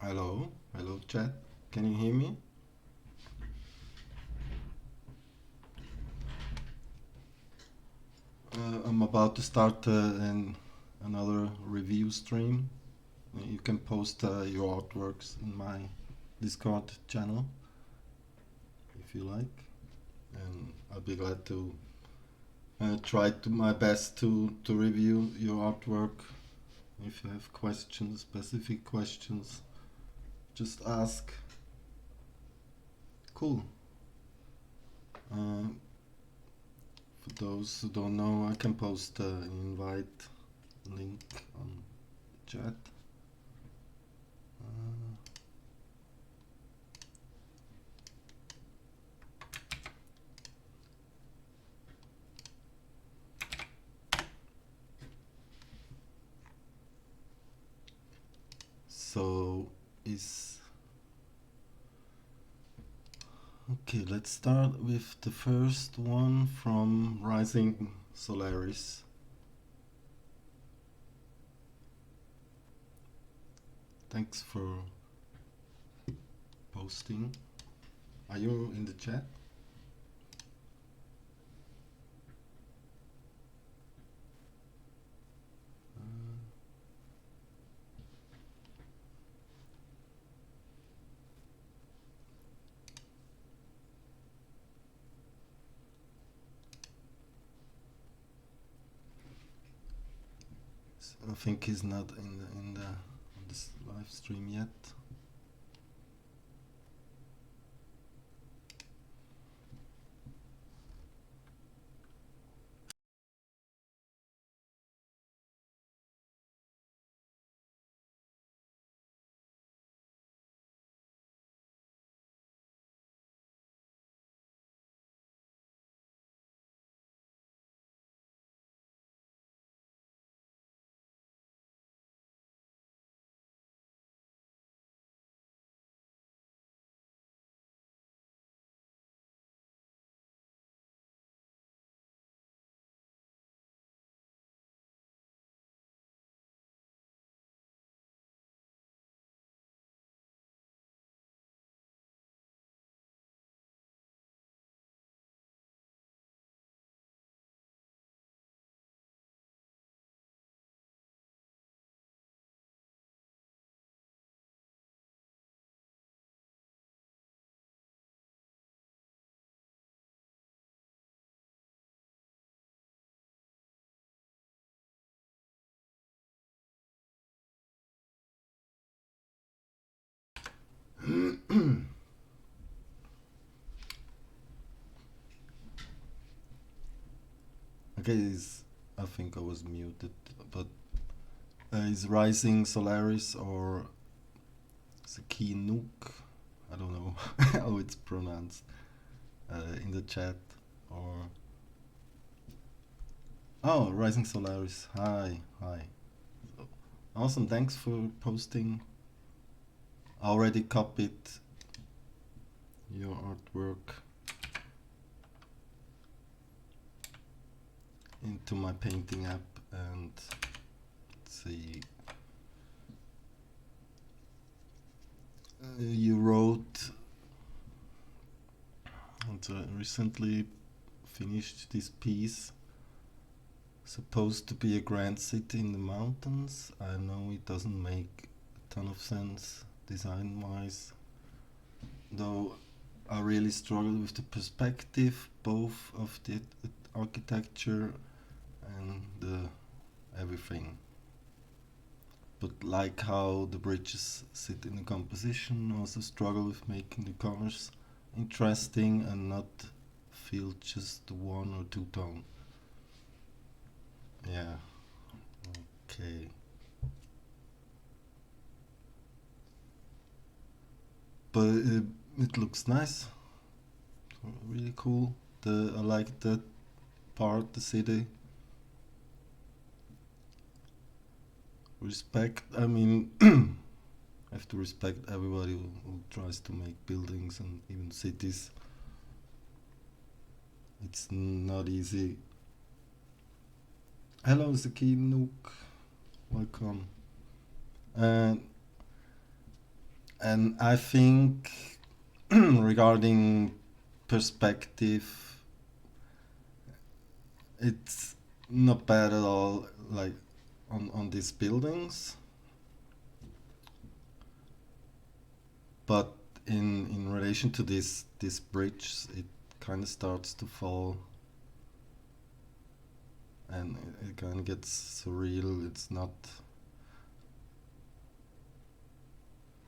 Hello, hello chat. Can you hear me? I'm about to start another review stream. You can post your artworks in my Discord channel if you like, and I'll be glad to try to my best to review your artwork. If you have questions, specific questions, just ask. Cool. Uh, for those who don't know, I can post an invite link on chat. Uh, so is okay. Let's start with the first one from Rising Solaris. Thanks for posting. Are you in the chat? Uh, I think he's not in the on this live stream yet. Okay, I think I was muted, but is Rising Solaris or Saki Nook? I don't know how it's pronounced in the chat or oh, Rising Solaris. Hi, hi. Awesome. Thanks for posting. I already copied your artwork into my painting app, and let's see. You wrote and recently finished this piece, supposed to be a grand city in the mountains. I know it doesn't make a ton of sense design wise, though I really struggle with the perspective, both of the architecture and the everything. But like how the bridges sit in the composition, also struggle with making the colors interesting and not feel just one or two tone. Yeah, okay. But it looks nice, really cool. I like that part, the city. Respect. I mean, I have to respect everybody who tries to make buildings and even cities. It's not easy. Hello, Zaki Nook. Welcome. And And I think regarding perspective, it's not bad at all, like on these buildings, but in relation to this bridge, it kind of starts to fall, and it kind of gets surreal. It's not.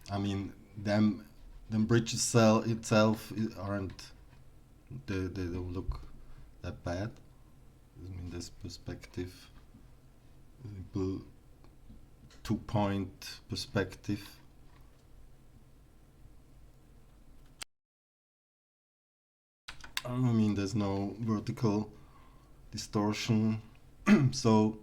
I mean, them bridges itself aren't. They don't look that bad. I mean, this perspective, 2 point perspective. I mean, there's no vertical distortion. So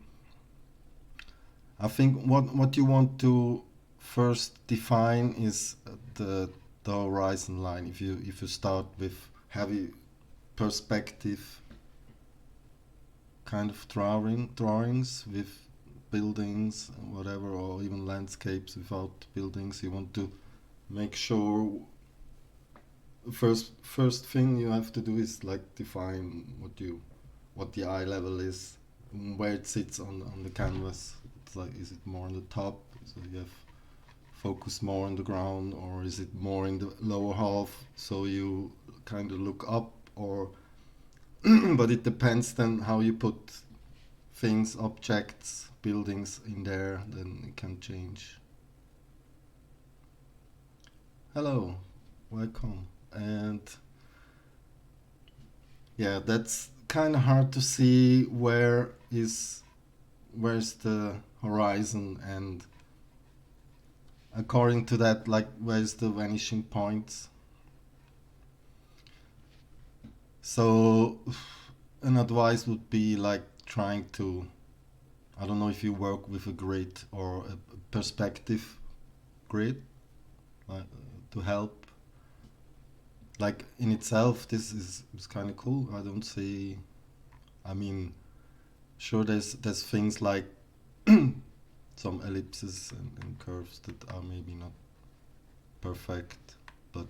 I think what you want to first define is the horizon line. If you start with heavy perspective kind of drawings with buildings, whatever, or even landscapes without buildings, you want to make sure first thing you have to do is like define what the eye level is, where it sits on the canvas. It's like, is it more on the top, so you have focus more on the ground, or is it more in the lower half, so you kind of look up, or but it depends then how you put things, objects, buildings in there, then it can change. Hello, welcome. And yeah, that's kind of hard to see where's the horizon, and according to that, like, where's the vanishing points. So an advice would be like trying to, I don't know if you work with a grid or a perspective grid, like, to help. Like in itself, this is kind of cool. I don't see. I mean, sure, there's things like some ellipses and curves that are maybe not perfect, but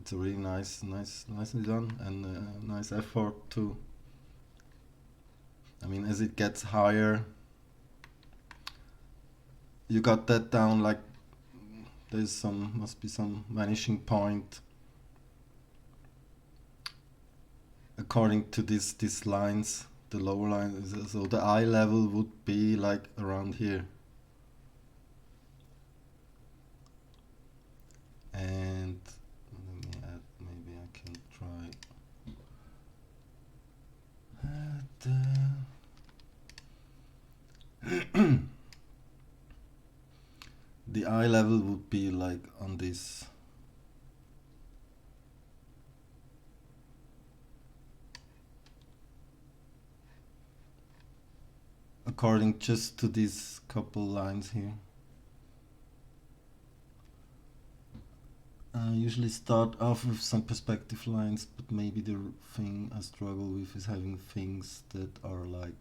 it's a really nicely done, and a nice effort to. I mean, as it gets higher, you got that down. Like must be some vanishing point according to these lines. The lower line, so the eye level would be like around here, and let me add. Maybe I can try. The eye level would be like on this. According just to these couple lines here. I usually start off with some perspective lines, but maybe the thing I struggle with is having things that are like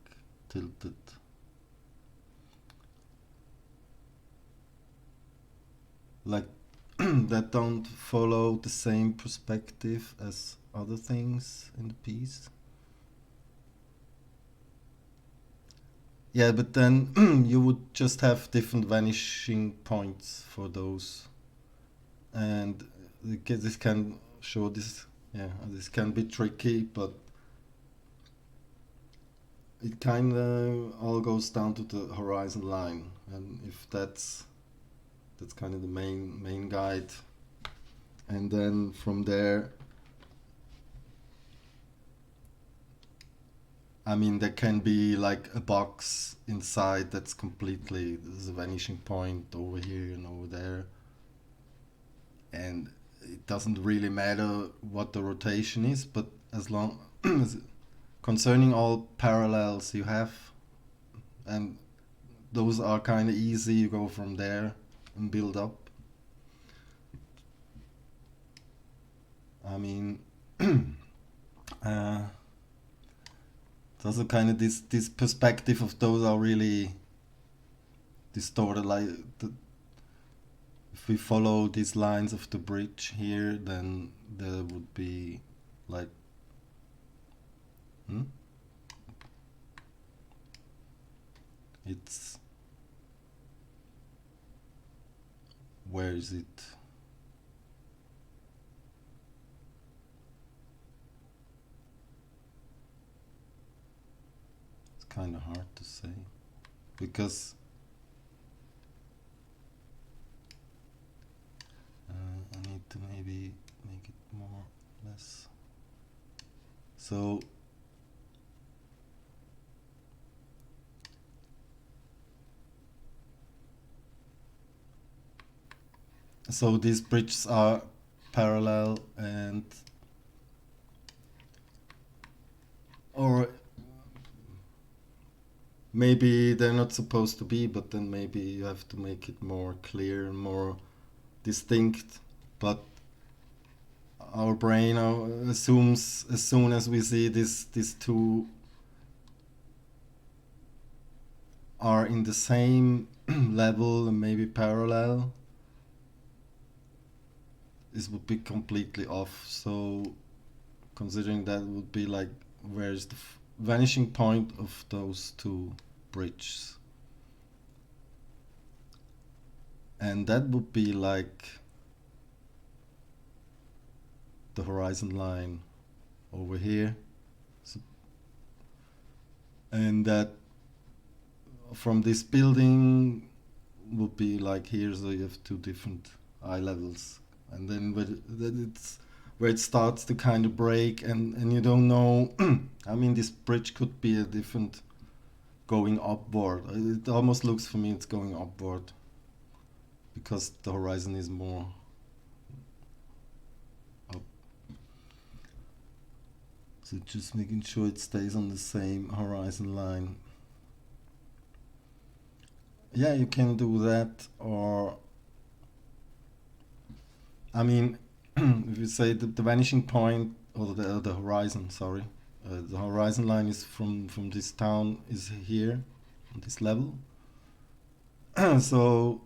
tilted. Like that don't follow the same perspective as other things in the piece. Yeah, but then you would just have different vanishing points for those, and this can show this. Yeah, this can be tricky, but it kind of all goes down to the horizon line, and if that's kind of the main guide, and then from there, I mean, there can be like a box inside that's completely, there's a vanishing point over here and over there, and it doesn't really matter what the rotation is, but as long as concerning all parallels you have, and those are kind of easy, you go from there and build up. I mean, uh, it's also kind of this perspective of those are really distorted, like if we follow these lines of the bridge here, then there would be like, hmm? It's, where is it? It's kind of hard to say because I need to maybe make it more less. So these bridges are parallel, and or maybe they're not supposed to be, but then maybe you have to make it more clear and more distinct. But our brain assumes as soon as we see these two are in the same level and maybe parallel, this would be completely off. So considering that would be like, where's the vanishing point of those two bridges? And that would be like the horizon line over here. So, and that from this building would be like here, so you have two different eye levels, and then it's where it starts to kind of break, and you don't know. I mean, this bridge could be a different going upward. It almost looks for me it's going upward because the horizon is more up. So just making sure it stays on the same horizon line. Yeah, you can do that, or I mean, if you say the vanishing point or the horizon, sorry, the horizon line is from this town is here on this level. So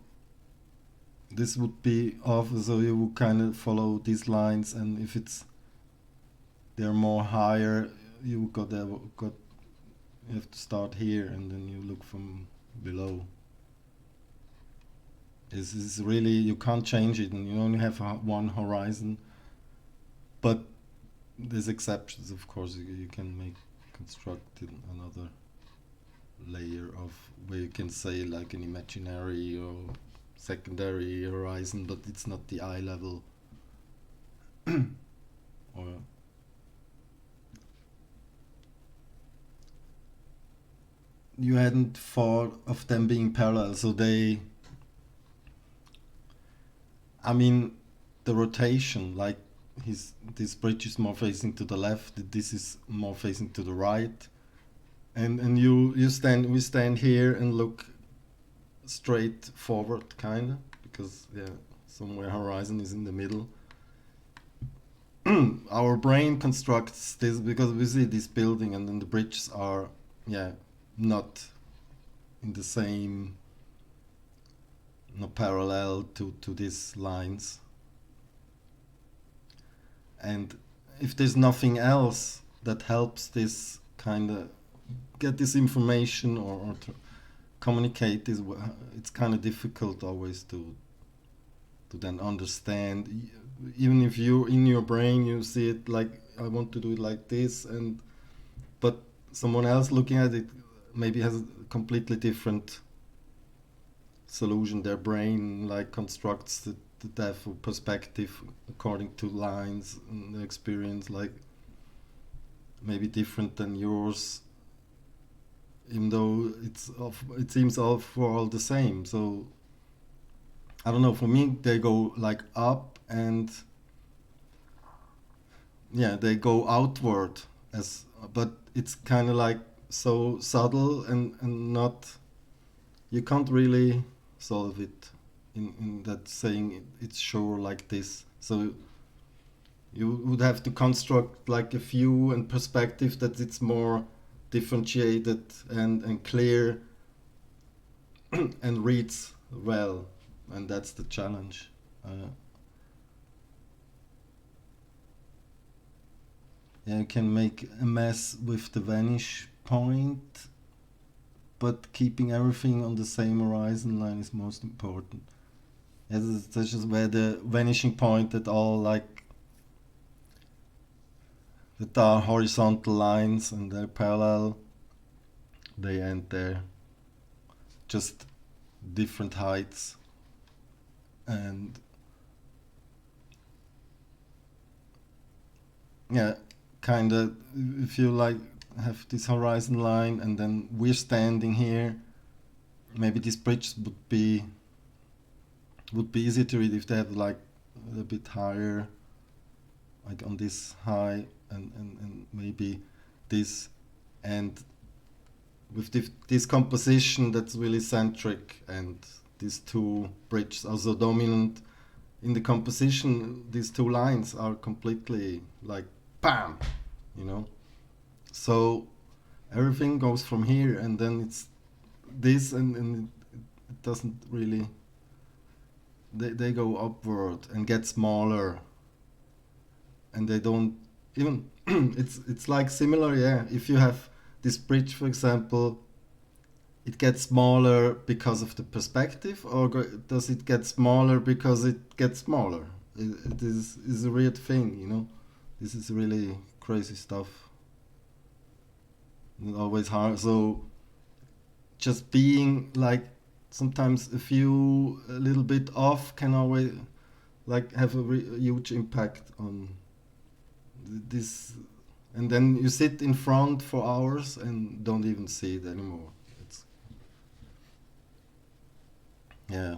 this would be off. So you would kind of follow these lines, and if they're more higher, you have to start here, and then you look from below. This is really, you can't change it, and you only have one horizon. But there's exceptions, of course. You can construct another layer of where you can say like an imaginary or secondary horizon, but it's not the eye level. Or you hadn't thought of them being parallel, so I mean, the rotation, like this bridge is more facing to the left, this is more facing to the right, and we stand here and look straight forward, kind of, because somewhere horizon is in the middle. Our brain constructs this because we see this building, and then the bridges are not in the same, not parallel to these lines. And if there's nothing else that helps this kind of get this information or to communicate this, it's kind of difficult always to then understand. Even if you in your brain you see it like, I want to do it like this, but someone else looking at it maybe has a completely different solution. Their brain like constructs the depth of perspective according to lines and the experience, like maybe different than yours, even though it seems all the same. So I don't know, for me they go like up, and they go outward, but it's kind of like so subtle and not, you can't really solve it in that saying it's sure like this. So you would have to construct like a view and perspective that it's more differentiated and clear and reads well. and that's the challenge. Yeah, you can make a mess with the vanish point, but keeping everything on the same horizon line is most important. Yeah, that's just where the vanishing point that all like that are horizontal lines and they're parallel, they end there. Just different heights, and yeah, kind of, if you like have this horizon line and then we're standing here, maybe this bridge would be easier to read if they had like a bit higher, like on this high, and maybe this, and with this composition that's really centric, and these two bridges are so dominant in the composition. These two lines are completely like bam, you know. So everything goes from here, and then it's this, and it doesn't really. They go upward and get smaller, and they don't even. It's like similar, yeah. If you have this bridge, for example, it gets smaller because of the perspective, or does it get smaller because it gets smaller? It is a weird thing, you know. This is really crazy stuff. It's always hard. So just being like sometimes a little bit off can always like have a huge impact on this, and then you sit in front for hours and don't even see it anymore. It's yeah.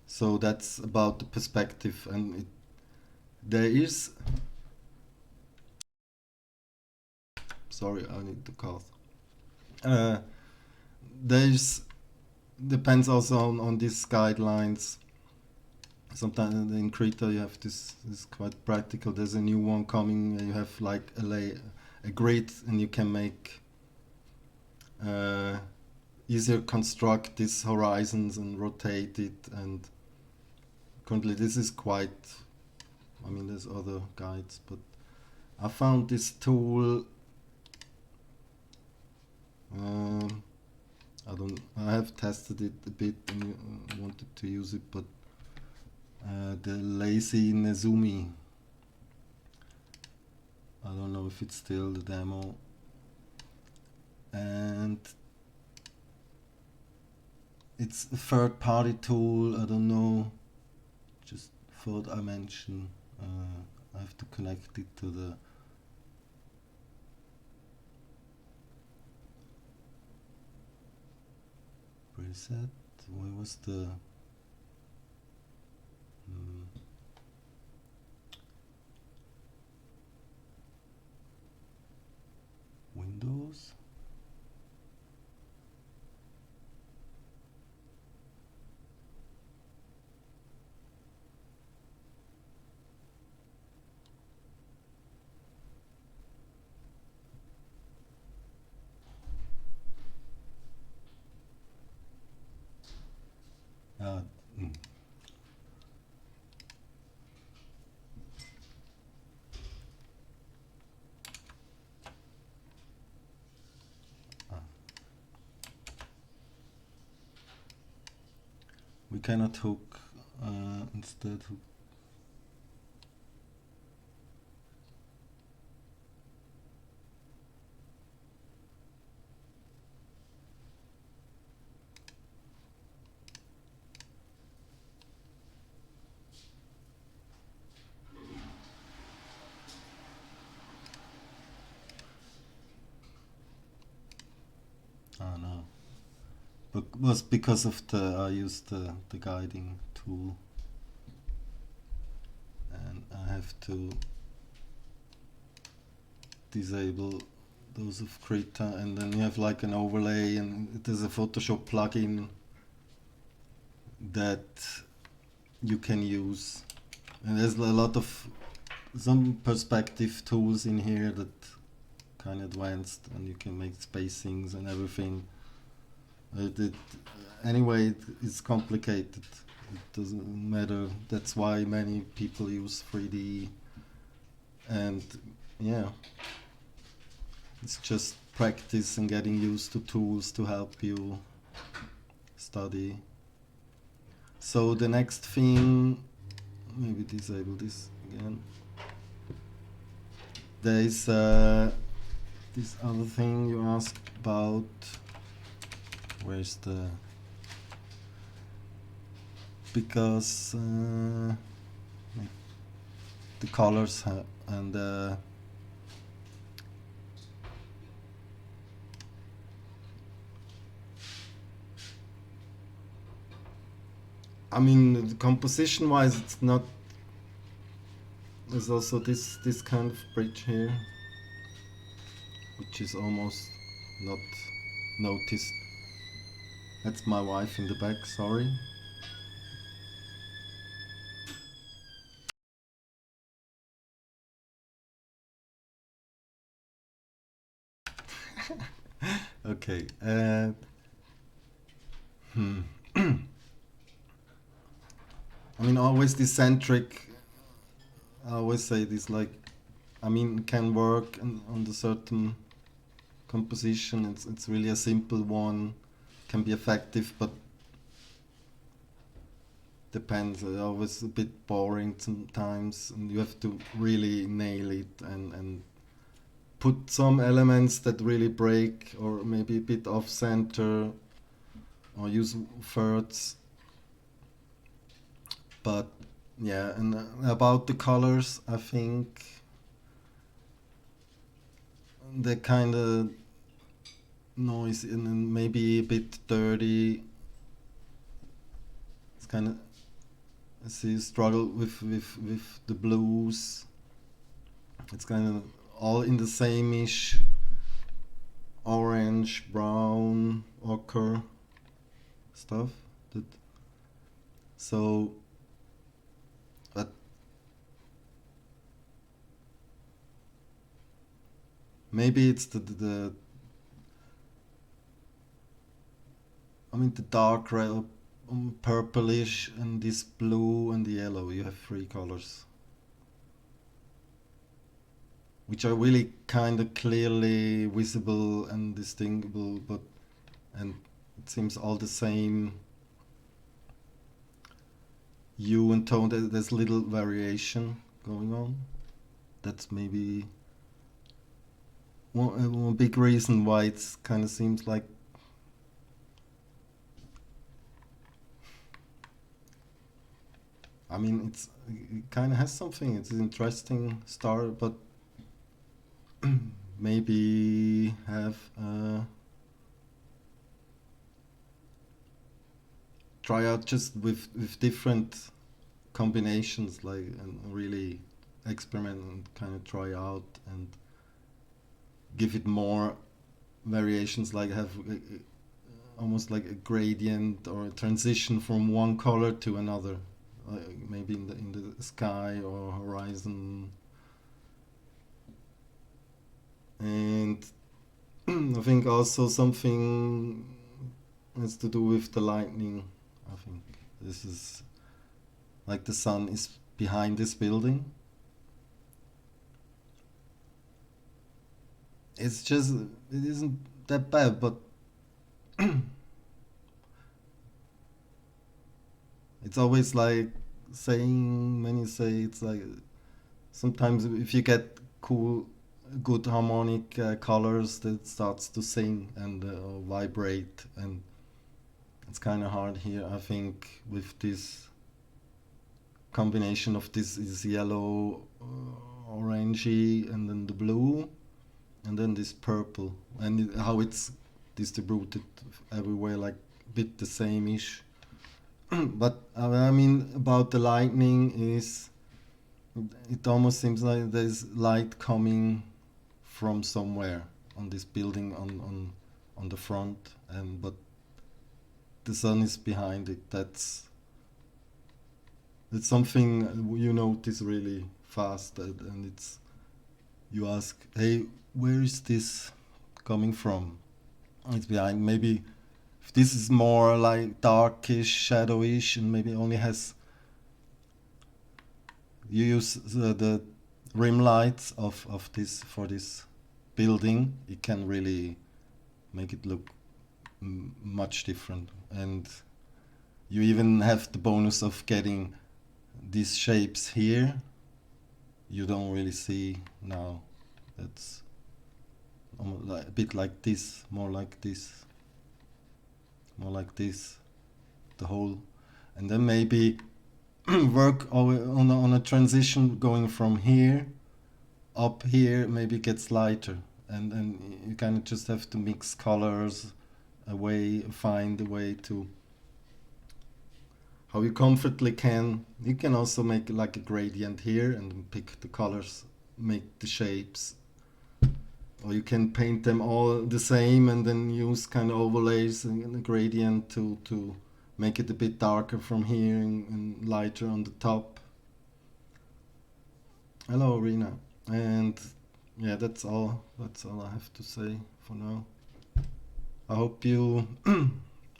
So that's about the perspective, and there is. Sorry, I need to cough. Uh, there's depends also on these guidelines. Sometimes in Krita you have this is quite practical. There's a new one coming. You have like a grid, and you can make uh, easier construct these horizons and rotate it. And currently this is quite. I mean, there's other guides, but I found this tool. I don't. I have tested it a bit and wanted to use it, but the Lazy Nezumi. I don't know if it's still the demo. And it's a third-party tool. I don't know. Just thought I mention. I have to connect it to the. Preset. Where was the? Windows. Ah, mm. Ah. We cannot hook. Instead, hook. Ah, no. But was because of I used the guiding tool, and I have to disable those of Krita, and then you have like an overlay, and there's a Photoshop plugin that you can use, and there's a lot of some perspective tools in here that kind of advanced, and you can make spacings and everything. anyway, it's complicated. It doesn't matter. That's why many people use 3D. And yeah, it's just practice and getting used to tools to help you study. So the next thing, maybe disable this again. There is this other thing you asked about. Where's the... Because the colors and I mean, composition wise, it's not... There's also this kind of bridge here, which is almost not noticed. That's my wife in the back, sorry. Okay. I mean, always this centric. I always say this, like, I mean, it can work on the certain composition. It's really a simple one, can be effective, but depends. It's always a bit boring sometimes, and you have to really nail it and put some elements that really break, or maybe a bit off center, or use thirds. But yeah, and about the colors, I think they're kind of noisy and then maybe a bit dirty. It's kind of... I see you struggle with the blues. It's kind of all in the same-ish orange, brown, ochre stuff. That... So, but maybe it's the I mean, the dark red, purplish, and this blue and the yellow. You have three colors, which are really kind of clearly visible and distinguishable, but and it seems all the same hue and tone. There's little variation going on. That's maybe one big reason why it's kind of seems like... I mean, it kind of has something. It's an interesting start, but maybe have try out just with different combinations, like, and really experiment and kind of try out and give it more variations, like have almost like a gradient or a transition from one color to another, maybe in the sky or horizon. And I think also something has to do with the lightning. I think this is like the sun is behind this building. It's just, it isn't that bad, but it's always like saying, many say it's like sometimes if you get cool, good harmonic colors, that starts to sing and vibrate, and it's kind of hard here, I think, with this combination of this is yellow, orangey, and then the blue, and then this purple, and how it's distributed everywhere, like a bit the same-ish. But I mean, about the lightning is, it almost seems like there's light coming from somewhere on this building on the front, and but the sun is behind it. That's something you notice really fast, and it's, you ask, hey, where is this coming from? It's behind. Maybe if this is more like darkish, shadowish, and maybe only has, you use the rim lights of this for this building, it can really make it look much different. And you even have the bonus of getting these shapes here you don't really see now. That's a bit like this, more like this, more like this, the whole. And then maybe work on a transition going from here up here, maybe gets lighter, and you kind of just have to mix colors, find a way to how you comfortably can. You can also make like a gradient here and pick the colors, make the shapes, or you can paint them all the same and then use kind of overlays and a gradient to make it a bit darker from here and lighter on the top. Hello, Rina. And yeah, that's all I have to say for now. I hope you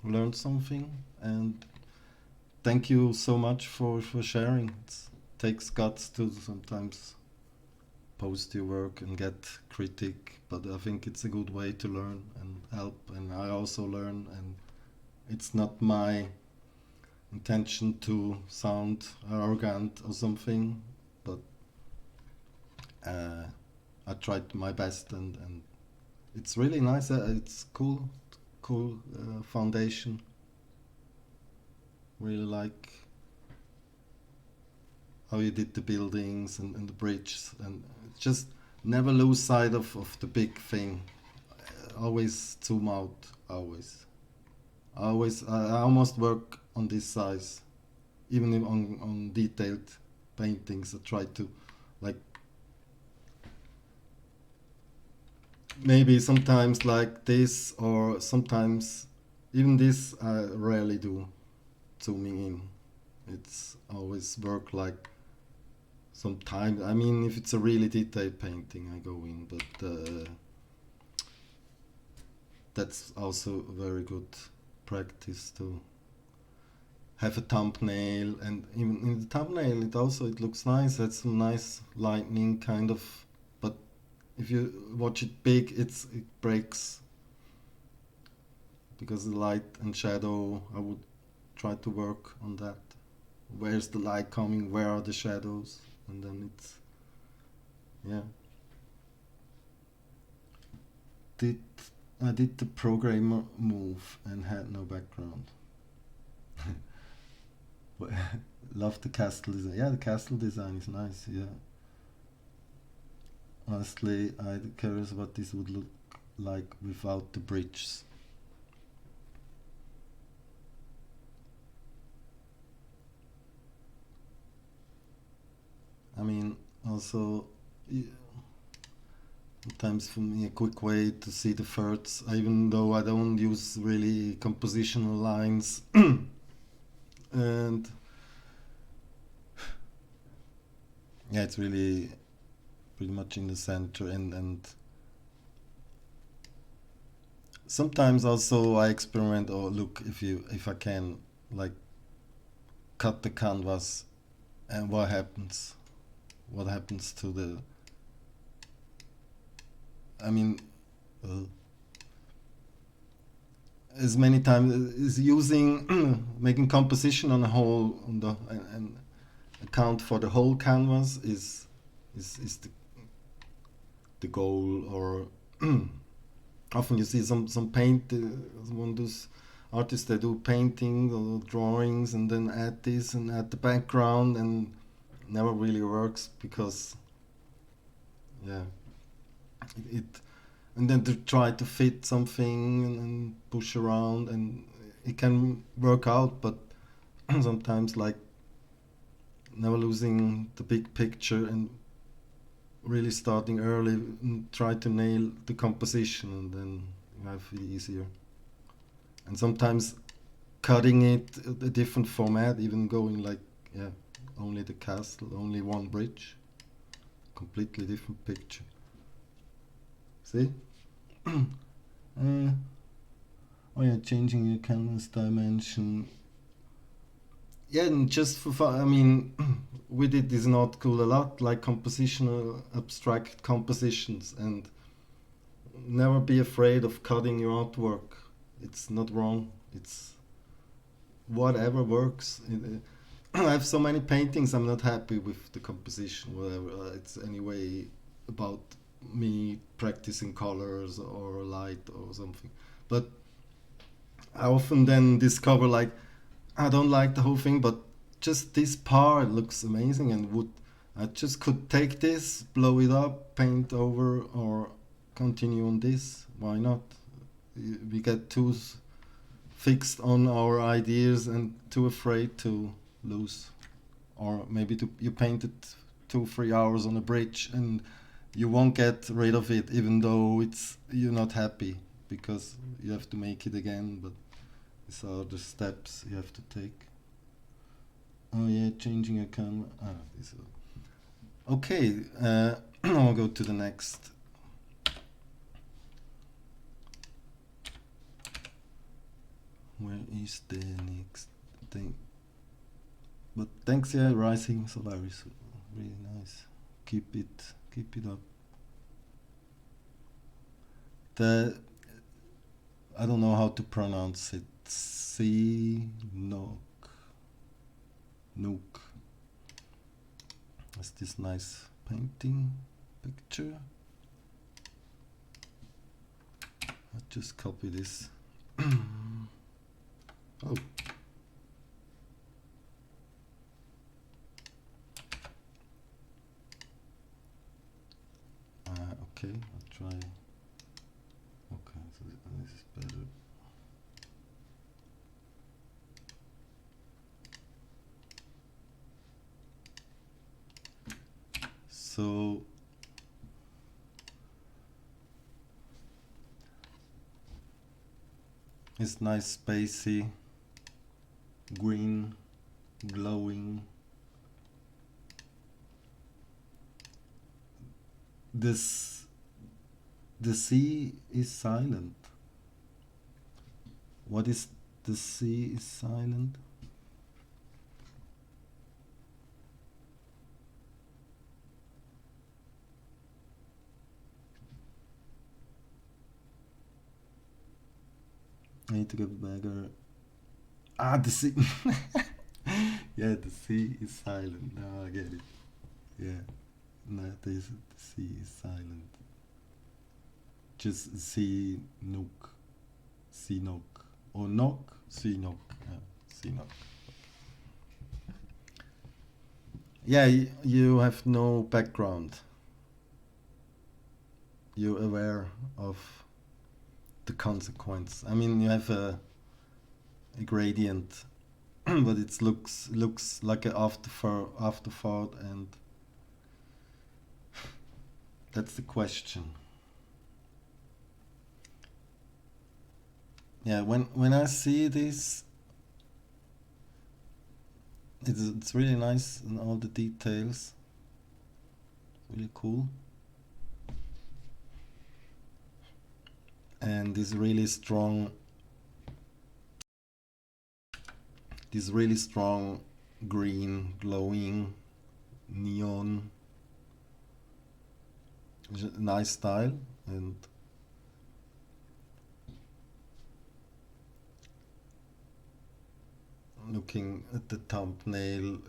learned something, and thank you so much for sharing. It takes guts to sometimes post your work and get critique, but I think it's a good way to learn and help, and I also learn, and it's not my intention to sound arrogant or something, but I tried my best, and it's really nice. It's cool foundation. Really like how you did the buildings and the bridges, and just never lose sight of the big thing. Always zoom out. Always. I almost work on this size, even if on detailed paintings. I try to like maybe sometimes like this, or sometimes even this I rarely do zooming in. It's always work like some time. I mean, if it's a really detailed painting, I go in, but that's also very good practice to have a thumbnail, and even in the thumbnail it looks nice. It's some nice lightning kind of, but if you watch it big, it breaks because the light and shadow. I would try to work on that. Where's the light coming? Where are the shadows? And then it's, yeah. I did the programmer move and had no background. Love the castle design. Yeah, the castle design is nice. Yeah. Honestly, I'm curious what this would look like without the bridges. I mean, also, sometimes for me a quick way to see the thirds, even though I don't use really compositional lines, and yeah, it's really pretty much in the center, and sometimes also I experiment or look if I can like cut the canvas, and what happens to the, I mean, as many times is using making composition on a whole on the and account for the whole canvas is the goal. Or often you see some paint, one of those artists that do painting or drawings and then add this and add the background, and never really works because yeah, it and then to try to fit something and push around, and it can work out, but sometimes like never losing the big picture and really starting early and try to nail the composition, and then you have it easier. And sometimes cutting it a different format, even going like, yeah, only the castle, only one bridge, completely different picture. See? Oh yeah, changing your canvas dimension. Yeah, and just for fun, I mean, with it is not cool a lot, like compositional, abstract compositions, and never be afraid of cutting your artwork. It's not wrong. It's whatever works. I have so many paintings. I'm not happy with the composition. Whatever. It's anyway about me practicing colors or light or something. But I often then discover like I don't like the whole thing, but just this part looks amazing, and would I just could take this, blow it up, paint over, or continue on this. Why not? We get too fixed on our ideas and too afraid to lose, or maybe you painted 2 3 hours on a bridge and you won't get rid of it, even though it's you're not happy because you have to make it again. But these are the steps you have to take. Oh yeah, changing a camera. This. Okay, I'll go to the next. Where is the next thing? But thanks, yeah, Rising Solaris, really nice. Keep it up. The I don't know how to pronounce it. Nook. That's this nice painting picture. I'll just copy this. Oh. Okay, I'll try. Okay, so this is better. So it's nice, spacey, green, glowing. The sea is silent. What is the sea is silent? I need to get bagger. The sea. Yeah, the sea is silent. Now I get it. Yeah, no, the sea is silent. Just sea nook, or knock, sea nook. Yeah, sea nook. Yeah, you have no background. You're aware of the consequence. I mean, you have a gradient, but it looks like an afterthought, and that's the question. Yeah, when I see this, it's really nice in all the details. Really cool. And this really strong green, glowing, neon, nice style. And looking at the thumbnail,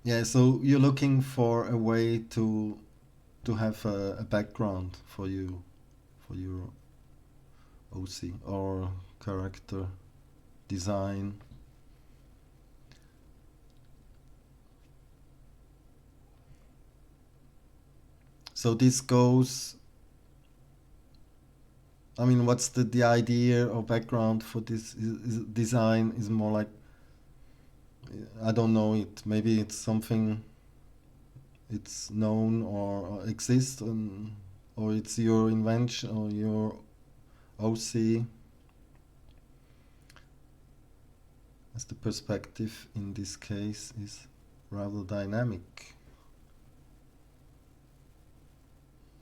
yeah, so you're looking for a way to have a background for your OC or character design. So this goes. I mean, what's the idea or background for this design? Is more like I don't know it. Maybe it's something it's known or exists, or it's your invention or your OC. As the perspective in this case is rather dynamic.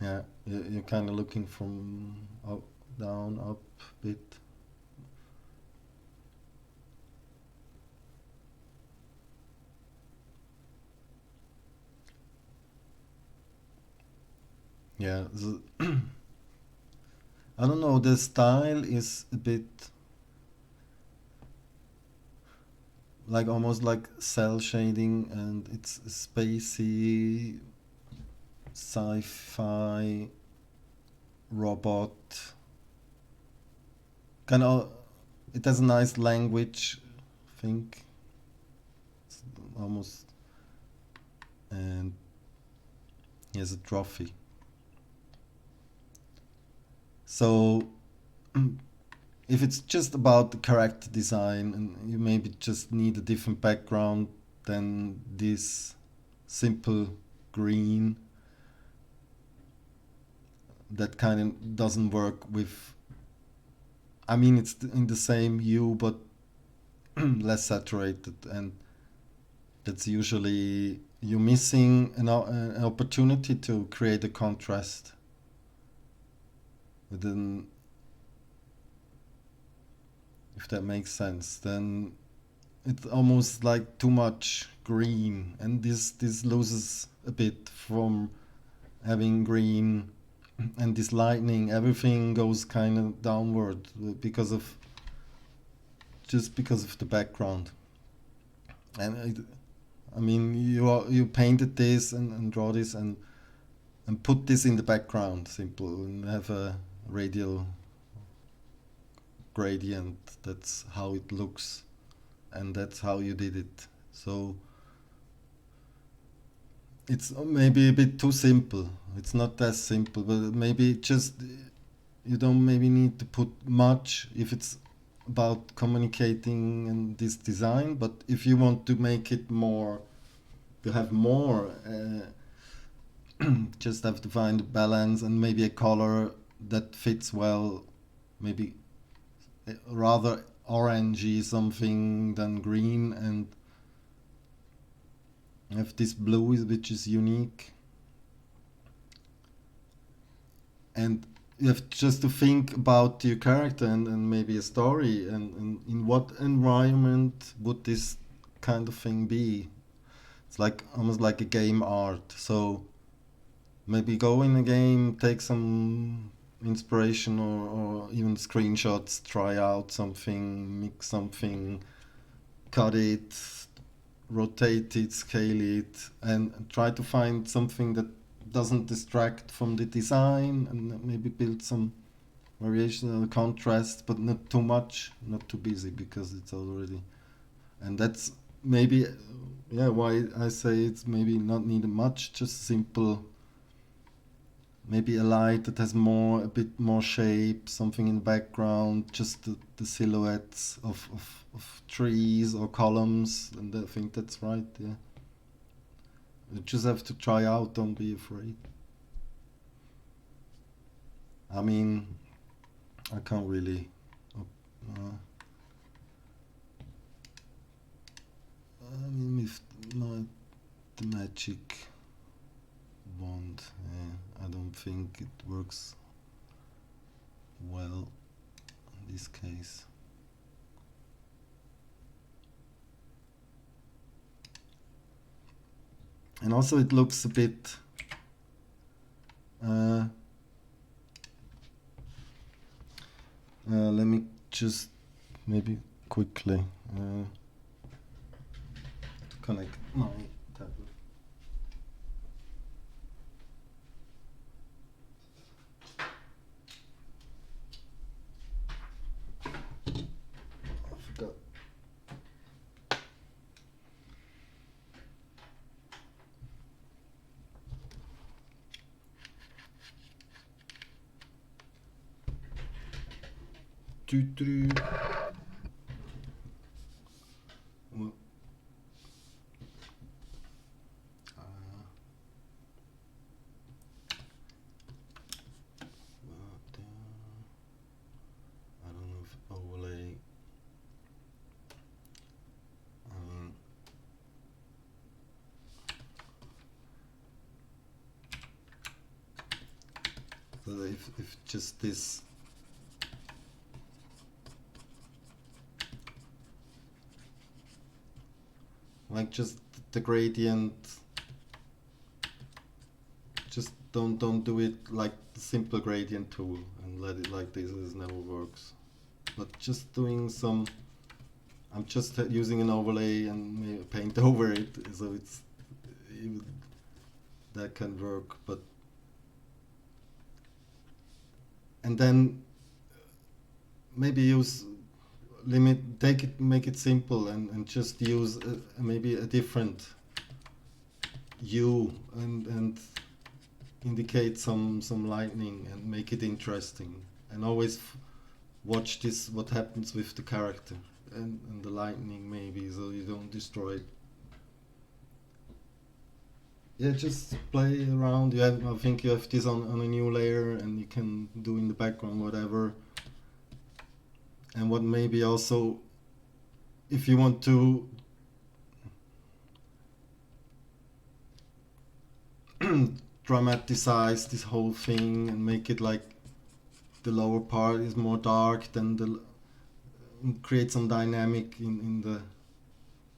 Yeah, you're kind of looking from up, down, up a bit. Yeah, I don't know. The style is a bit like almost like cell shading, and it's spacey, sci-fi, robot. Kind of. It has a nice language. I think it's almost, and he has a trophy. So if it's just about the character design and you maybe just need a different background than this simple green that kind of doesn't work with, I mean it's in the same hue but less saturated, and that's usually you're missing an opportunity to create a contrast within, if that makes sense. Then it's almost like too much green, and this loses a bit from having green, and this lightning, everything goes kind of downward because of just because of the background. And I mean, you painted this and draw this and put this in the background, simple, and have a radial gradient. That's how it looks, and that's how you did it. So it's maybe a bit too simple. It's not that simple, but maybe just you don't maybe need to put much if it's about communicating and this design. But if you want to make it more, to have more, just have to find a balance and maybe a color that fits well. Maybe rather orangey something than green, and have this blue which is unique. And you have just to think about your character and maybe a story, and in what environment would this kind of thing be. It's like almost like a game art. So maybe go in a game, take some inspiration or even screenshots, try out something, mix something, cut it, rotate it, scale it, and try to find something that doesn't distract from the design, and maybe build some variation or contrast, but not too much, not too busy because it's already. And that's maybe, yeah, why I say it's maybe not needed much, just simple. Maybe a light that has more, a bit more shape, something in the background, just the silhouettes of trees or columns, and I think that's right, yeah. You just have to try out, don't be afraid. I mean, I can't really. Uh, I mean, with the magic wand, yeah, I don't think it works well in this case. And also, it looks a bit. Uh, Let me just maybe quickly connect my tablet. I forgot. Doo-doo. Well, uh, but, I don't know if overlay. I mean, if just this, like just the gradient, just don't do it like the simple gradient tool and let it like this. This never works. But just doing some, I'm just using an overlay and paint over it, so it's that can work. But and then maybe use make it simple and just use maybe a different hue and indicate some lightning and make it interesting, and always watch this what happens with the character and the lightning maybe, so you don't destroy it. Yeah, just play around. I think you have this on a new layer, and you can do in the background whatever. And what maybe also, if you want to dramatize this whole thing and make it like the lower part is more dark than create some dynamic in the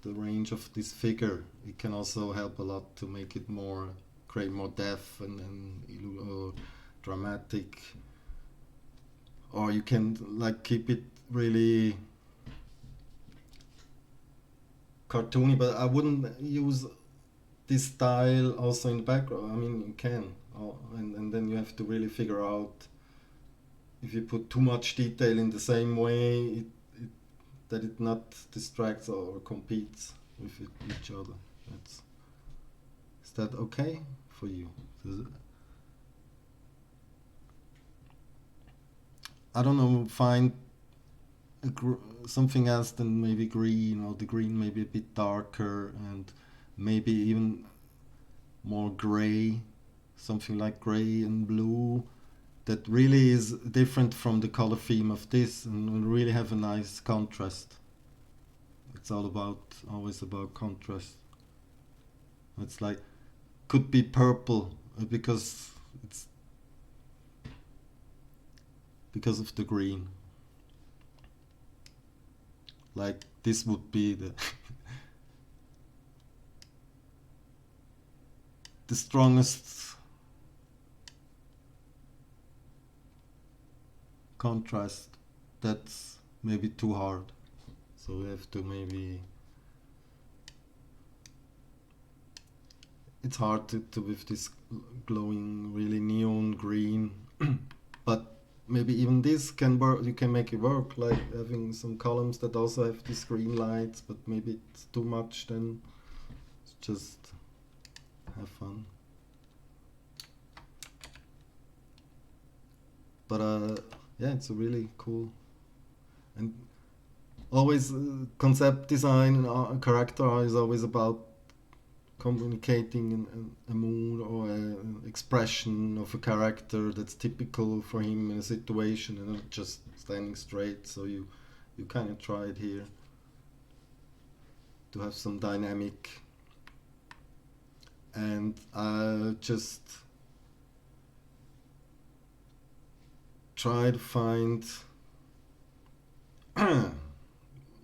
range of this figure, it can also help a lot to make it more, create more depth and dramatic. Or you can like keep it really cartoony, but I wouldn't use this style also in the background. I mean, you can, and then you have to really figure out if you put too much detail in the same way, that it not distracts or competes with each other. Is that okay for you? I don't know, find something else than maybe green, or the green maybe a bit darker and maybe even more gray, something like gray and blue that really is different from the color theme of this and really have a nice contrast. It's always about contrast. It's like, could be purple because of the green. Like this would be the the strongest contrast. That's maybe too hard, so we have to maybe, it's hard to with this glowing really neon green but maybe even this can work. You can make it work, like having some columns that also have these green lights, but maybe it's too much, then just have fun. But yeah, it's a really cool, and always concept design and character art is always about communicating a mood or an expression of a character that's typical for him in a situation, and not just standing straight. So you kind of try it here to have some dynamic, and I just try to find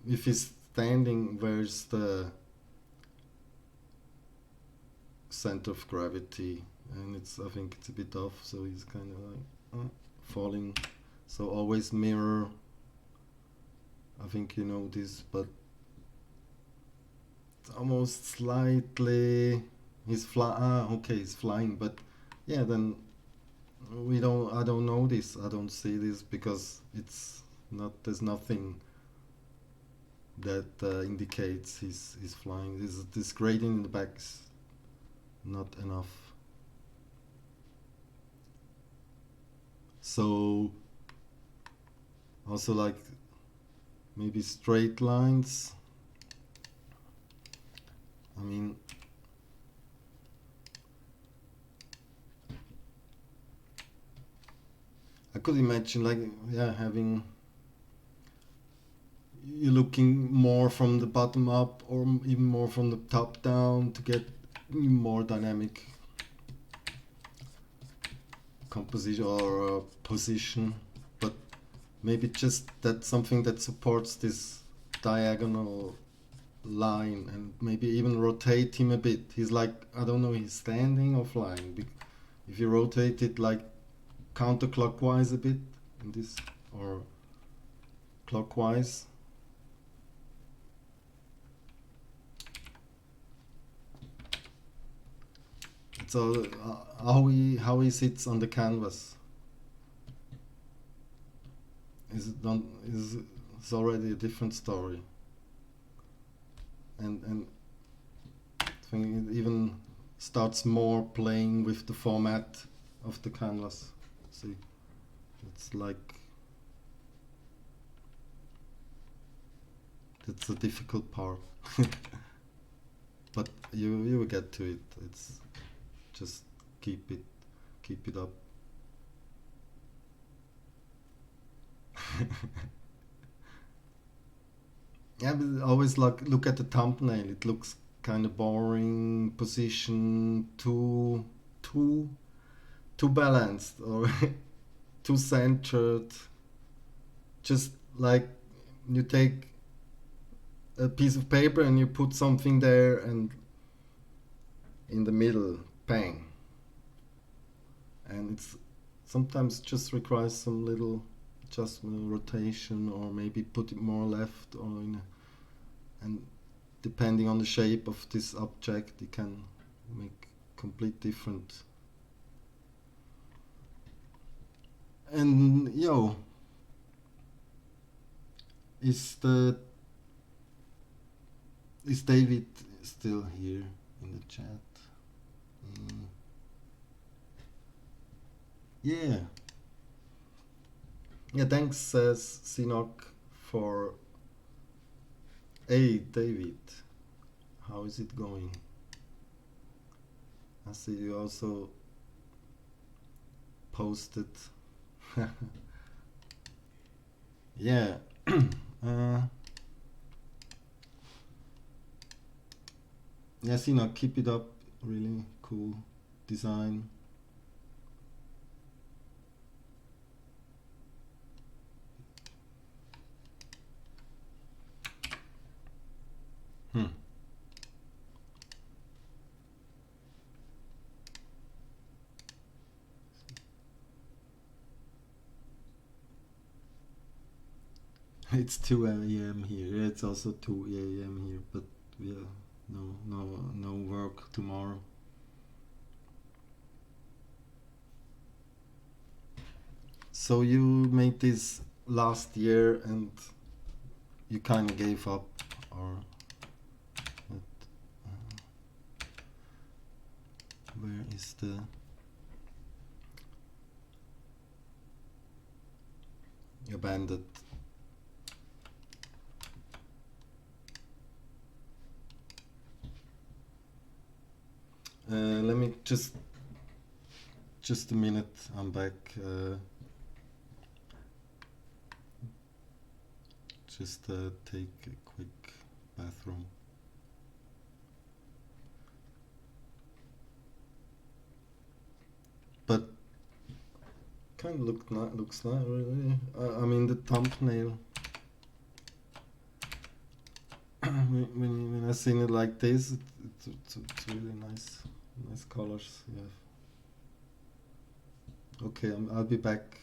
if he's standing, where's the center of gravity, and I think it's a bit off, so he's kind of like falling. So always mirror. I think you know this, but it's almost slightly. He's he's flying, but yeah, then I don't know this. I don't see this because it's not. There's nothing that indicates he's flying. This gradient in the back is not enough. So also like maybe straight lines. I mean, I could imagine like, yeah, having, you're looking more from the bottom up or even more from the top down to get more dynamic composition or position, but maybe just that something that supports this diagonal line, and maybe even rotate him a bit. He's like, I don't know, he's standing or flying. If you rotate it like counterclockwise a bit in this, or clockwise, it's all how he sits on the canvas. It's already a different story, and I think it even starts more playing with the format of the canvas. See, it's like it's a difficult part, but you will get to it. It's just keep it up. Yeah, but always like look at the thumbnail. It looks kind of boring, position too balanced or too centered. Just like you take a piece of paper and you put something there, and in the middle, bang. And it's sometimes just requires some little adjustment, rotation, or maybe put it more left or in and depending on the shape of this object, it can make complete different. And is the is David still here in the chat? Mm, yeah, yeah. Thanks, Sinok, for. Hey, David, how is it going? I see you also posted. Yeah. uh, yes, keep it up. Really cool design. Hmm. It's 2 a.m. here. It's also 2 a.m. here, but yeah, no work tomorrow. So you made this last year and you kind of gave up, or where is the abandoned? Let me just a minute. I'm back. Just take a quick bathroom. But kind of looks nice, really. I mean the thumbnail. when I seen it like this, it's really nice colors. Yeah. Okay, I'll be back.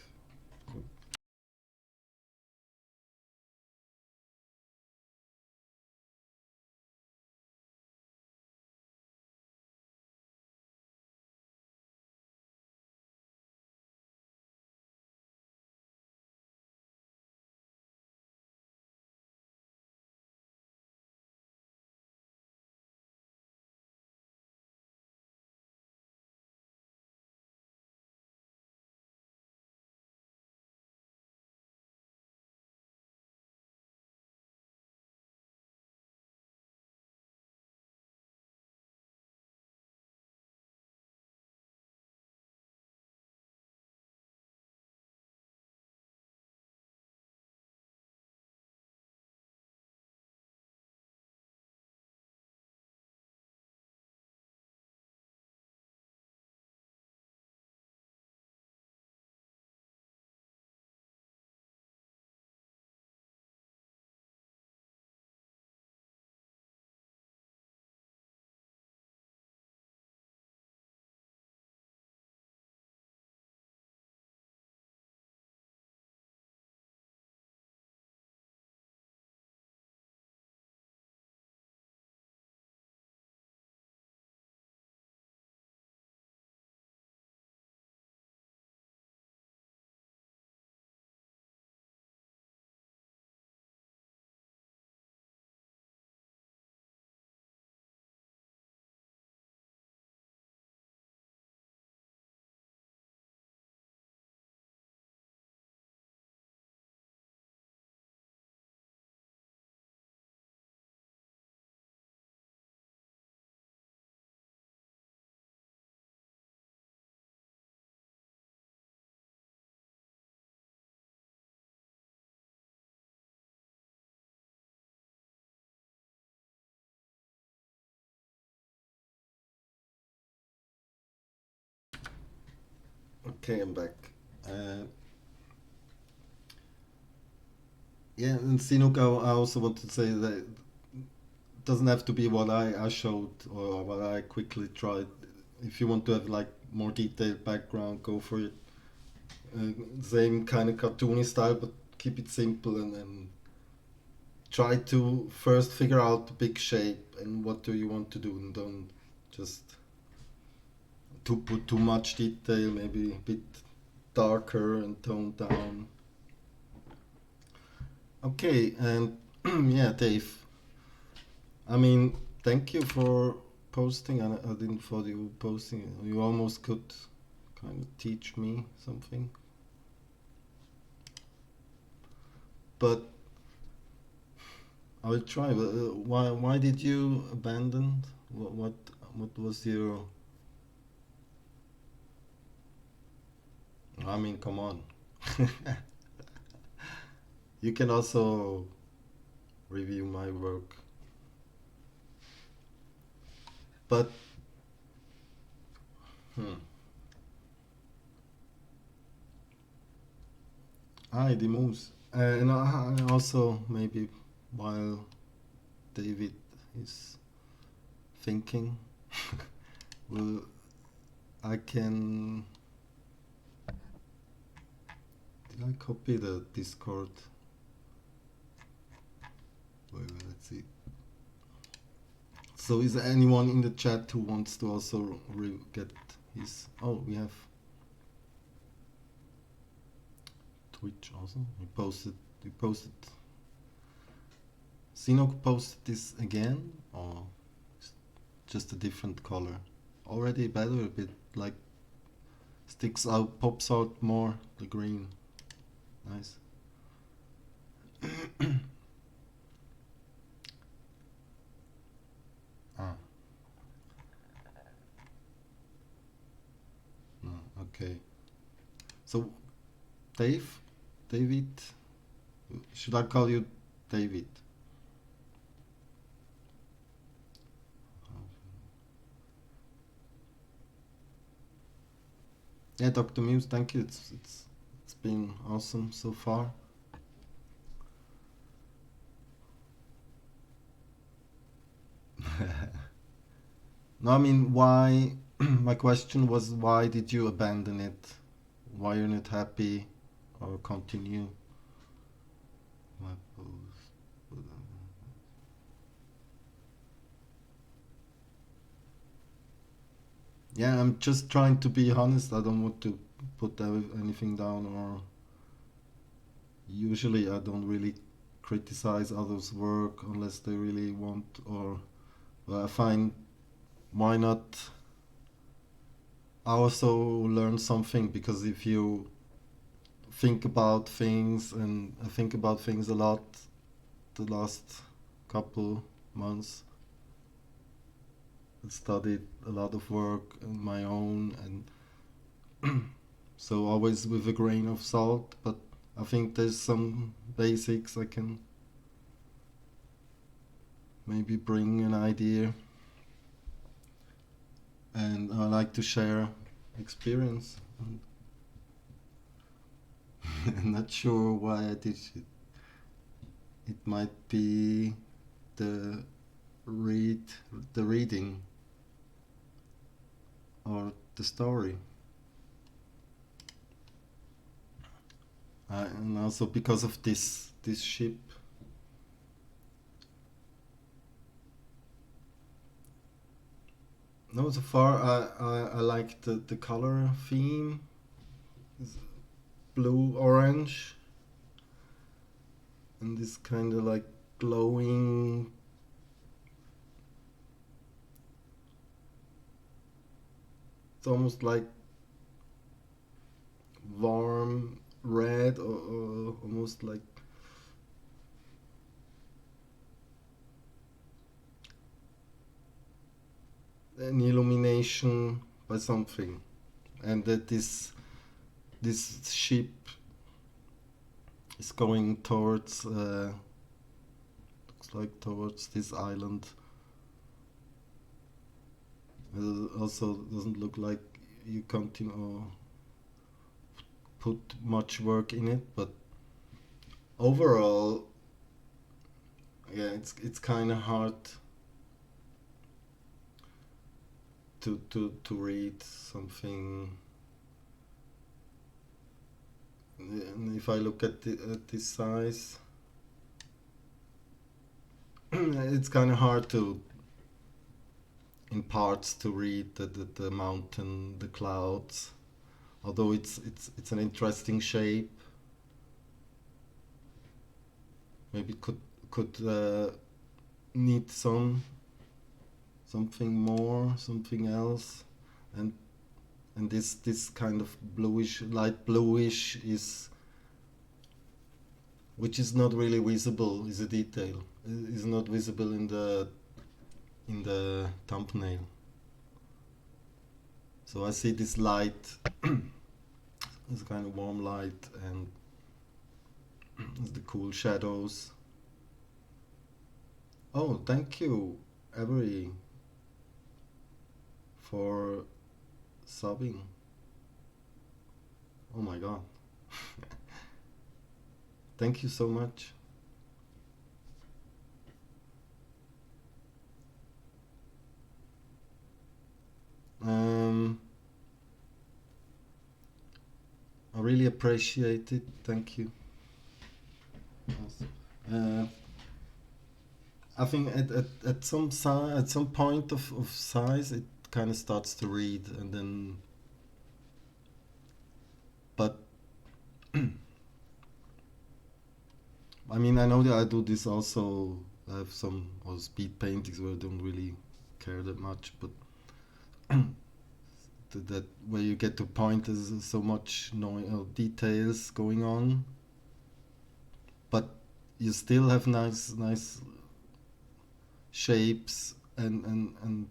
Okay, I'm back. Uh, yeah, and Sinuk, I also want to say that it doesn't have to be what I showed or what I quickly tried. If you want to have like more detailed background, go for it. Same kind of cartoony style, but keep it simple and try to first figure out the big shape and what do you want to do, and don't just to put too much detail, maybe a bit darker and toned down. Okay, and yeah, Dave. I mean, thank you for posting. I didn't thought you were posting. You almost could kind of teach me something, but I will try. But, why did you abandon? What was your? I mean, come on. You can also review my work, but hmm. The moves, and also maybe while David is thinking, well, I can. Did I copy the Discord? Let's see. So, is there anyone in the chat who wants to also get his? Oh, we have Twitch also. He posted. He posted. Sinok posted this again, or just a different color? Already better, a bit like sticks out, pops out more the green. Nice. Ah, no, okay. So, Dave, David, should I call you David? Yeah, Dr. Muse, thank you. It's been awesome so far. No, I mean, why? My question was, why did you abandon it? Why you're not happy, or continue? My post. Yeah, I'm just trying to be honest. I don't want to put anything down, or usually I don't really criticize others' work unless they really want, or well, I find why not also learn something, because if you think about things, and I think about things a lot the last couple months, I studied a lot of work on my own, and so always with a grain of salt, but I think there's some basics I can maybe bring an idea, and I like to share experience. I'm not sure why I did it. It might be the read, the reading, or the story, and also because of this ship. No, so far I like the color theme, blue orange, and this kind of like glowing. It's almost like warm red, or almost like an illumination by something, and that this ship is going towards looks like towards this island. It also doesn't look like you continue. put much work in it, but overall, yeah, it's kind of hard to read something. And if I look at this size, it's kind of hard to in parts to read the mountain, the clouds. Although it's an interesting shape, maybe could need something more, something else, and this kind of bluish, light bluish is, which is not really visible, is a detail. Is not visible in the thumbnail. So I see this light, it's kind of warm light, and the cool shadows. Oh, thank you, Avery, for subbing. Oh my god. Thank you so much. I really appreciate it. Thank you. Uh, I think at some point of size it kind of starts to read, and then but I mean, I know that I do this also. I have some speed paintings where I don't really care that much, but that where you get to point, there's so much details going on, but you still have nice shapes and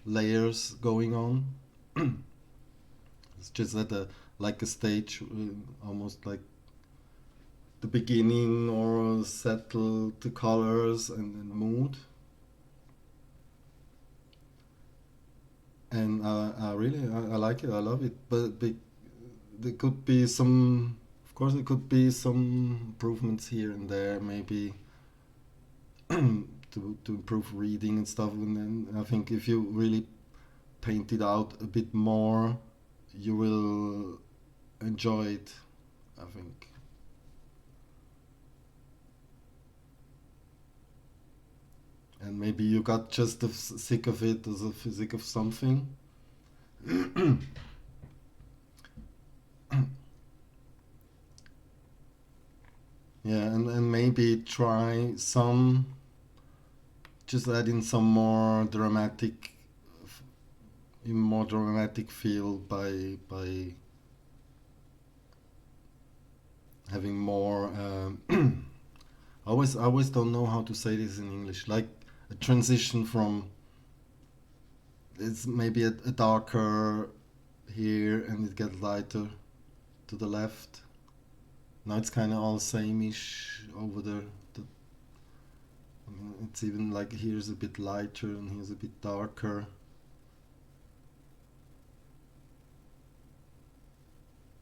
layers going on. It's just at a like a stage, almost like the beginning, or settle the colors and mood. And I really I like it. I love it. But there could be some, of course, there could be some improvements here and there, maybe to improve reading and stuff. And then I think if you really paint it out a bit more, you will enjoy it, I think. And maybe you got just sick of it, as a sick of something. Yeah, and maybe try some, just add in some more dramatic feel by having more. I always don't know how to say this in English. Like a transition from, it's maybe a darker here and it gets lighter to the left. Now it's kind of all sameish over there. I mean, it's even like here's a bit lighter and here's a bit darker.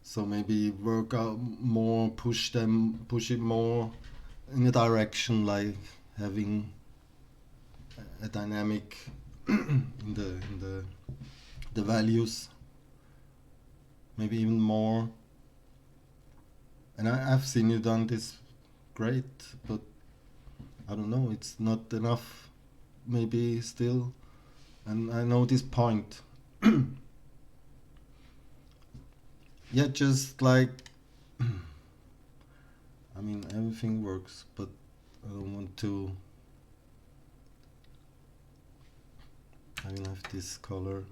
So maybe work out more, push it more in a direction, like having a dynamic in the values, maybe even more. And I've seen you done this great, but I don't know, it's not enough, maybe still. And I know this point. Yeah, just like, I mean, everything works, but I don't want to. I will have this color.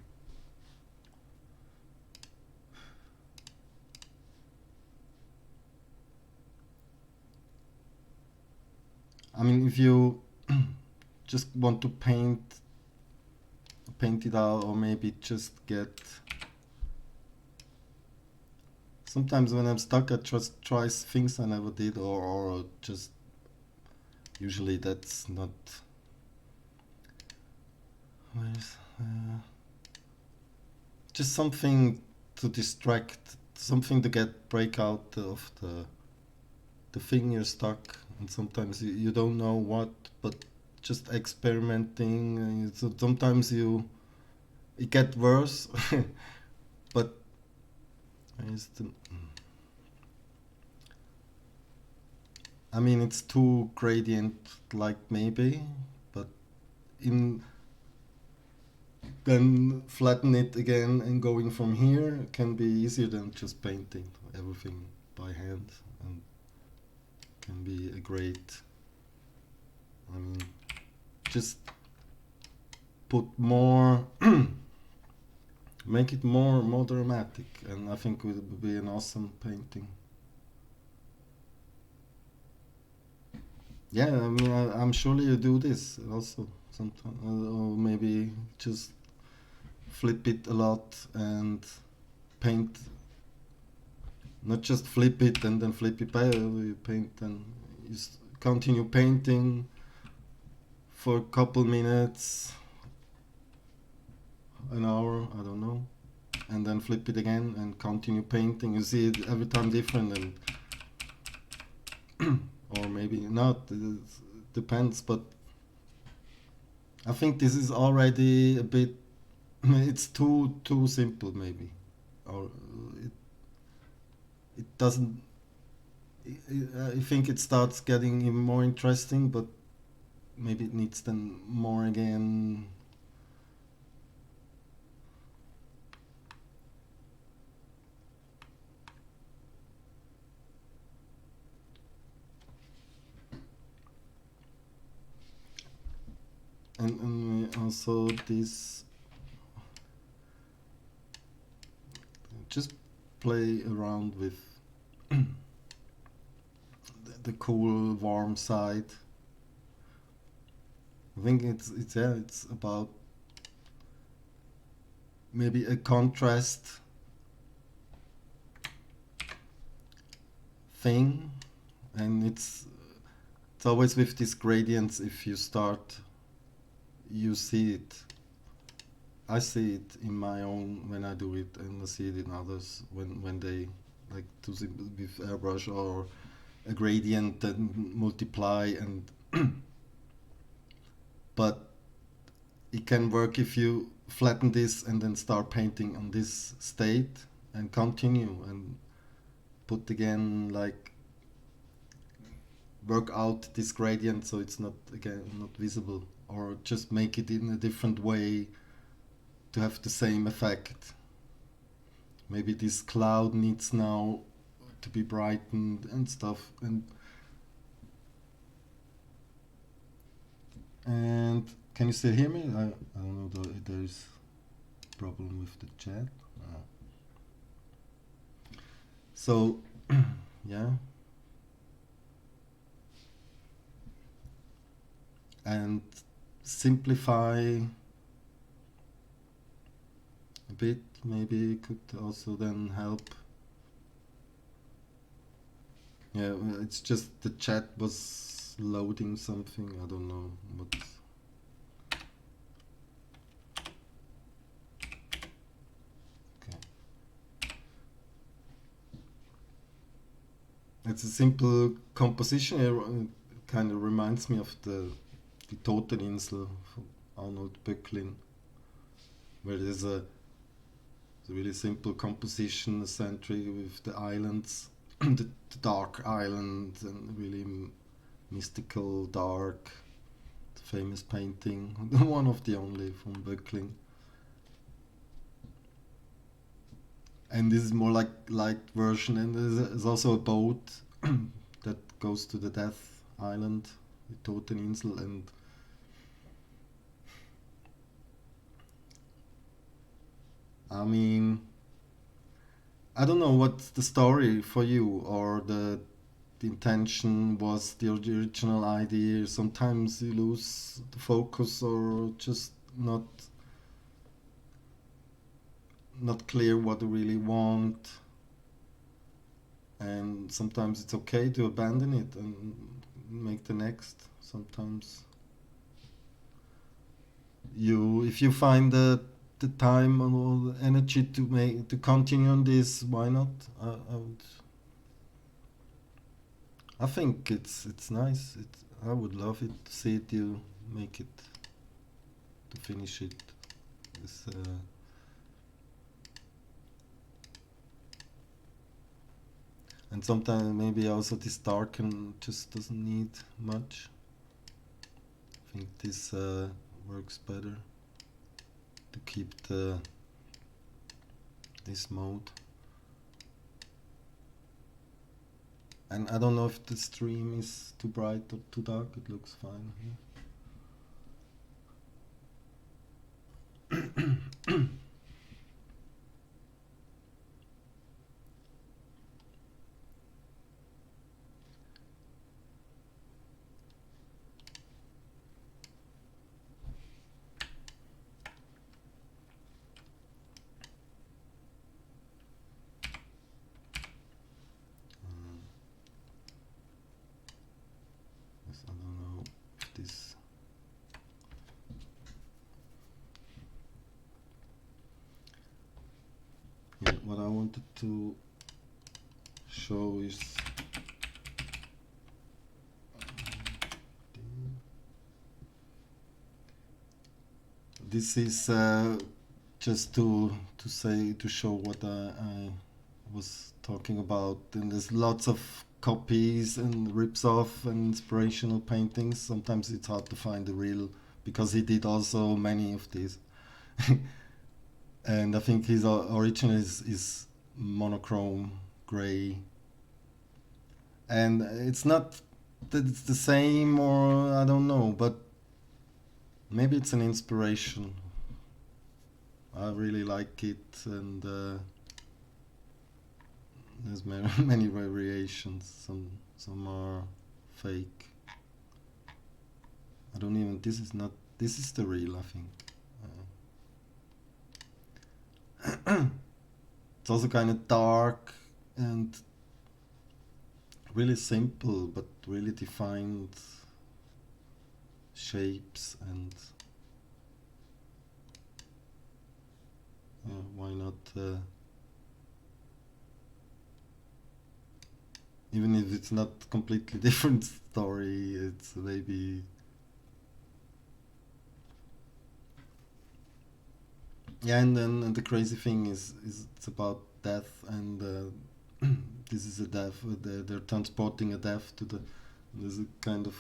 I mean, if you just want to paint it out, or maybe just get. Sometimes when I'm stuck, I just try things I never did, or just usually that's not. Where's just something to distract something to break out of the finger stuck, and sometimes you don't know what, but just experimenting. So sometimes it get worse, but I mean it's too gradient like maybe, but in then flatten it again and going from here can be easier than just painting everything by hand, and can be a great, I mean, just put more make it more dramatic, and I think it would be an awesome painting. Yeah, I mean, I'm surely you do this also sometimes, or maybe just flip it a lot and paint. Not just flip it and then flip it back. You paint and continue painting for a couple minutes, an hour, I don't know, and then flip it again and continue painting. You see it every time different, and or maybe not. It depends, but I think this is already a bit. It's too simple, maybe, or it doesn't. I think it starts getting even more interesting, but maybe it needs then more again. And also this, just play around with the cool warm side. I think it's about maybe a contrast thing, and it's always with these gradients. If you start, you see it. I see it in my own when I do it, and I see it in others when they like to see with airbrush or a gradient and multiply, and but it can work if you flatten this and then start painting on this state and continue and put again, like, work out this gradient so it's not again not visible, or just make it in a different way to have the same effect. Maybe this cloud needs now to be brightened and stuff, and can you still hear me? I don't know, there's problem with the chat. So yeah, and simplify a bit, maybe could also then help. Yeah, it's just the chat was loading something, I don't know what. Okay, it's a simple composition. It kind of reminds me of the Toteninsel from Arnold Böcklin, where there's a really simple composition, centric with the islands, the dark island, and really mystical, dark, famous painting, one of the only from Böcklin. And this is more like light version, and there's also a boat that goes to the Death Island, the Toteninsel, and I mean, I don't know what's the story for you, or the intention was the original idea. Sometimes you lose the focus, or just not clear what you really want, and sometimes it's okay to abandon it and make the next. Sometimes if you find the the time and all the energy to continue on this, why not? I think it's nice. I would love it to see it. You make it to finish it. It's, and sometimes maybe also this darken just doesn't need much. I think this works better to keep this mode. And I don't know if the stream is too bright or too dark. It looks fine here. I don't know if this. Yeah, what I wanted to show is this is just to show what I was talking about. And there's lots of copies and rips off and inspirational paintings. Sometimes it's hard to find the real, because he did also many of these. And I think his origin is monochrome gray, and it's not that it's the same, or I don't know, but maybe it's an inspiration. I really like it, and there's many variations. Some are fake. I don't even. This is not. This is the real, I think. It's also kind of dark and really simple, but really defined shapes, and why not? Even if it's not completely different story, it's maybe. Yeah, and then the crazy thing is it's about death, and this is a death. They're transporting a death to the. There's a kind of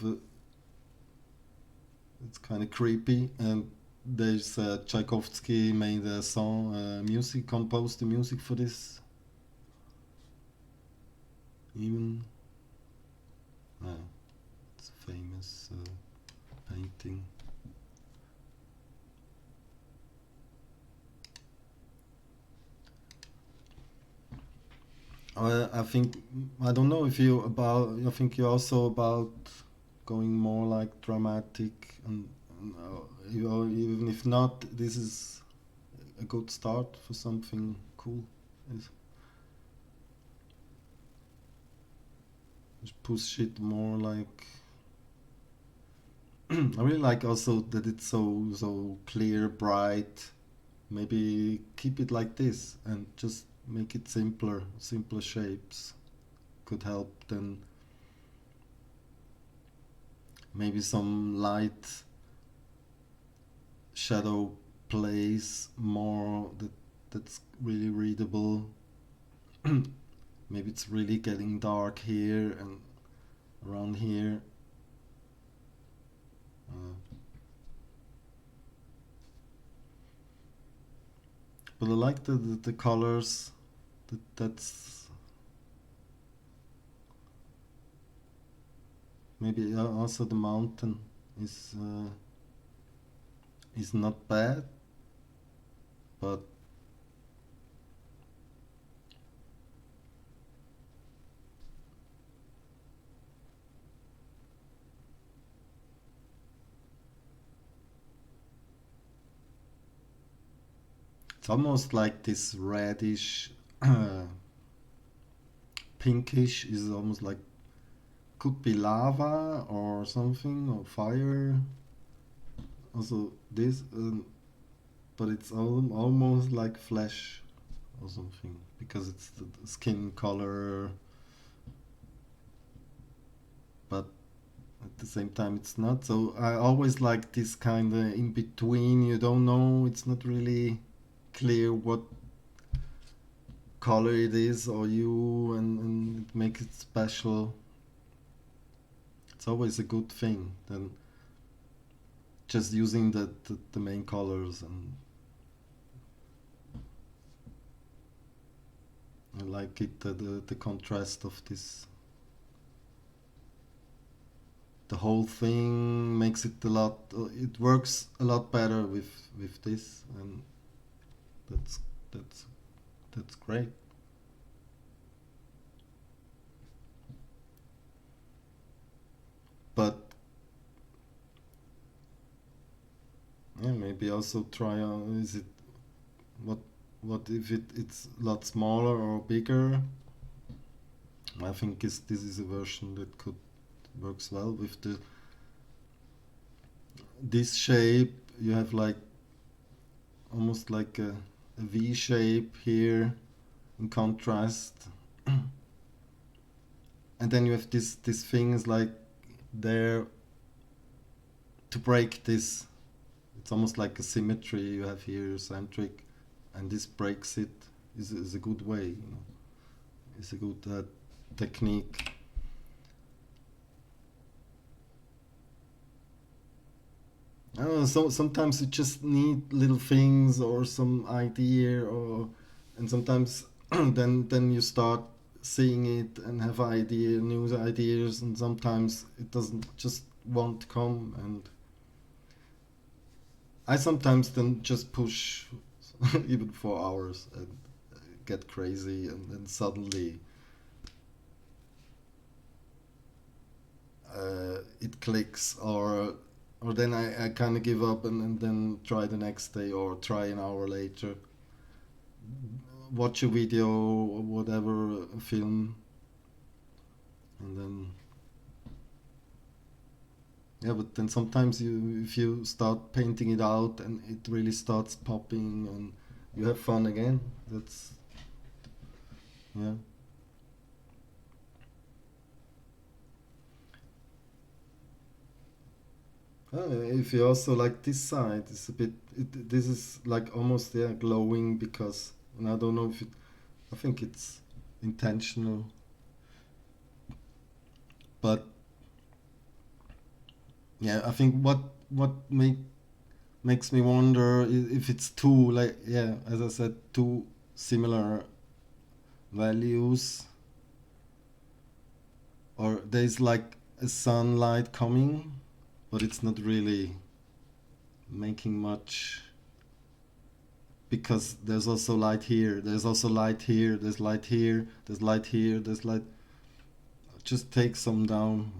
it's kind of creepy, and there's Tchaikovsky made a song, music, composed the music for this. Even it's a famous painting. I think I don't know if you about. I think you're also about going more like dramatic, and you know, even if not, this is a good start for something cool. Is just push it more like. I really like also that it's so clear, bright. Maybe keep it like this and just make it simpler shapes could help. Then maybe some light shadow plays more that's really readable. Maybe it's really getting dark here and around here. But I like the colors. That's maybe also the mountain is not bad, but it's almost like this reddish, pinkish is almost like could be lava or something or fire. Also this. but it's almost like flesh or something because it's the skin color, but at the same time it's not. So I always like this kind of in between. You don't know. It's not really clear what color it is or you, and it makes it special. It's always a good thing than just using the main colors. And I like it, the contrast of this. The whole thing makes it a lot. It works a lot better with this, and that's that's that's great. But yeah, maybe also try. Is it what what if it's a lot smaller or bigger? I think this is a version that could works well with the this shape. You have like almost like a V shape here in contrast, and then you have this thing is like there to break this. It's almost like a symmetry you have here, centric, and this breaks it. Is a good way, you know. It's a good technique. I don't know. So sometimes you just need little things or some idea, or and sometimes then you start seeing it and have new ideas, and sometimes it doesn't just won't come. And I sometimes then just push even for hours and get crazy, and then suddenly it clicks, or then I kind of give up, and then try the next day or try an hour later, watch a video or whatever, a film, and then yeah. But then sometimes if you start painting it out and it really starts popping and you have fun again. That's yeah. If you also like this side, it's a bit. This is like almost yeah glowing because, and I don't know if it. I think it's intentional, but yeah, I think what makes me wonder if it's too like yeah, as I said, two similar values, or there's like a sunlight coming, but it's not really making much because there's also light here, there's also light here, there's light here, there's light here, there's light. Just take some down,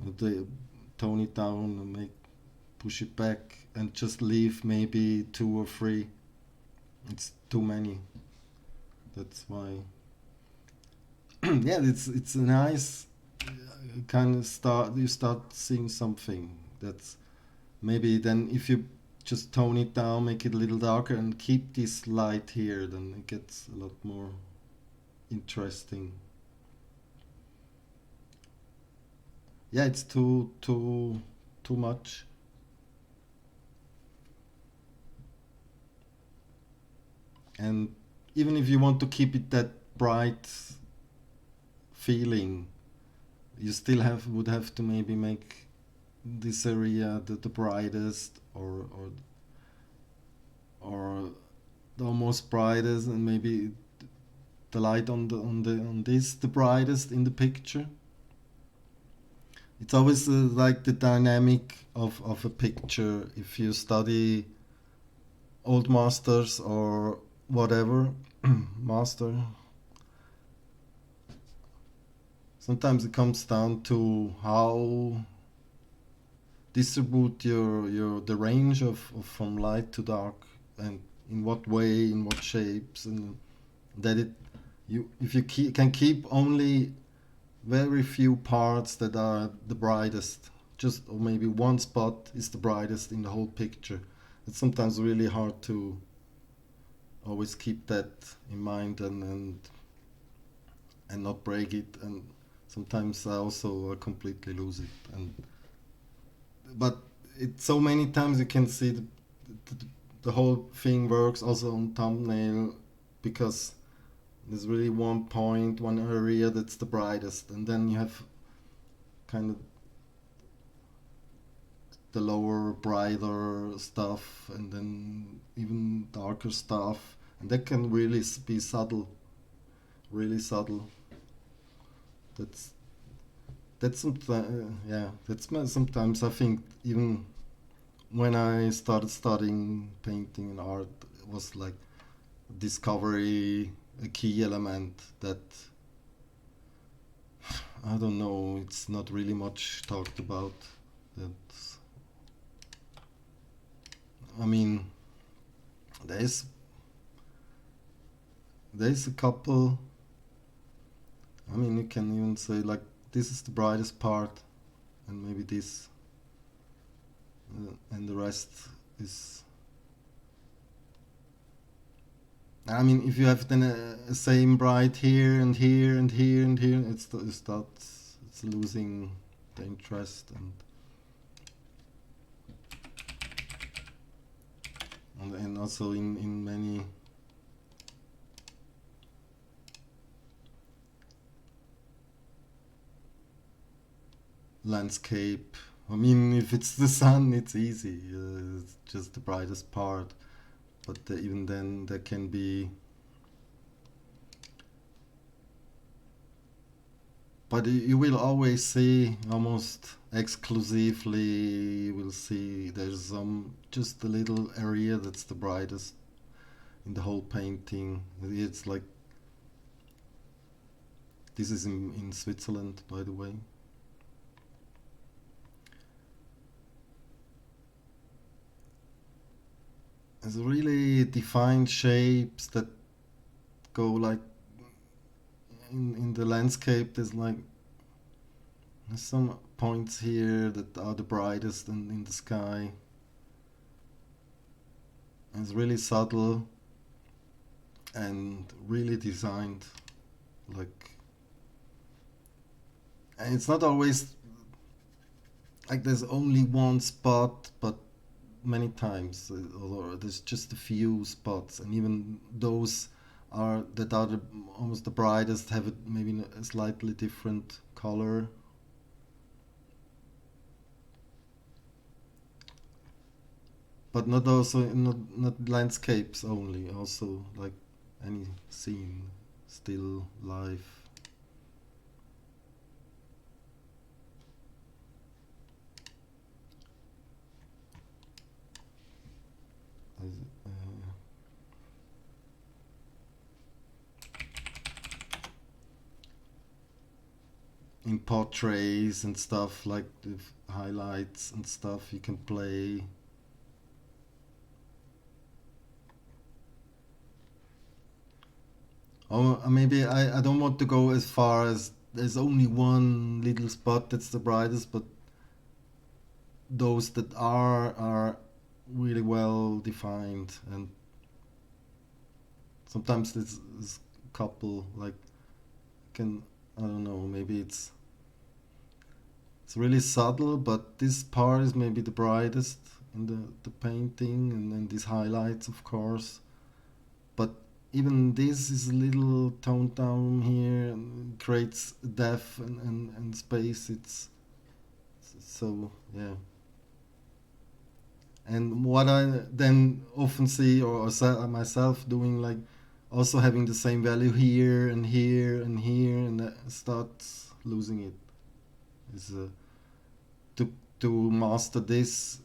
tone it down, and make push it back, and just leave maybe two or three. It's too many. That's why. Yeah, it's a nice kind of start. You start seeing something that's maybe then if you just tone it down, make it a little darker, and keep this light here, then it gets a lot more interesting. Yeah, it's too much. And even if you want to keep it that bright feeling, you still would have to maybe make this area the brightest, or the almost brightest, and maybe the light on this the brightest in the picture. It's always like the dynamic of a picture. If you study old masters or whatever master, sometimes it comes down to how distribute your the range of from light to dark, and in what way, in what shapes, and that it you if you can keep only very few parts that are the brightest, just or maybe one spot is the brightest in the whole picture. It's sometimes really hard to always keep that in mind and not break it. And sometimes I also completely lose it. And but it so many times you can see the, the whole thing works also on thumbnail, because there's really one point, one area that's the brightest, and then you have kind of the lower, brighter stuff, and then even darker stuff, and that can really be subtle, really subtle. That's that's sometimes yeah. Sometimes I think even when I started studying painting and art, it was like discovery a key element that I don't know. It's not really much talked about. That's I mean, there's there's a couple. I mean, you can even say like this is the brightest part, and maybe this, and the rest is. I mean, if you have then a same bright here and here and here and here, it's losing the interest, and also in many landscape. I mean, if it's the sun, it's easy. It's just the brightest part. But even then, there can be. But you will always see, almost exclusively, you will see there's just a little area that's the brightest in the whole painting. It's like this is in Switzerland, by the way. There's really defined shapes that go like in the landscape. There's some points here that are the brightest in the sky. It's really subtle and really designed. Like, and it's not always like there's only one spot, but many times, or there's just a few spots, and even those are almost the brightest have maybe a slightly different color. But not landscapes only, also like any scene, still life. Uh, in portraits and stuff, like the highlights and stuff, you can play. Or maybe I don't want to go as far as there's only one little spot that's the brightest, but those that are really well defined, and sometimes this couple like can, I don't know, maybe it's really subtle, but this part is maybe the brightest in the painting, and then these highlights, of course. But even this is a little toned down here and creates depth and space. It's so, yeah. And what I then often see, or myself doing, like also having the same value here and here and here, and that starts losing it. Is to master this.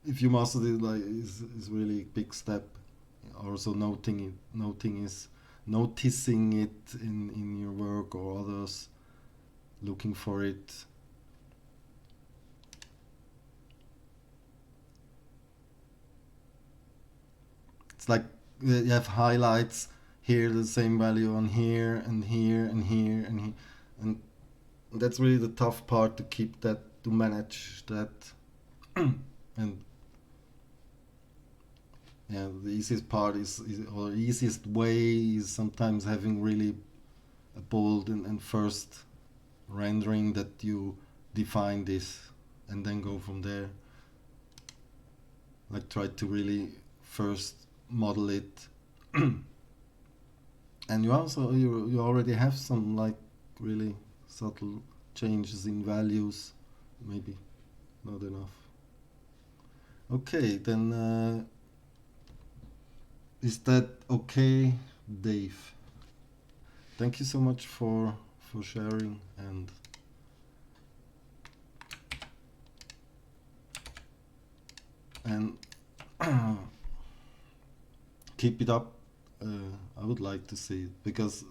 If you master this, like, is really a big step. Also noticing it in your work or others, looking for it. It's like you have highlights here, the same value on here and here and here and here, and that's really the tough part, to keep that, to manage that. And yeah, the easiest part is or easiest way is sometimes having really a bold and first rendering that you define this and then go from there. Like try to really first model it, and you already have some like really subtle changes in values, maybe not enough. Okay, then is that okay, Dave? Thank you so much for sharing and keep it up. I would like to see it because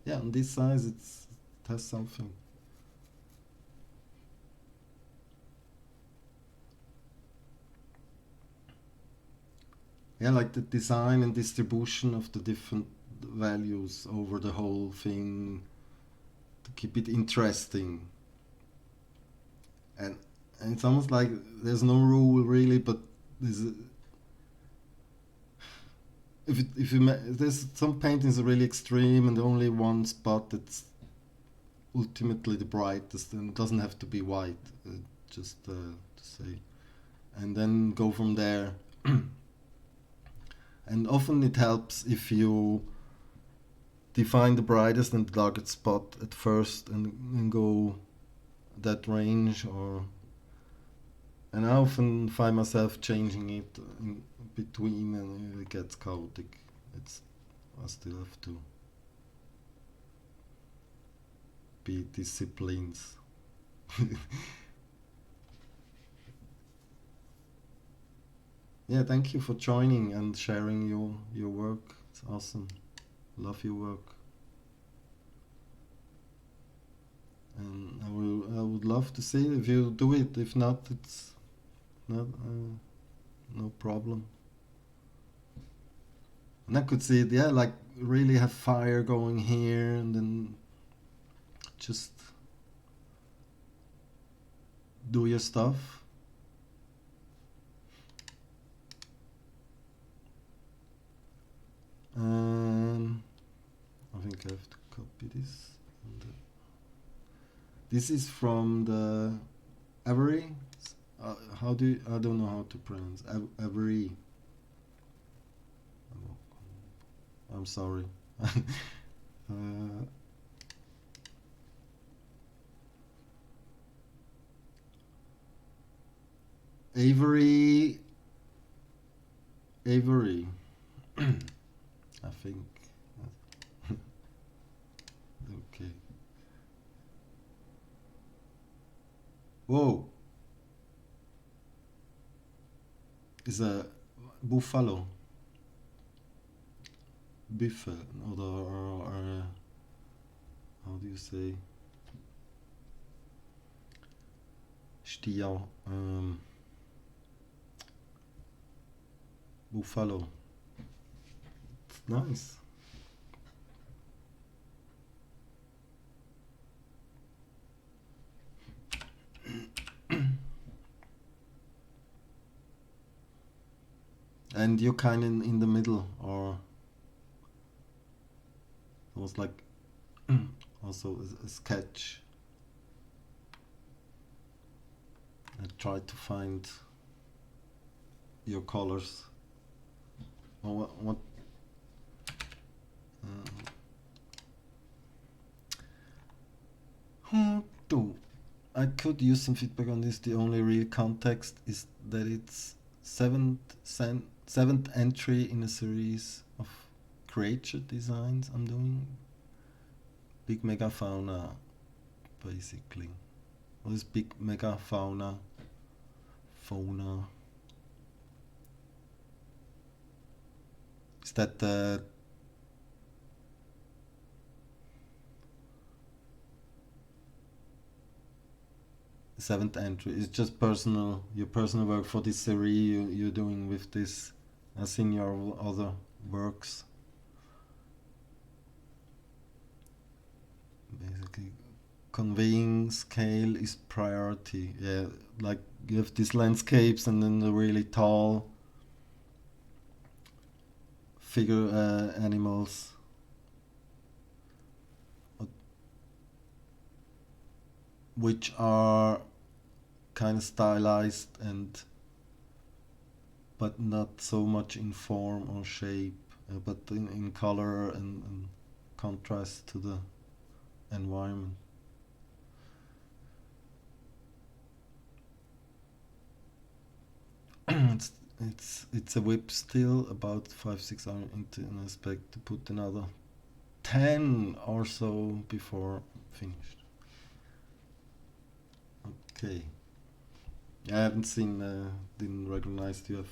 yeah, on this size it has something. Yeah, like the design and distribution of the different values over the whole thing to keep it interesting. And and it's almost like there's no rule really, but there's there's some paintings are really extreme and only one spot that's ultimately the brightest and it doesn't have to be white, just to say, and then go from there. And often it helps if you define the brightest and darkest spot at first and go that range, or and I often find myself changing it in between and it gets chaotic. It's I still have to be disciplined. Yeah, thank you for joining and sharing your work. It's awesome. Love your work. And I would love to see if you do it. If not, it's not no problem. And I could see it, yeah, like really have fire going here, and then just do your stuff. I think I have to copy this. This is from the Avery. How do you, I don't know how to pronounce Avery. I'm sorry. uh, Avery. Avery. I think. Okay. Whoa. Is a buffalo. Buffalo. Or how do you say? Stier. Buffalo. Nice. And you're kind of in the middle, or it was like also a sketch. I tried to find your colors. Or what do I could use some feedback on this. The only real context is that it's seventh entry in a series of creature designs I'm doing. Big megafauna, basically. What is big megafauna? Fauna. Is that the seventh entry? It's just personal, your personal work for this series you're doing with this, as in your other works. Basically, conveying scale is priority. Yeah, like you have these landscapes and then the really tall figure animals, which are kind of stylized and but not so much in form or shape, but in color and contrast to the environment. it's it's a whip still about 5-6 hours into, and I expect to put another 10 or so before finished. Okay. I haven't seen, didn't recognize you have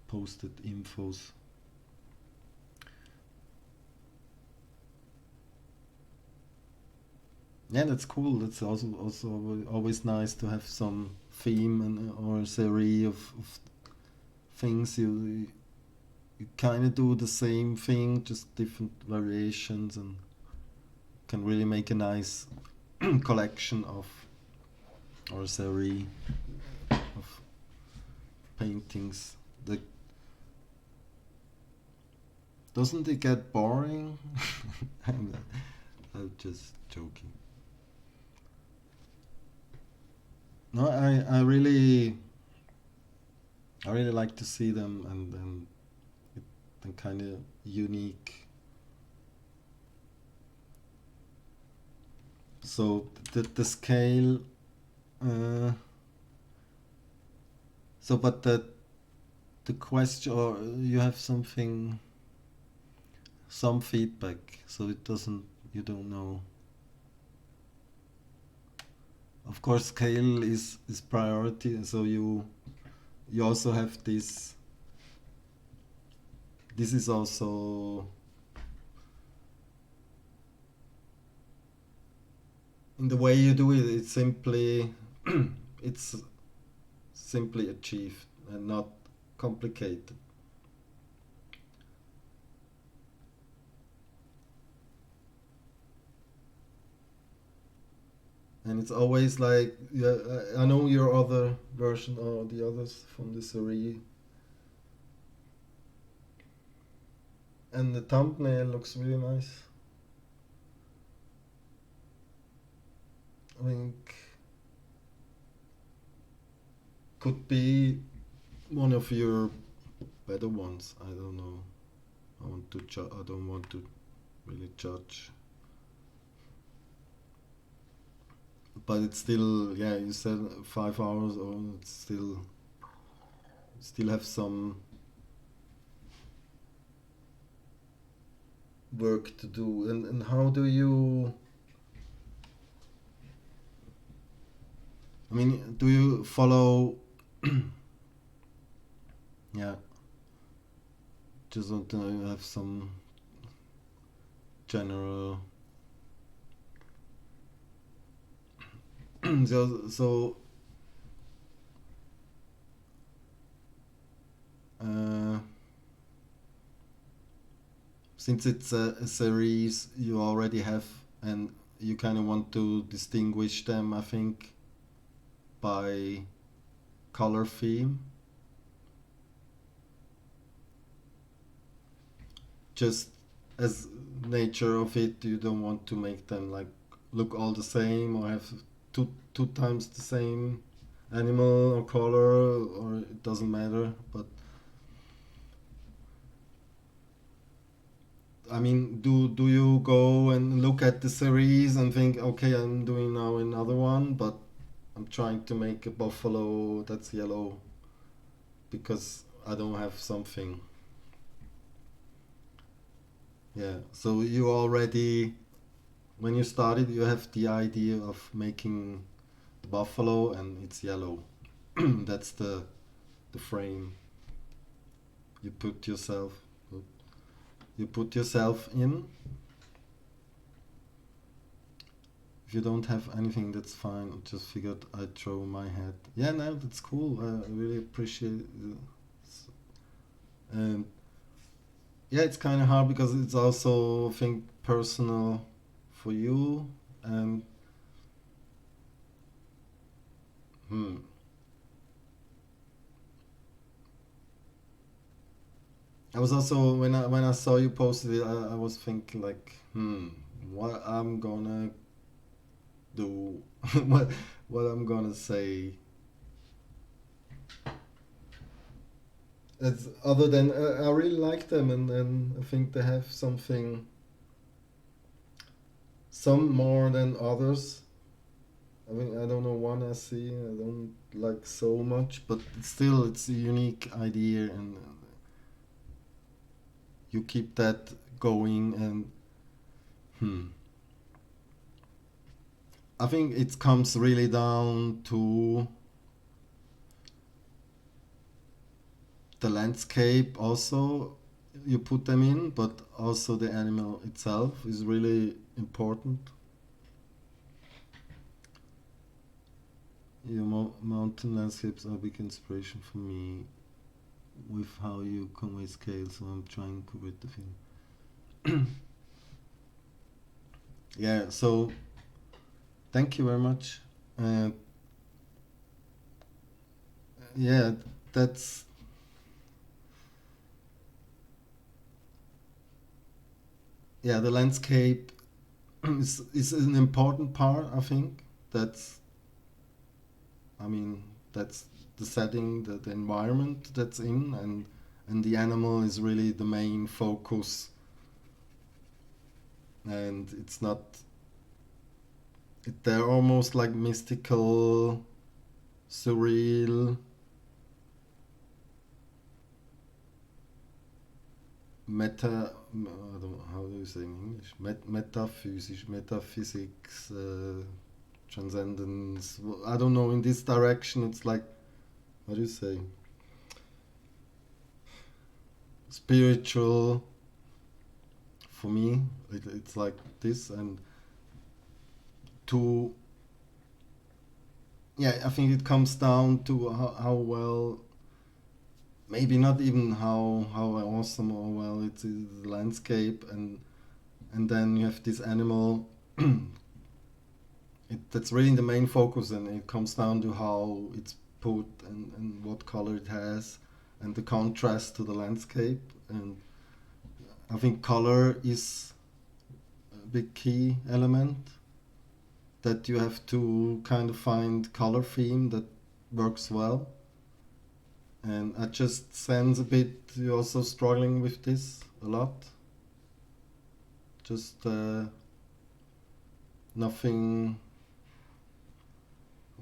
posted infos. Yeah, that's cool. That's also always nice to have some theme and or a series of things. You kind of do the same thing, just different variations, and can really make a nice collection of or a series of paintings. That doesn't it get boring? I'm just joking. No, I really like to see them, and they're kind of unique. So the scale. Uh, so, but the question, or you have something, some feedback. So it doesn't. You don't know. Of course, scale is priority. So you also have this. This is also in the way you do it. It's simply it's simply achieved and not complicated. And it's always like, yeah, I know your other version or the others from the series, and the thumbnail looks really nice. I mean, could be one of your better ones. I don't know. I don't want to really judge, but it's still, yeah. You said 5 hours, or it's still have some work to do. And how do you? I mean, do you follow? Yeah, just want to have some general. So uh, since it's a series you already have, and you kind of want to distinguish them, I think, by color theme, just as nature of it, you don't want to make them like look all the same or have two times the same animal or color, or it doesn't matter. But I mean, do you go and look at the series and think, okay, I'm doing now another one, but I'm trying to make a buffalo that's yellow because I don't have something. Yeah. So you already, when you started, you have the idea of making the buffalo and it's yellow. That's the frame you put yourself you put yourself in. If you don't have anything, that's fine. I just figured I'd throw my head. Yeah, no, that's cool. I really appreciate it. And yeah, it's kind of hard because it's also, I think, personal for you. And hmm, I was also when I saw you posted it, I was thinking like, what I'm gonna do, what I'm gonna say. It's, other than I really like them, and I think they have something, some more than others. I mean, I don't know one I see I don't like so much, but still, it's a unique idea, and you keep that going. And hmm, I think it comes really down to the landscape. Also, you put them in, but also the animal itself is really important. Your mountain landscapes are a big inspiration for me with how you convey scale, so I'm trying to read the film. Yeah, so thank you very much. Uh, yeah, that's yeah. The landscape is an important part. I think that's. I mean, that's the setting, the environment that's in, and the animal is really the main focus. And it's not. They're almost like mystical, surreal, I don't know, how do you say in English? Metaphysics, transcendence. I don't know. In this direction, it's like, what do you say? Spiritual. For me, it's like this, and to yeah, I think it comes down to how well, maybe not even how awesome or well it is the landscape, and then you have this animal. That's really the main focus, and it comes down to how it's put, and what color it has, and the contrast to the landscape. And I think color is a big key element, that you have to kind of find color theme that works well. And I just sense a bit you're also struggling with this a lot. Just nothing.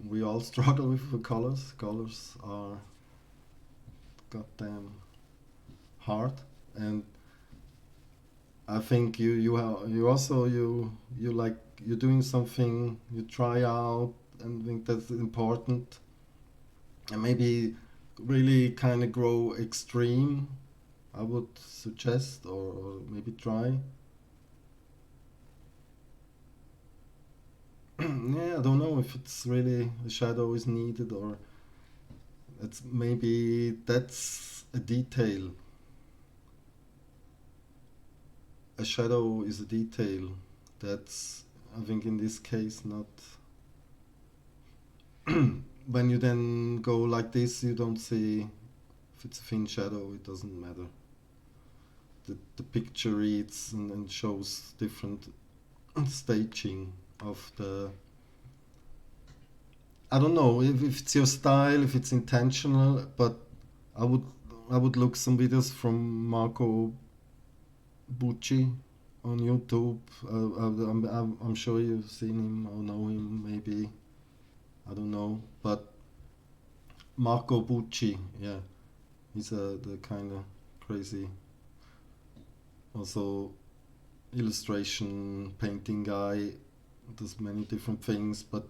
We all struggle with the colors. Colors are goddamn hard, and I think you also you like, you're doing something you try out, and think that's important, and maybe really kind of grow extreme. I would suggest, or maybe try. Yeah, I don't know if it's really a shadow is needed, or it's maybe that's a detail. A shadow is a detail. That's, I think, in this case not. When you then go like this, you don't see if it's a thin shadow. It doesn't matter. The picture reads, and shows different staging of the. I don't know if it's your style, if it's intentional, but I would I would look some videos from Marco Bucci on YouTube. I'm sure you've seen him or know him, maybe. I don't know, but Marco Bucci, yeah, he's the kind of crazy, also illustration painting guy. Does many different things, but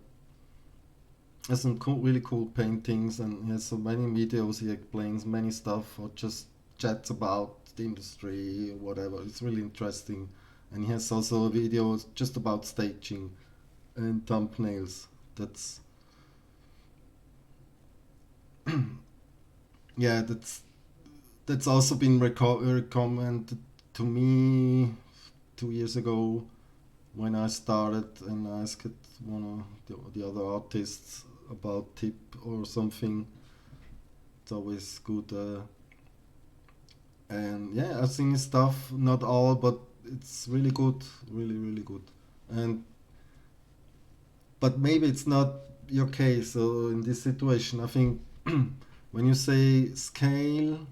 has some cool, really cool paintings, and he has so many videos. He explains many stuff, or just chats about the industry, whatever. It's really interesting, and he has also videos just about staging and thumbnails. That's yeah, that's also been recommended to me 2 years ago, when I started and asked one of the other artists about tip or something. It's always good And yeah, I've seen his stuff, not all, but it's really good, really really good. And but maybe it's not your case. So in this situation, I think when you say scale,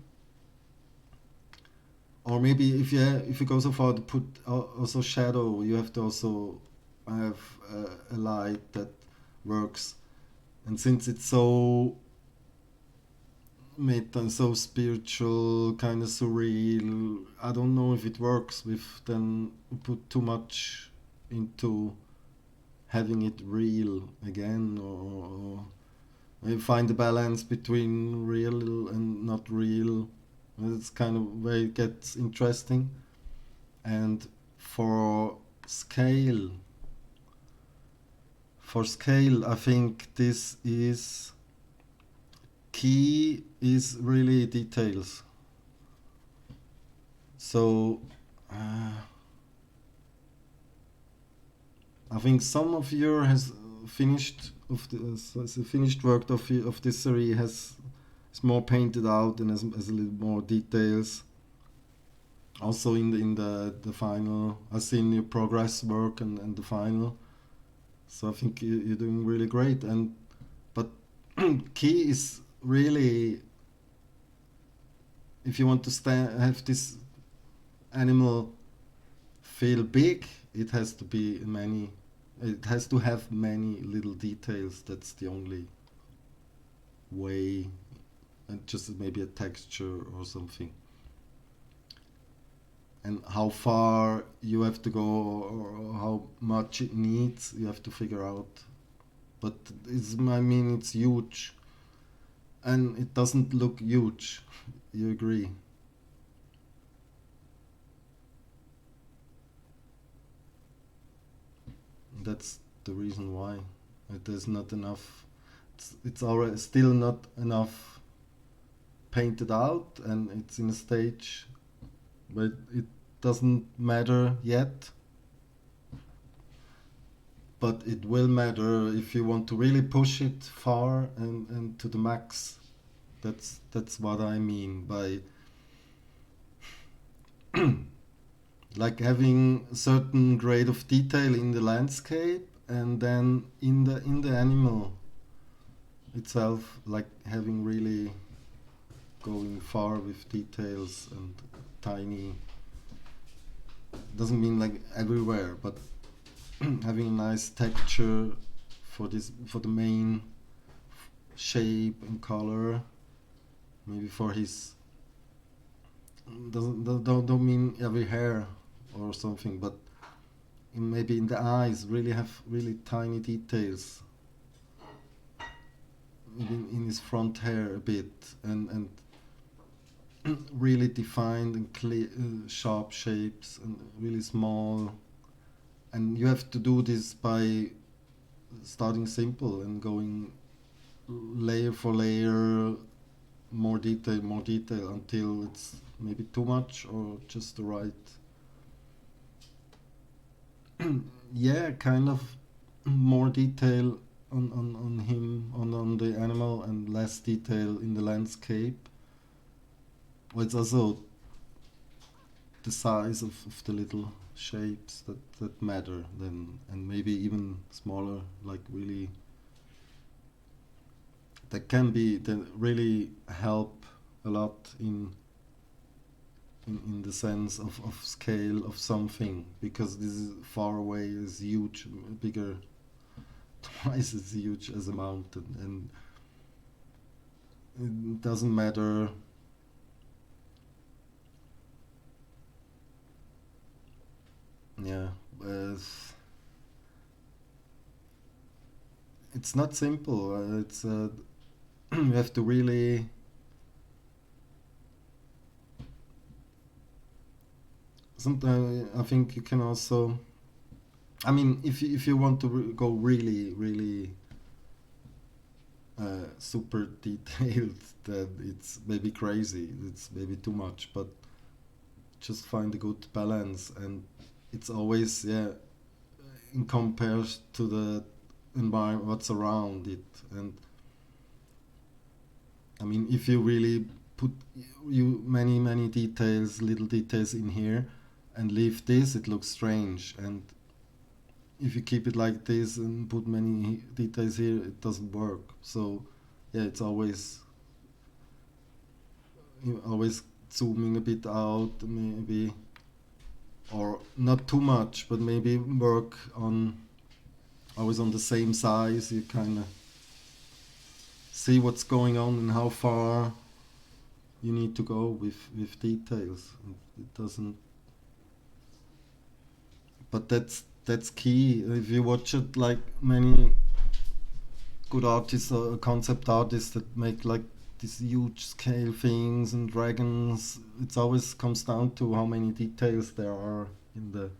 or maybe if you go so far to put also shadow, you have to also have a light that works. And since it's so meta, so spiritual, kind of surreal, I don't know if it works with then put too much into having it real again, or maybe find the balance between real and not real. It's kind of where it gets interesting. And for scale, for scale, I think this is key is really details. So uh, I think some of your has finished of the finished work of this series has is more painted out and has a little more details. Also in the final, I've seen your progress work and the final. So I think you're doing really great. And but key is really if you want to have this animal feel big, it has to be many. It has to have many little details. That's the only way, and just maybe a texture or something. And how far you have to go or how much it needs, you have to figure out. But I mean, it's huge, and it doesn't look huge. You agree? That's the reason why it is not enough. It's already still not enough painted out, and it's in a stage but it doesn't matter yet, but it will matter if you want to really push it far and to the max. That's what I mean by like having a certain grade of detail in the landscape and then in the animal itself, like having really going far with details and tiny, doesn't mean like everywhere, but having a nice texture for the main shape and color, maybe for his don't mean every hair or something, but maybe in the eyes really have really tiny details in his front hair a bit, and really defined and clear, sharp shapes and really small. And you have to do this by starting simple and going layer for layer, more detail until it's maybe too much or just the right. Yeah, kind of more detail on him, on the animal, and less detail in the landscape. Well, it's also the size of the little shapes that matter then, and maybe even smaller, like really that can be that really help a lot in the sense of scale of something, because this is far away is huge, bigger, twice as huge as a mountain, and it doesn't matter. Yeah, uh, it's not simple. It's you have to really. Sometimes I think you can also. I mean, if you want to go really really super detailed, then it's maybe crazy. It's maybe too much, but just find a good balance, and it's always yeah in compared to the environment, what's around it, and I mean, if you really put you many details, little details in here, and leave this, it looks strange. And if you keep it like this and put many details here, it doesn't work. So yeah, it's always always zooming a bit out, maybe, or not too much, but maybe work on always on the same size. You kind of see what's going on and how far you need to go with details. It doesn't, but that's key. If you watch it, like many good artists or concept artists that make like these huge scale things and dragons, it always comes down to how many details there are in the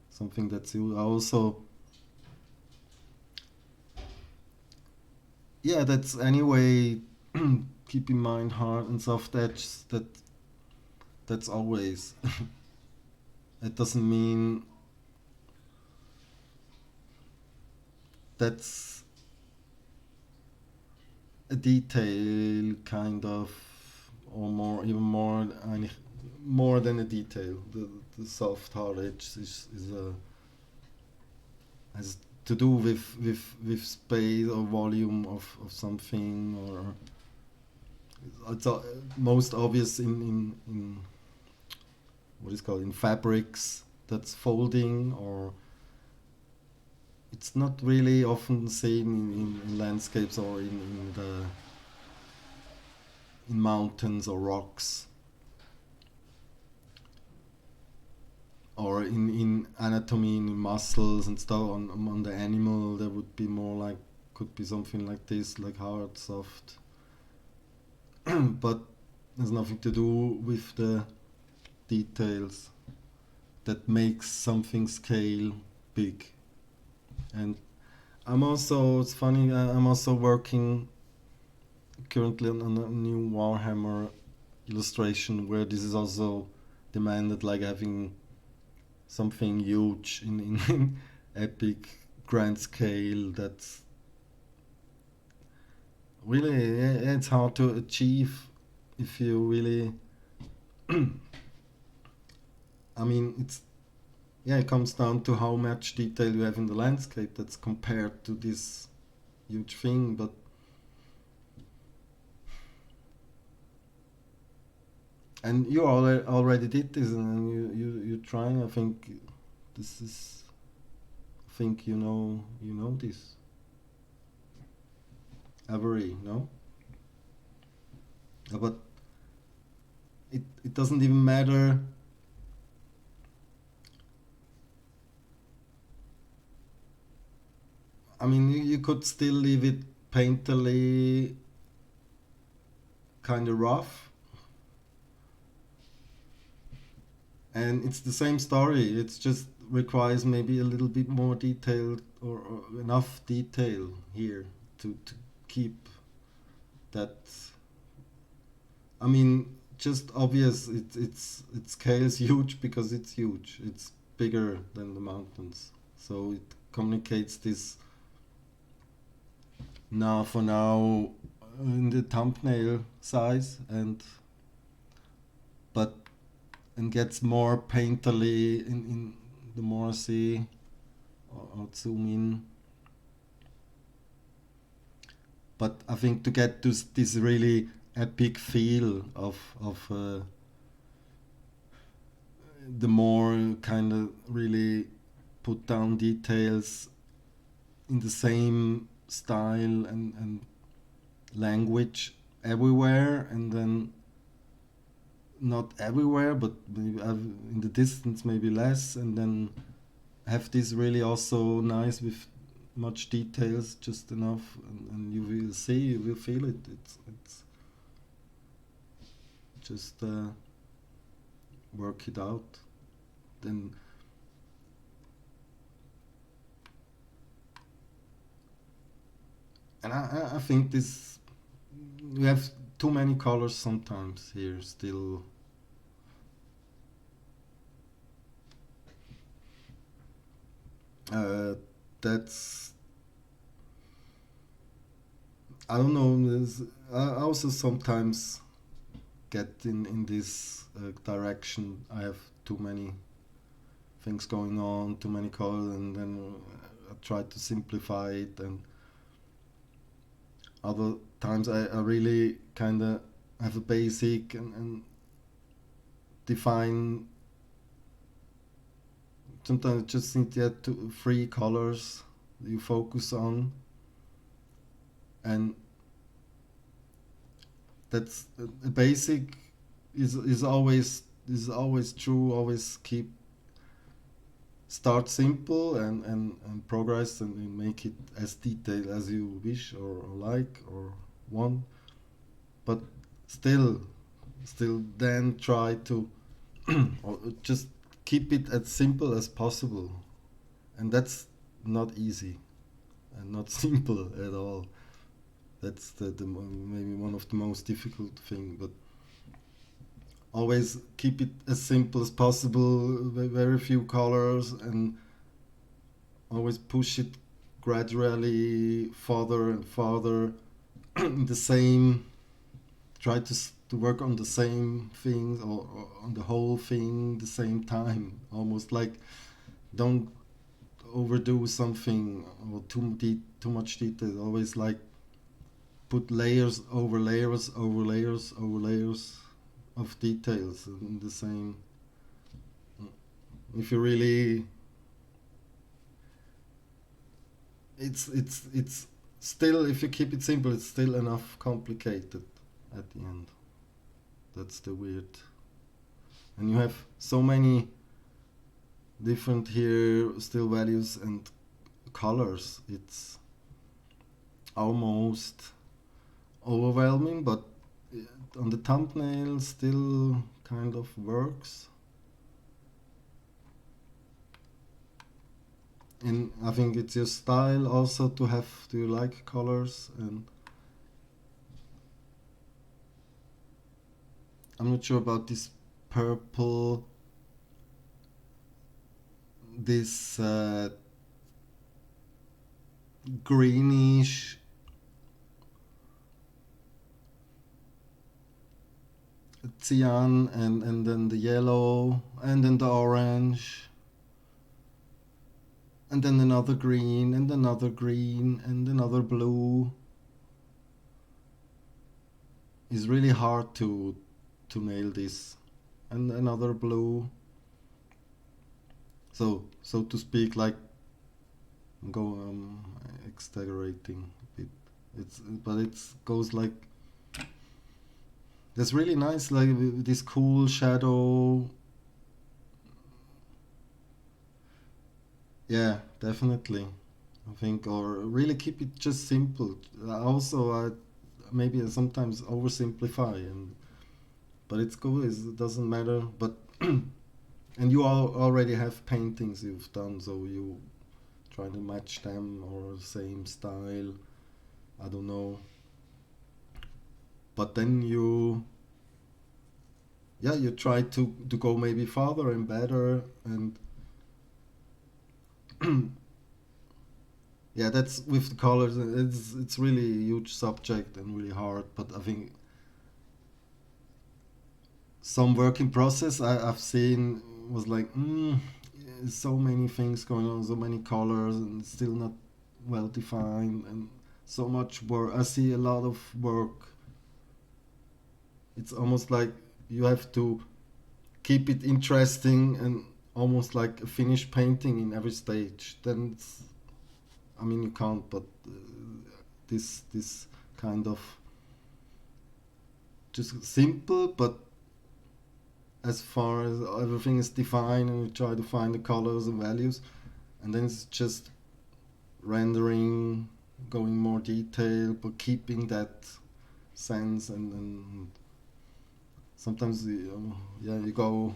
something that's you also. Yeah, that's anyway. Keep in mind hard and soft edges. That's always. It doesn't mean that's a detail kind of, or more, even more, eigentlich more than a detail. The soft hard edge is a has to do with space or volume of something, or it's most obvious in what is called in fabrics that's folding, or it's not really often seen in landscapes or in mountains or rocks, or in anatomy, in muscles and stuff. On the animal, there would be more like, could be something like this, like hard, soft. But there's nothing to do with the details that makes something scale big. And I'm also, it's funny, I'm also working currently on a new Warhammer illustration where this is also demanded, like having something huge in epic grand scale. That's really, yeah, it's hard to achieve if you really. I mean, it's, yeah, it comes down to how much detail you have in the landscape that's compared to this huge thing. But and you already did this, and you're trying. I think this is. I think you know this. Avery, no? But it doesn't even matter. I mean, you could still leave it painterly, kind of rough, and it's the same story. It's just requires maybe a little bit more detail, or enough detail here to keep that. I mean, just obvious. It scales huge because it's huge. It's bigger than the mountains, so it communicates this now for now in the thumbnail size, but and gets more painterly in the more I see or zoom in. But I think to get to this really epic feel of the more kind of really put down details in the same style and language everywhere, and then not everywhere, but maybe in the distance maybe less, and then have this really also nice with much details, just enough, and you will see, you will feel it. It's just work it out. Then and I think this, we have too many colors sometimes here still. Uh, that's, I don't know. I also sometimes get in this direction. I have too many things going on, too many colors, and then I try to simplify it. And other times I really kind of have a basic and define. Sometimes just need to get to 3 colors you focus on, and that's a basic is always true. Always keep start simple and progress and make it as detailed as you wish or like or want, but still then try to or just keep it as simple as possible, and that's not easy and not simple at all. That's the maybe one of the most difficult thing, but always keep it as simple as possible, very few colors, and always push it gradually farther and farther in the same, try to work on the same things or on the whole thing the same time, almost like don't overdo something or too much detail. Always like put layers over layers over layers over layers of details in the same. If you really, it's still, if you keep it simple, it's still enough complicated at the end. That's the weird. And you have so many different here still values and colors. It's almost overwhelming, but on the thumbnail still kind of works. And I think it's your style also to have, do you like colors? And I'm not sure about this purple, this greenish cyan, and then the yellow, and then the orange, and then another green, and another green, and another blue. It's really hard to nail this. And another blue. So to speak, like exaggerating a bit. It goes like, that's really nice, like this cool shadow. Yeah, definitely. I think, or really keep it just simple. Also, maybe I sometimes oversimplify, but it's cool. It doesn't matter. But and you already have paintings you've done, so you try to match them or same style. I don't know. But then you try to go maybe farther and better, and yeah, that's with the colors. It's really a huge subject and really hard. But I think some work in process I've seen was like, so many things going on, so many colors, and still not well defined, and so much work. I see a lot of work. It's almost like you have to keep it interesting and almost like a finished painting in every stage. Then it's, I mean, you can't, but this kind of just simple, but as far as everything is defined, and you try to find the colors and values, and then it's just rendering, going more detail, but keeping that sense, and sometimes you go,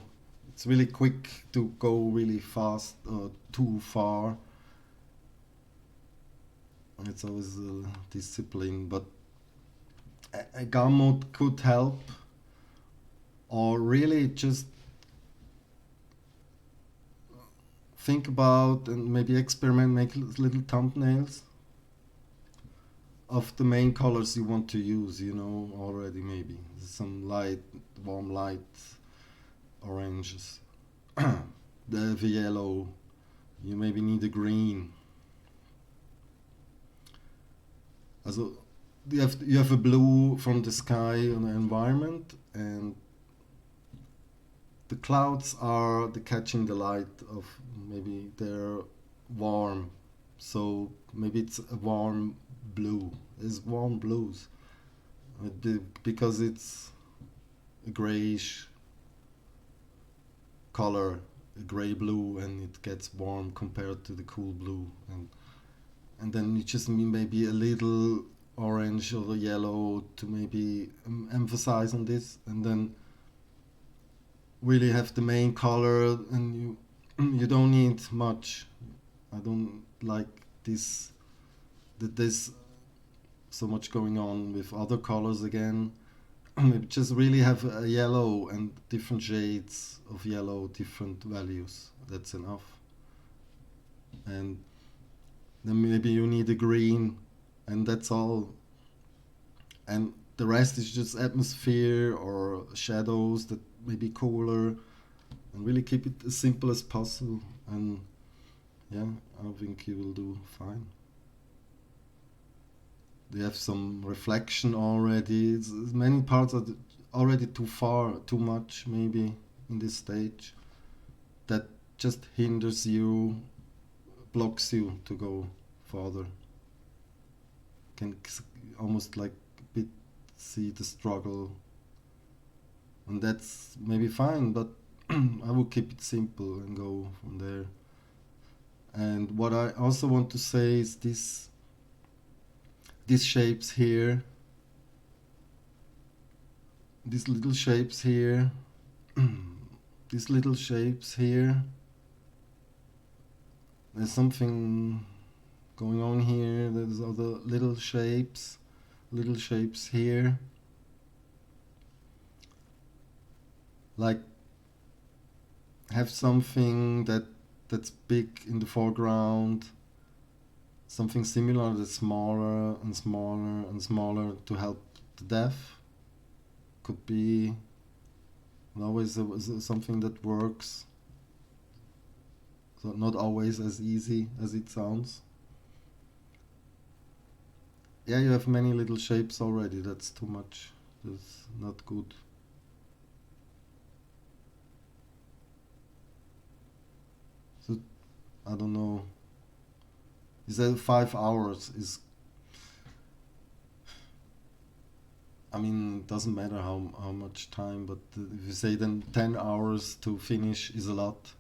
it's really quick to go really fast or too far. It's always a discipline, but a gun mode could help, or really just think about and maybe experiment, make little thumbnails of the main colors you want to use, you know, already maybe. Some light, warm light oranges. The yellow, you maybe need a green. Also, you have a blue from the sky on the environment, and the clouds are the catching the light of, maybe they're warm, so maybe it's a warm blue. It's warm blues. Because it's a grayish color, a gray blue, and it gets warm compared to the cool blue, and then you just need maybe a little orange or yellow to maybe emphasize on this, and then really have the main color, and you don't need much. I don't like this, that there's so much going on with other colors again. Maybe just really have a yellow and different shades of yellow, different values. That's enough. And then maybe you need a green, and that's all. And the rest is just atmosphere or shadows that may be cooler, and really keep it as simple as possible. And yeah, I think you will do fine. You have some reflection already. Many parts are already too far, too much maybe in this stage, that just hinders you, blocks you to go further. Can almost like a bit see the struggle, and that's maybe fine, but I will keep it simple and go from there. And what I also want to say is these shapes here, these little shapes here, these little shapes here, there's something going on here. There's other little shapes here, like have something that's big in the foreground, something similar that's smaller and smaller and smaller to help the deaf. Could be always something that works, so not always as easy as it sounds. Yeah, you have many little shapes already. That's too much. That's not good. So I don't know. You said 5 hours is. I mean, it doesn't matter how much time, but if you say then 10 hours to finish is a lot,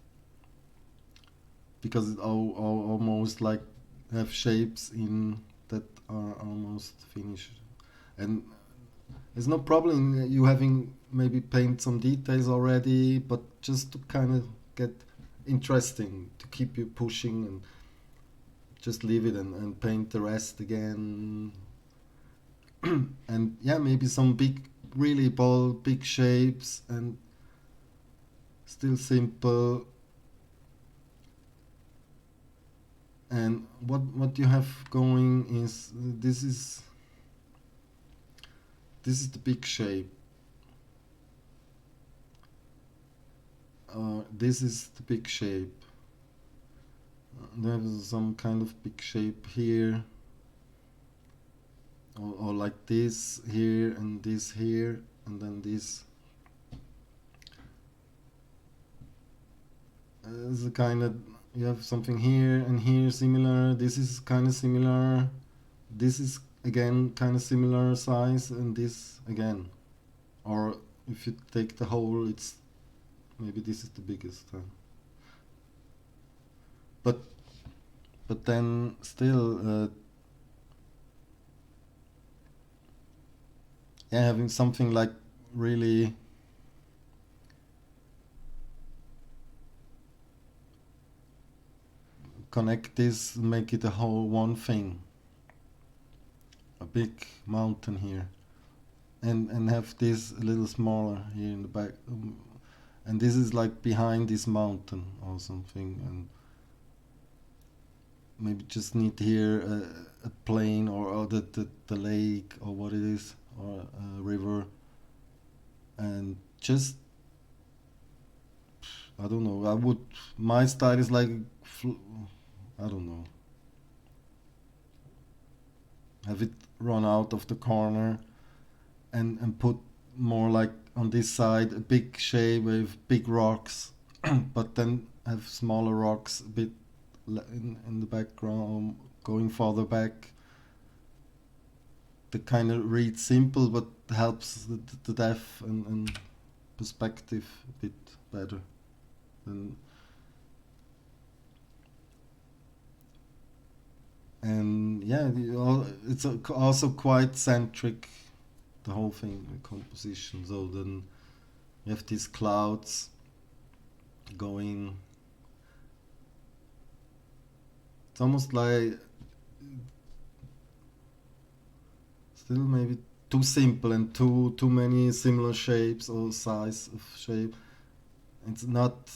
because it almost like have shapes in that are almost finished. And there's no problem in you having maybe paint some details already, but just to kind of get interesting, to keep you pushing, and just leave it and paint the rest again. And yeah, maybe some big, really bold, big shapes, and still simple. And what you have going is this is the big shape. This is the big shape. There's some kind of big shape here, or like this here and this here, and then this. Is a kind of, you have something here and here similar. This is kind of similar. This is again kind of similar size, and this again. Or if you take the whole, it's maybe this is the biggest. But then still, yeah, having something like really connect this, make it a whole one thing, a big mountain here, and have this a little smaller here in the back, and this is like behind this mountain or something, and maybe just need here a plane or the lake or what it is, or a river, and just, I don't know. I would, my style is like, I don't know, have it run out of the corner, and put more like on this side a big shape with big rocks, but then have smaller rocks a bit in the background, going farther back. The kind of reads simple, but helps the depth and perspective a bit better. And yeah, it's also quite centric, the whole thing, the composition. So then you have these clouds going. It's almost like still maybe too simple and too many similar shapes or size of shape. It's not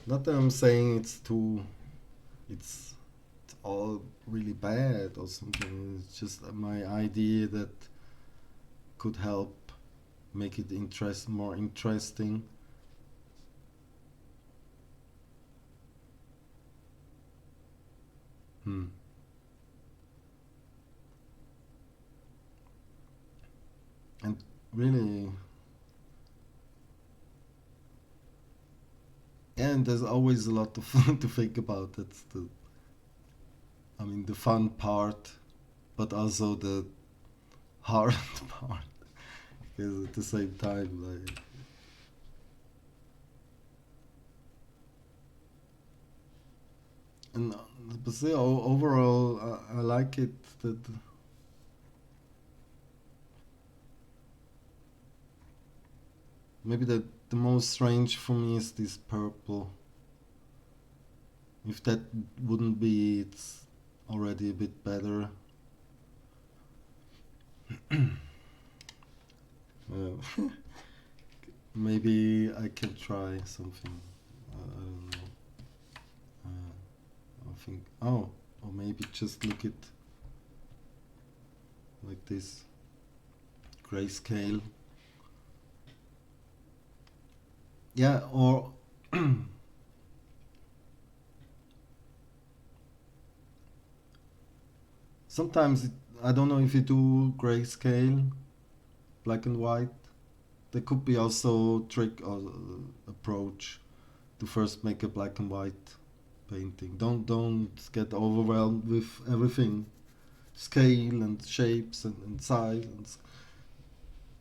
that I'm saying it's all really bad or something. It's just my idea that could help make it more interesting. Hmm. And really, and there's always a lot of to think about. That's I mean, the fun part, but also the hard part. Because at the same time, like, and but still, overall, I like it. That maybe the most strange for me is this purple. If that wouldn't be, it's already a bit better. Uh, maybe I can try something. I don't know. I think. Oh, or maybe just look at like this grayscale. Yeah, or sometimes I don't know if you do grayscale, black and white. There could be also trick or approach to first make a black and white painting. Don't get overwhelmed with everything, scale and shapes and size and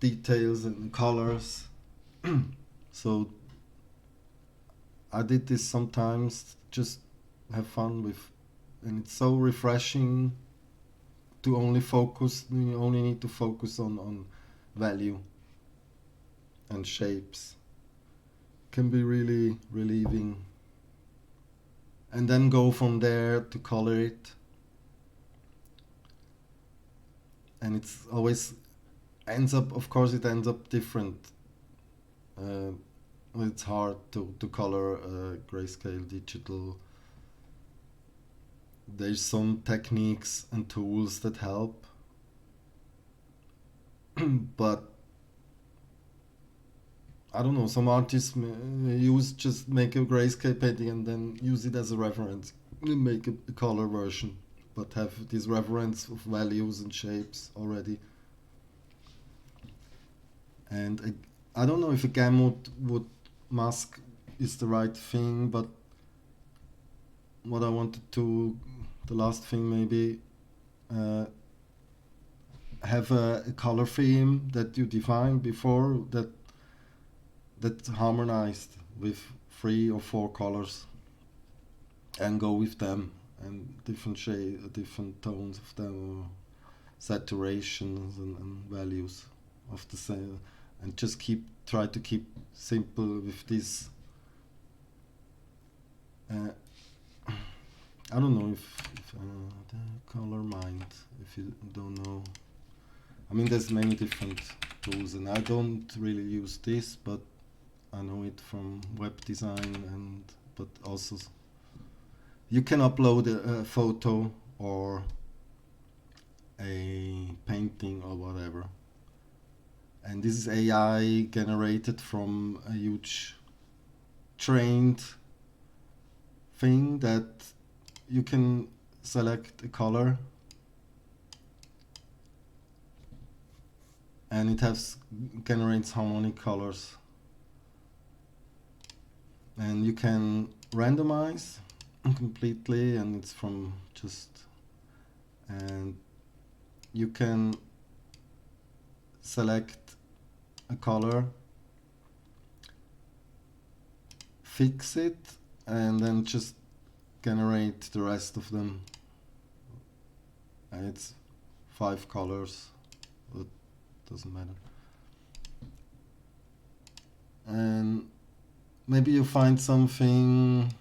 details and colors. So I did this sometimes, just have fun with, and it's so refreshing to only focus. You only need to focus on value and shapes. Can be really relieving, and then go from there to color it. And it's always ends up, of course, it ends up different. Uh, it's hard to color grayscale digital. There's some techniques and tools that help, but I don't know. Some artists use just make a grayscale painting and then use it as a reference, make a color version, but have this reference of values and shapes already. And I don't know if a gamut would mask is the right thing, but what I wanted to, the last thing maybe, uh, have a color theme that you defined before that's harmonized with 3 or 4 colors, and go with them, and different shade, different tones of them, or saturations and values of the same, and just try to keep simple with this. Uh, I don't know if the color mind. If you don't know, I mean, there's many different tools, and I don't really use this, but I know it from web design, and but also You can upload a photo or a painting or whatever. And this is AI generated from a huge trained thing that you can select a color and it generates harmonic colors. And you can randomize completely, and it's from and you can select a color, fix it, and then just generate the rest of them. And it's 5 colors, but doesn't matter. And maybe you find something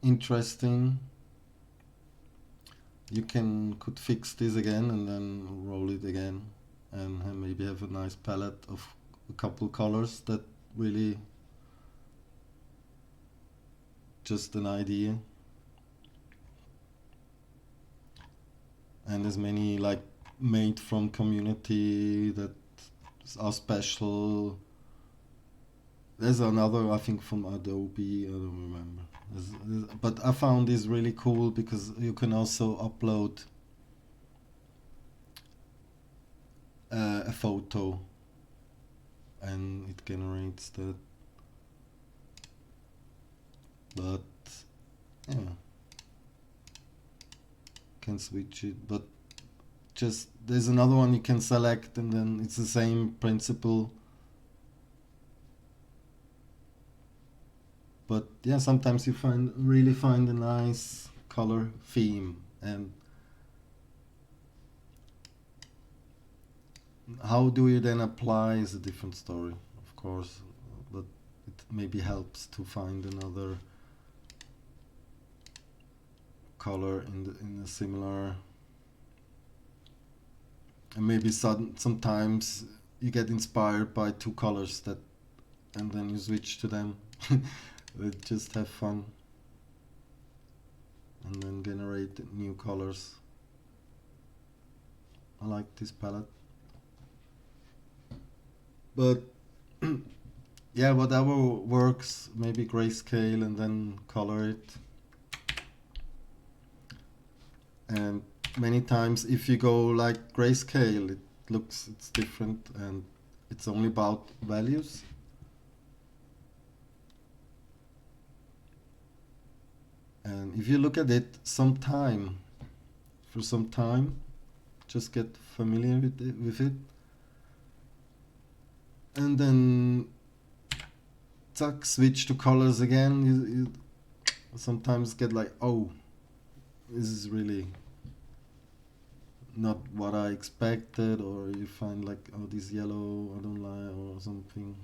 interesting. You could fix this again and then roll it again, and maybe have a nice palette of a couple colors that really just an idea. And there's many like made from community that are special. There's another, I think, from Adobe, I don't remember. But I found this really cool because you can also upload a photo and it generates that. But yeah, can switch it. But just there's another one you can select, and then it's the same principle. But yeah, sometimes you really find a nice color theme, and how do you then apply is a different story, of course. But it maybe helps to find another color in a similar, and maybe sometimes you get inspired by 2 colors that, and then you switch to them. Just have fun and then generate new colors. I like this palette, but yeah, whatever works, maybe grayscale and then color it. And many times if you go like grayscale, it's different, and it's only about values. And if you look at it for some time, just get familiar with it, and then switch to colors again. You sometimes get like, oh, this is really not what I expected, or you find like, oh, this yellow I don't like, or something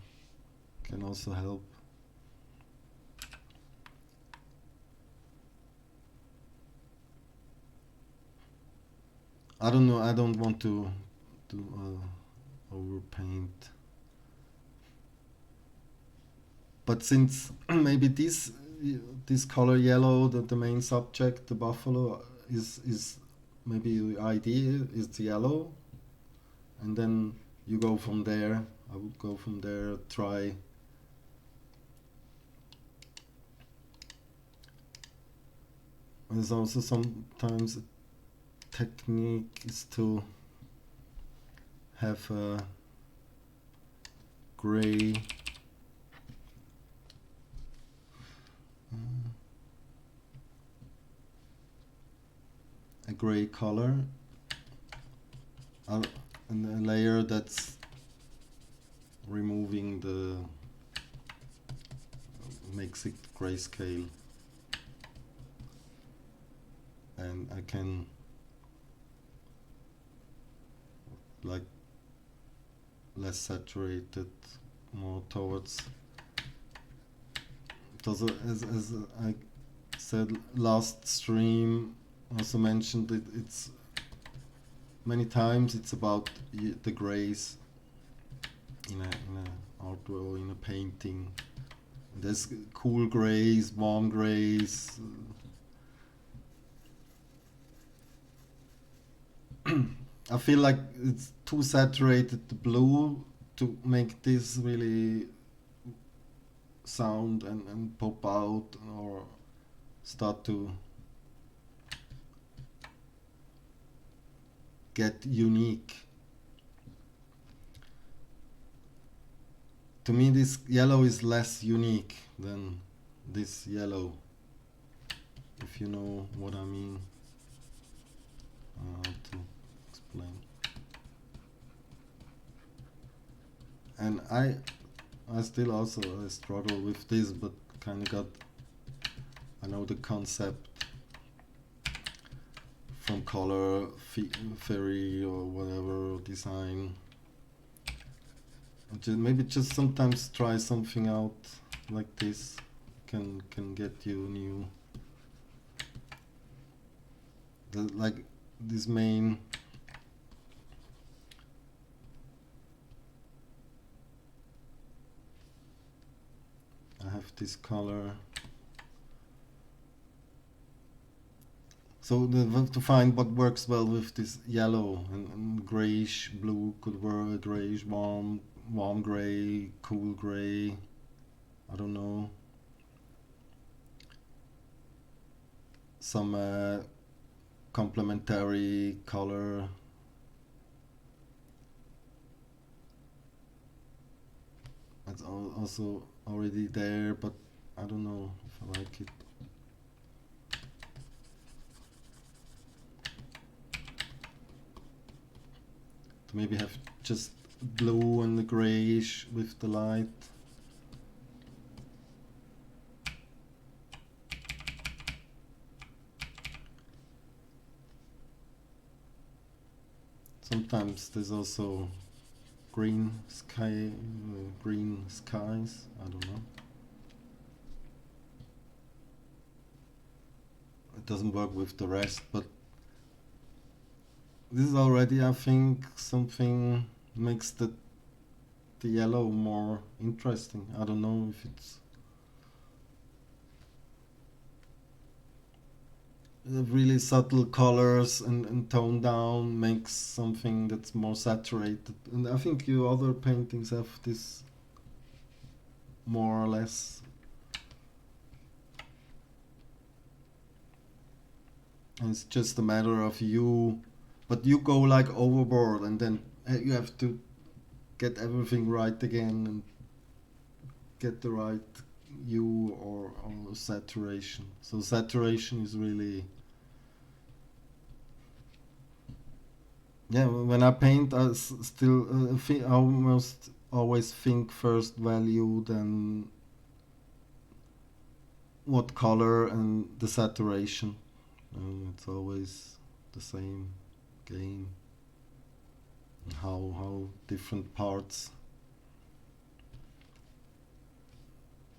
can also help. I don't know, I don't want to overpaint. But since maybe this color yellow, the main subject, the buffalo, is maybe the idea is yellow, and then you go from there. I would go from there, try. There's also sometimes a technique is to have a gray color and a layer that's removing makes it grayscale, and I can like less saturated, more towards. Also, as I said last stream, also mentioned it's many times it's about the grays in a art or in a painting, There's cool grays, warm grays. I feel like it's too saturated the blue to make this really sound and pop out or start to get unique. To me, this yellow is less unique than this yellow, if you know what I mean. How to explain. And I still also struggle with this, but kind of got, I know the concept from color theory or whatever design. Maybe just sometimes try something out like this can get you new. Like this main I have this color. So to find what works well with this yellow and grayish blue could work, grayish warm gray, cool gray, I don't know. Some complementary color. That's also already there, but I don't know if I like it. To maybe have just blue and the grayish with the light. Sometimes there's also green skies, I don't know. It doesn't work with the rest, but this is already, I think, something makes the yellow more interesting. I don't know if it's really subtle colors and tone down makes something that's more saturated. And I think your other paintings have this more or less. And it's just a matter of you, but you go like overboard and then you have to get everything right again and get the right hue or saturation. So saturation is really, yeah, when I paint I still I almost always think first value, then what color and the saturation. It's always the same game. How different parts.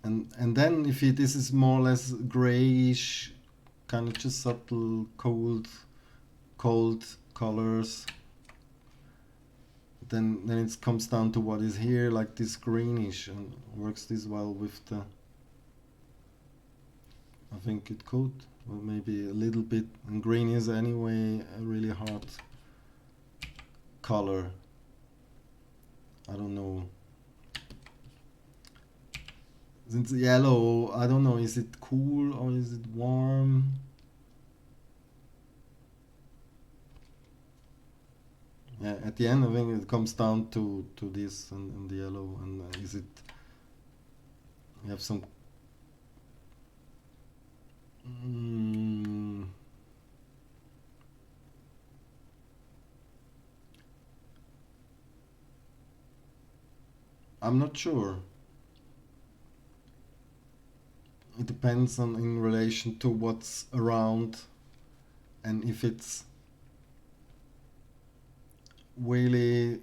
And then if this is more or less grayish, kind of just subtle cold colors, then it comes down to what is here, like this greenish, and works this well with the, I think it could, or maybe a little bit, and green is anyway a really hard color. I don't know. Since yellow, I don't know, is it cool or is it warm? Yeah, at the end I think it comes down to this and the yellow, and is it, you have some I'm not sure. It depends on in relation to what's around, and if it's really,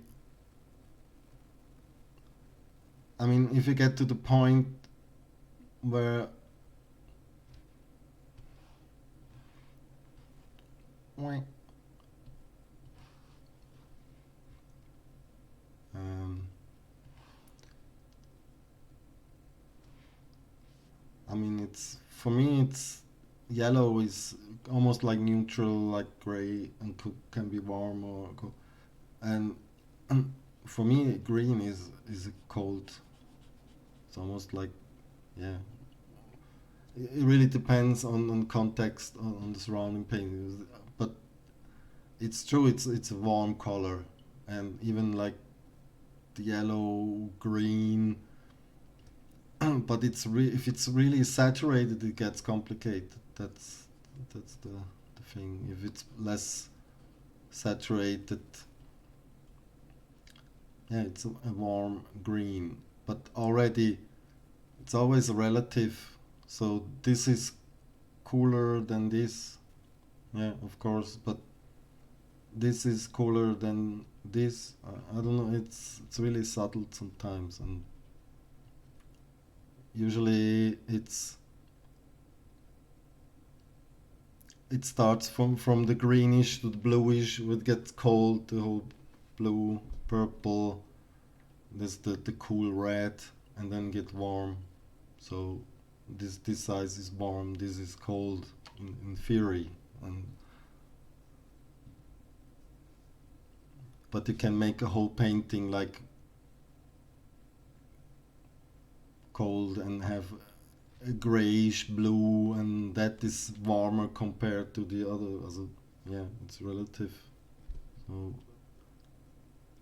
I mean, if you get to the point where um, it's for me it's yellow is almost like neutral, like gray, and can be warm or and for me green is a cold. It's almost like, yeah, it really depends on context, on the surrounding painting, but it's true, it's a warm color. And even like the yellow, green, but if it's really saturated, it gets complicated. That's the thing. If it's less saturated, yeah, it's a warm green. But already, it's always relative. So this is cooler than this, yeah, of course. But this is cooler than this. I don't know. It's really subtle sometimes, and usually it starts from the greenish to the bluish. It gets cold, the whole blue, purple. There's the cool red, and then get warm. So this size is warm. This is cold in theory, and but you can make a whole painting like cold and have a grayish blue, and that is warmer compared to the other. Also, yeah, it's relative. So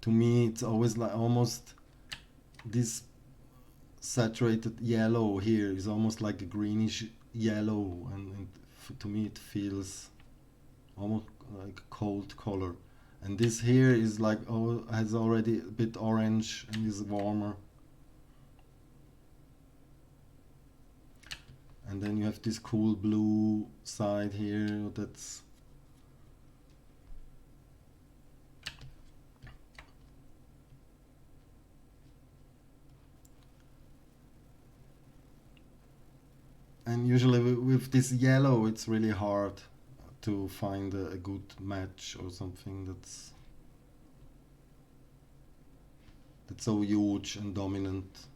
to me, it's always like almost this saturated yellow here is almost like a greenish yellow, and to me it feels almost like a cold color. And this here is like, oh, has already a bit orange and is warmer. And then you have this cool blue side here that's and usually with this yellow it's really hard to find a good match or something that's so huge and dominant.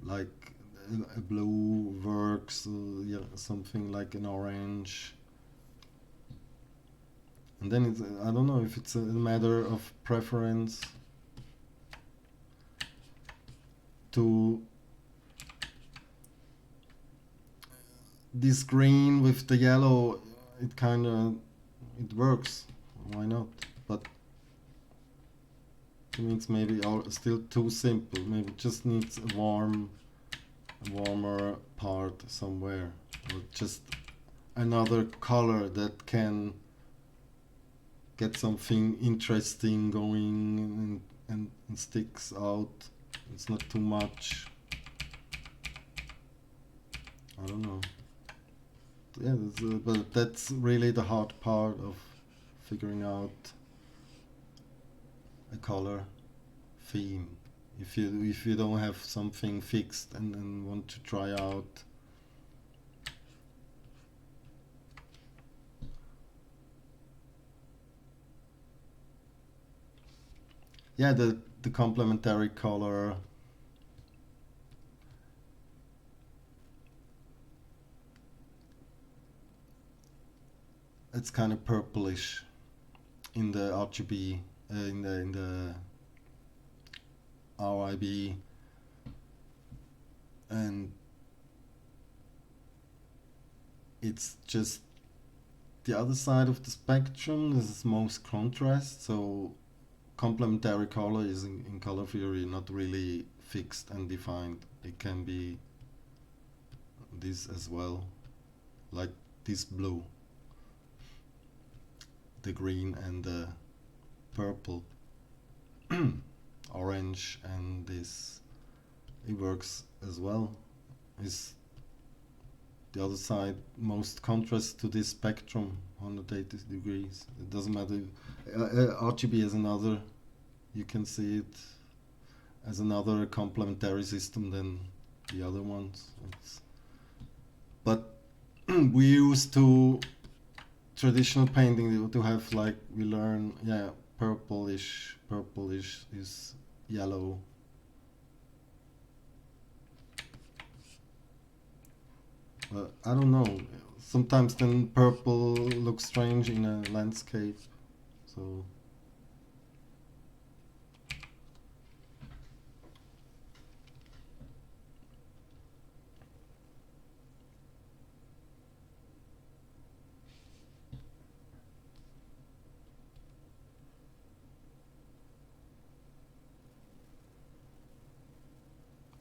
Like a blue works, yeah, something like an orange. And then it's, I don't know if it's a matter of preference to this green with the yellow. It kind of, it works, why not? But to me it's maybe still too simple. Maybe it just needs a warmer part somewhere, or just another color that can get something interesting going, and sticks out. It's not too much. I don't know. Yeah, but that's really the hard part of figuring out a color theme. If you don't have something fixed and want to try out. Yeah, the complementary color. It's kind of purplish in the RGB, in the RIB, and it's just the other side of the spectrum. This is most contrast, so complementary color is in color theory not really fixed and defined. It can be this as well, like this blue, the green and the purple, orange, and this, it works as well. Is the other side most contrast to this spectrum, 180 degrees. It doesn't matter. RGB is another, you can see it as another complementary system than the other ones. But we used to traditional painting to have, like, we learn, yeah, purplish is yellow, I don't know. Sometimes then purple looks strange in a landscape. So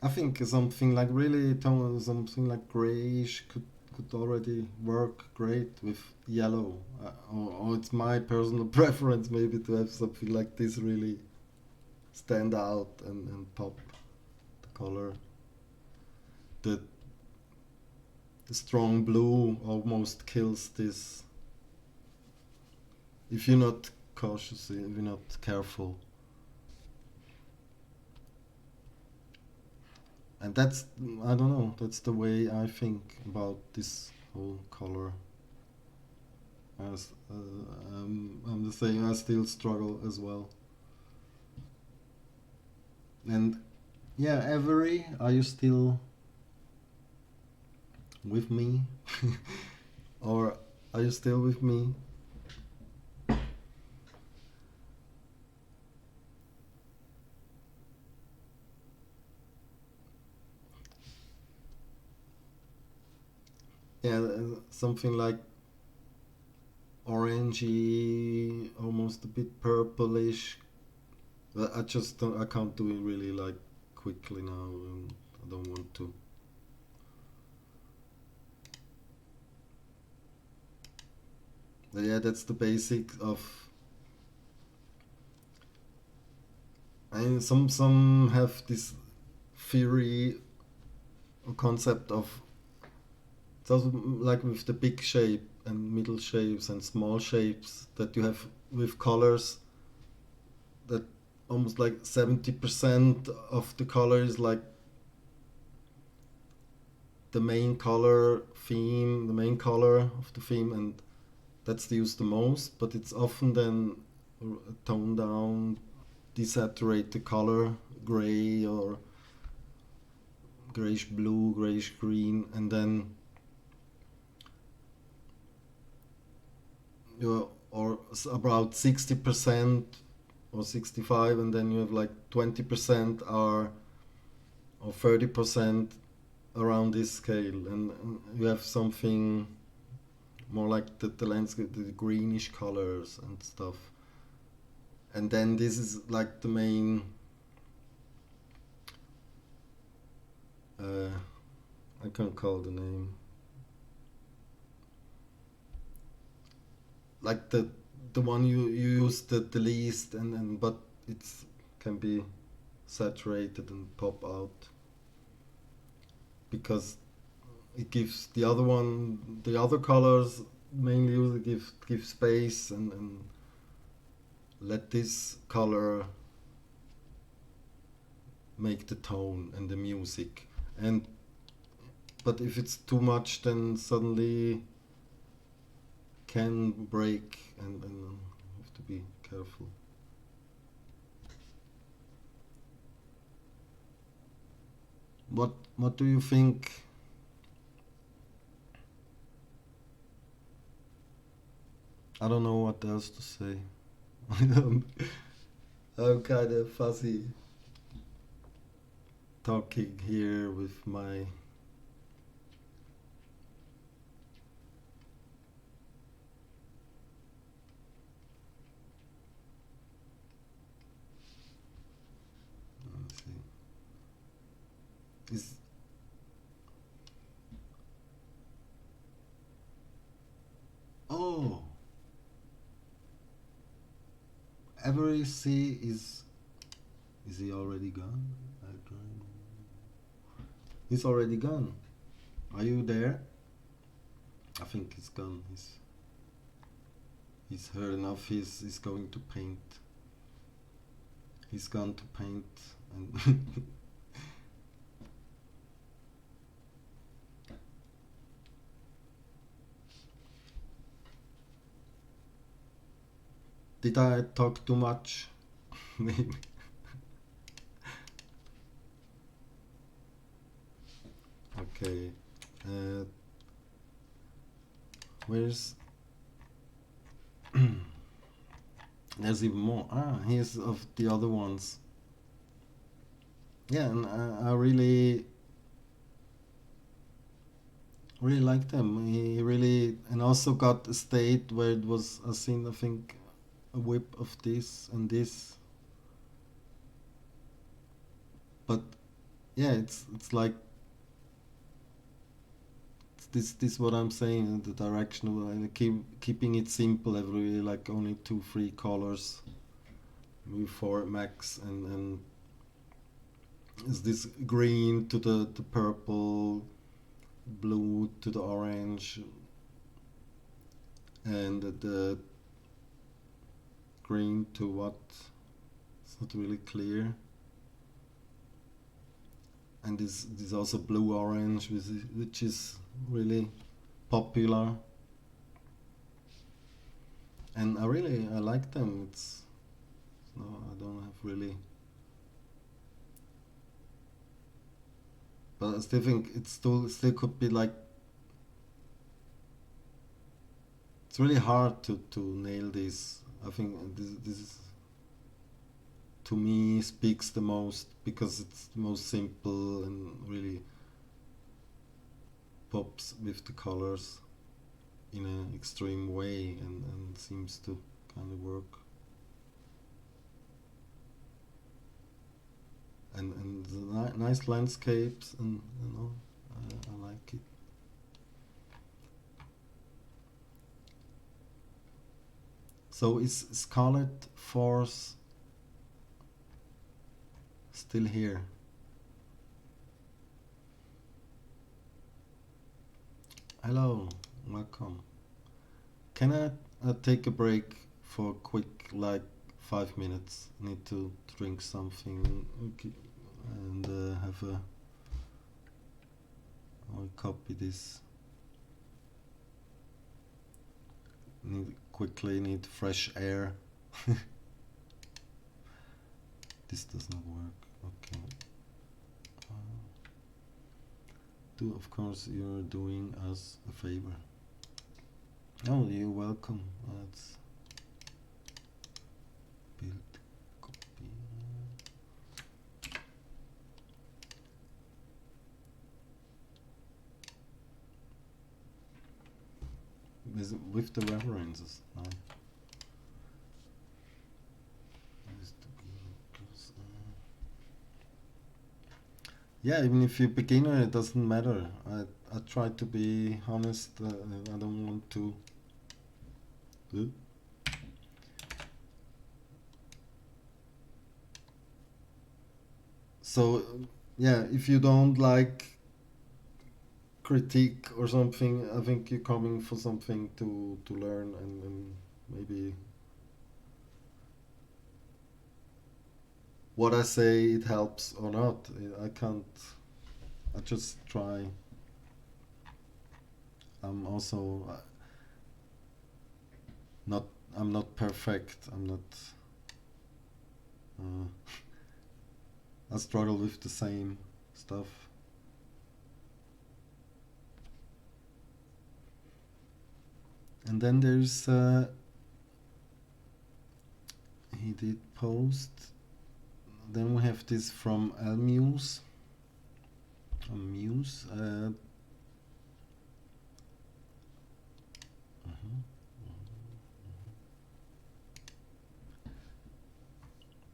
I think something like really something like grayish could already work great with yellow. Or it's my personal preference maybe to have something like this really stand out and pop the color. The, the strong blue almost kills this if you're not cautious, if you're not careful. And that's, I don't know, that's the way I think about this whole color. As I'm the same, I still struggle as well. And yeah, Avery, are you still with me? Or are you still with me? Yeah, something like orangey, almost a bit purplish. But I just don't, I can't do it really like quickly now, and I don't want to. But yeah, that's the basic of. And some have this theory or concept of, it's also like with the big shape and middle shapes and small shapes that you have with colors, that almost like 70% of the color is like the main color theme, the main color of the theme, and that's used the most, but it's often then toned down, desaturate the color, gray or grayish blue, grayish green, and then you, or about 60% or 65, and then you have like 20% are, or 30% around this scale, and you have something more like the landscape, the greenish colors and stuff. And then this is like the main, I can't call the name, like the one you use the least, and but it's can be saturated and pop out because it gives the other one, the other colors mainly use give space and let this color make the tone and the music. And but if it's too much, then suddenly can break, and have to be careful. What do you think? I don't know what else to say. I'm kind of fuzzy talking here with my. Let's see. Is oh, every C is he already gone? I don't know. He's already gone. Are you there? I think he's gone. He's heard enough. He's going to paint. He's gone to paint and did I talk too much? Maybe. Okay. Uh, Where's there's even more. Here's of the other ones. Yeah, and I really like them. He really, and also got a state where it was, I seen, I think, a whip of this and this. But yeah, it's like this what I'm saying, the direction of keeping it simple. Every like only 2 3 colors, maybe 4 max, and is this green to the purple, blue to the orange, and the green to what? It's not really clear. And this also blue orange, which is really popular. And I like them. It's no, I don't have really, but I still think it still could be like, it's really hard to nail this. I think this is, to me, speaks the most because it's the most simple and really pops with the colors in an extreme way, and seems to kind of work. And the nice landscapes, and I like it. So is Scarlet Force still here? Hello, welcome. Can I take a break for a quick, like, 5 minutes? Need to drink something, okay, and have a. I'll copy this. Need fresh air. This does not work. Okay. Of course, you're doing us a favor. Oh, you're welcome. Let's build copy. With the references. No. Yeah, even if you're beginner, it doesn't matter. I try to be honest. I don't want to. So, yeah, if you don't like critique or something, I think you're coming for something to learn, and maybe what I say, it helps or not. I can't. I just try. I'm also not. I'm not perfect. I'm not. Uh, I struggle with the same stuff. And then there's he did post. Then we have this from Almuse. Muse. Mhm.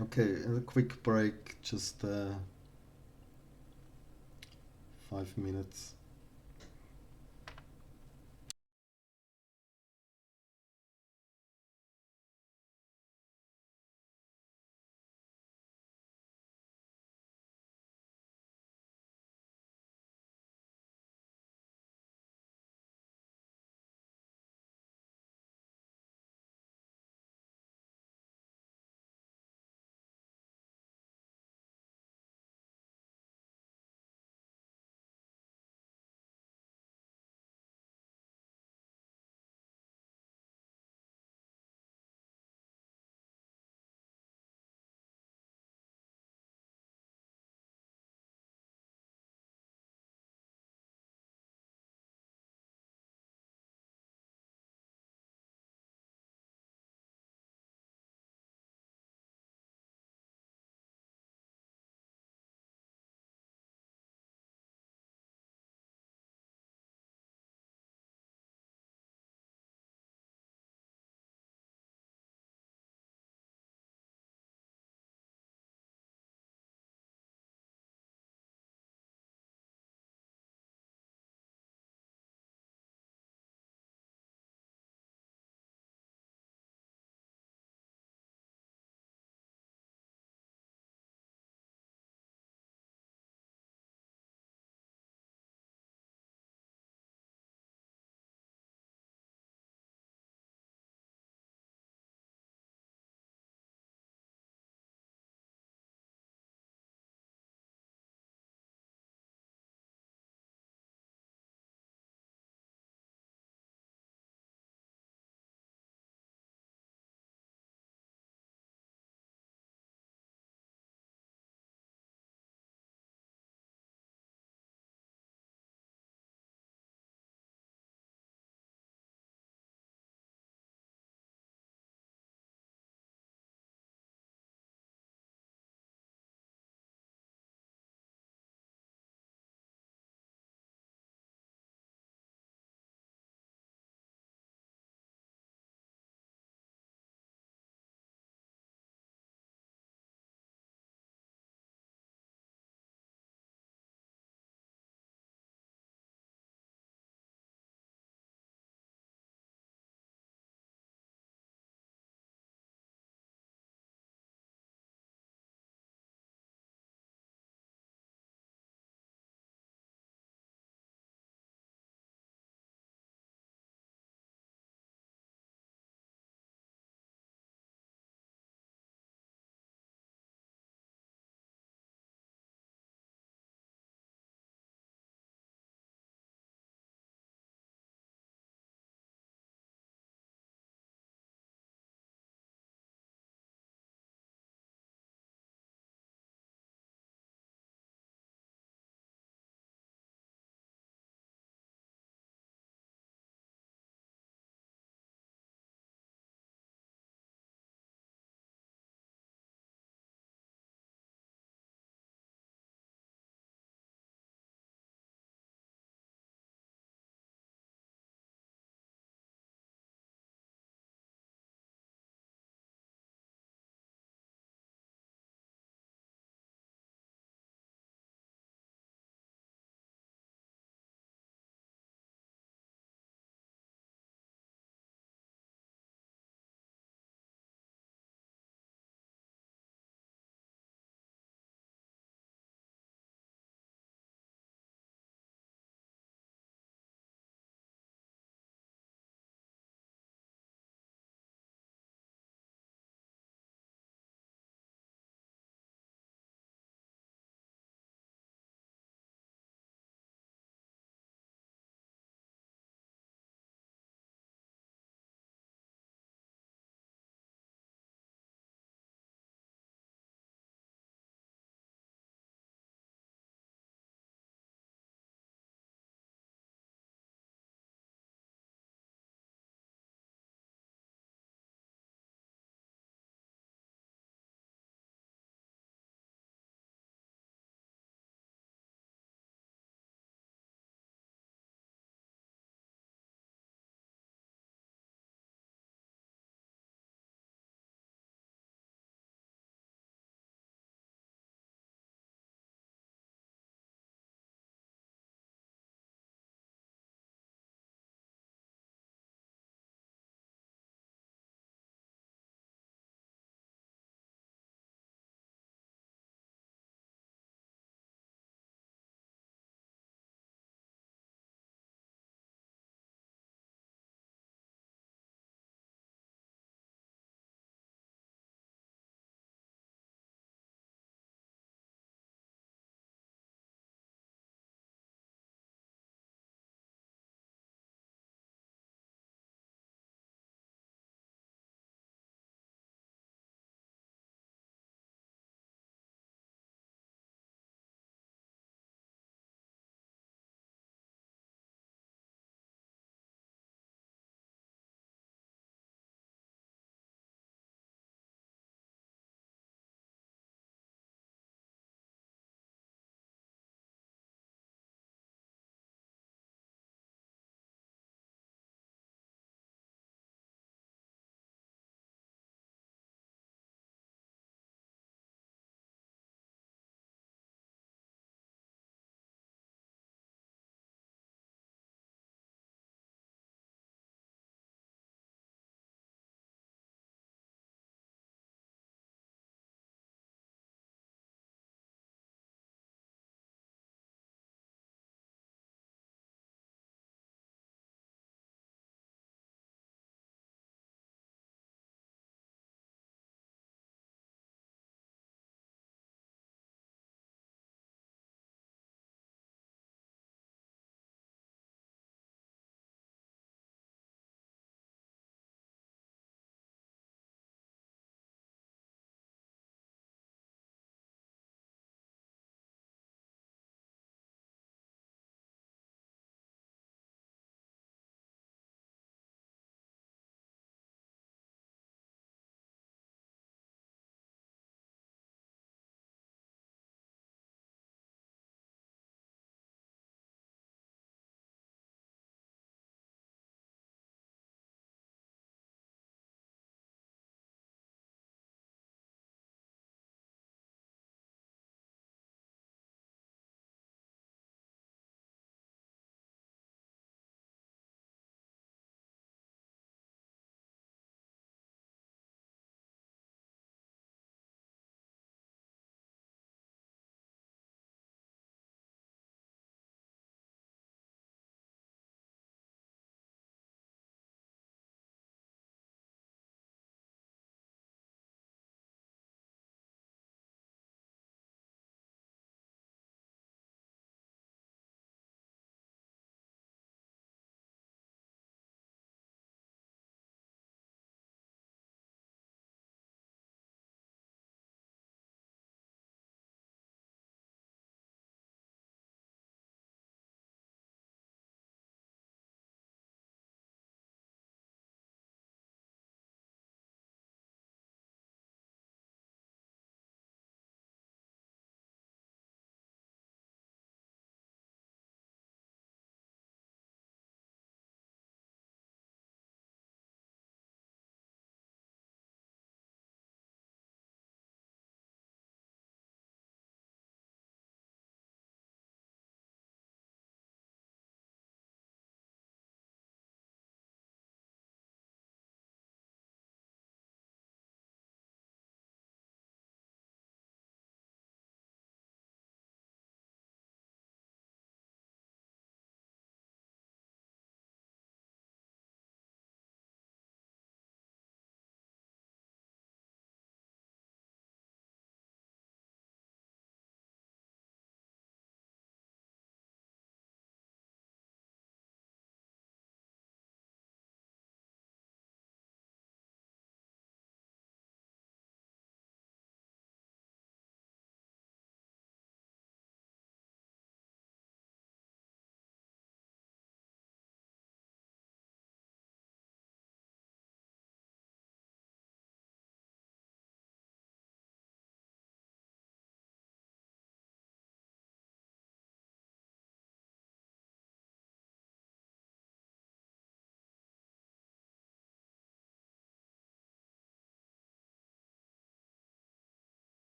Okay, a quick break, just 5 minutes.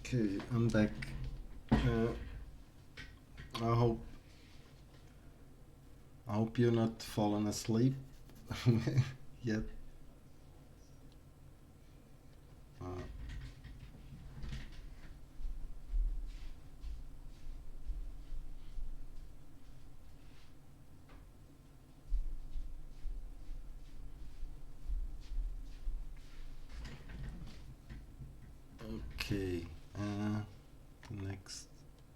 Okay, I'm back. Uh, I hope you're not fallen asleep yet. Uh, okay. The next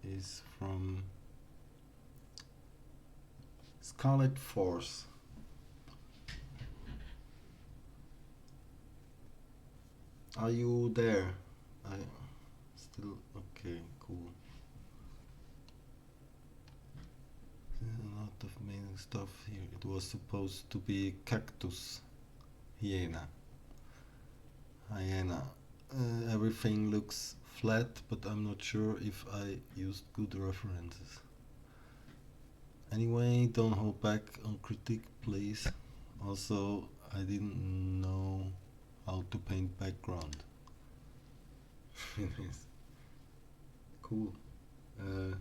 is from Scarlet Force. Are you there? I still okay. Cool. There's a lot of amazing stuff here. It was supposed to be cactus hyena. Hyena. Everything looks flat, but I'm not sure if I used good references. Anyway, don't hold back on critique, please. Also, I didn't know how to paint background. It is cool. Uh,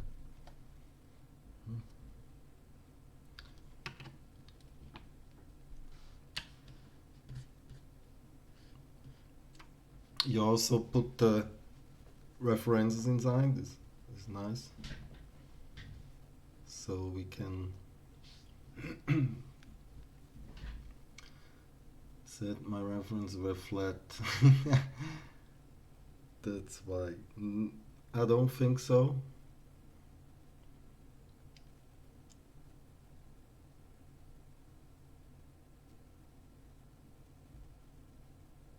you also put the references inside. This is nice. So we can said my references were flat. That's why. I don't think so.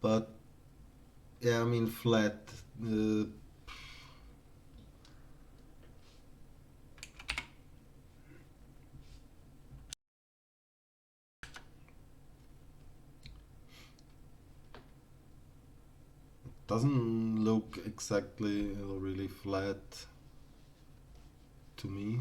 But yeah, I mean flat. Uh, doesn't look exactly really flat to me.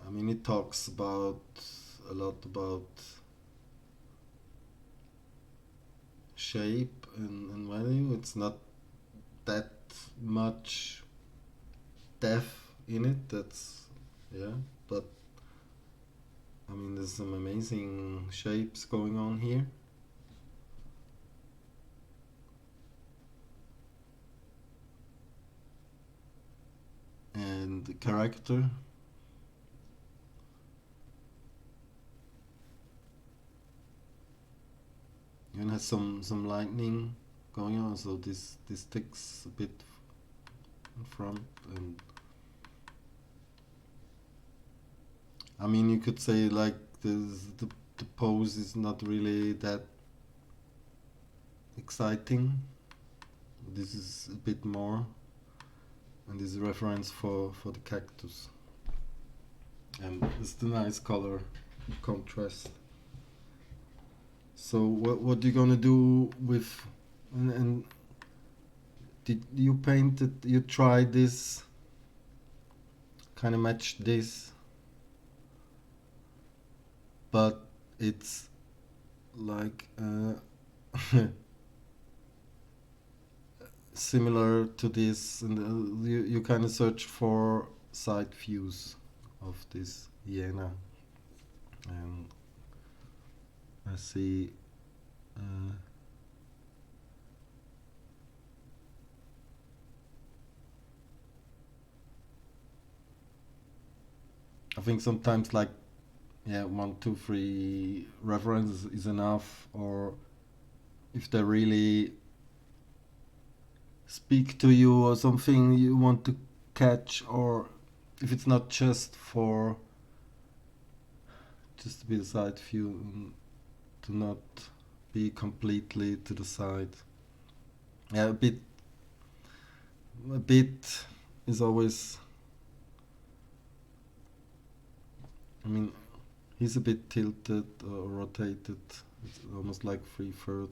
I mean, it talks about a lot about shape and value. It's not that much depth in it. That's yeah, but I mean, there's some amazing shapes going on here. And the character. Even has some lightning going on, so this sticks a bit in front, and I mean you could say like the pose is not really that exciting. This is a bit more, and this is a reference for the cactus, and it's the nice color contrast. So what you gonna do with and did you paint it? You try this kind of match this, but it's like similar to this, and you kind of search for side views of this hyena, and I see. Uh, I think sometimes like yeah, one, two, three references is enough, or if they really speak to you or something you want to catch, or if it's not just for just to be a side view, to not be completely to the side. Yeah, a bit is always. I mean, he's a bit tilted or rotated. It's almost like three-third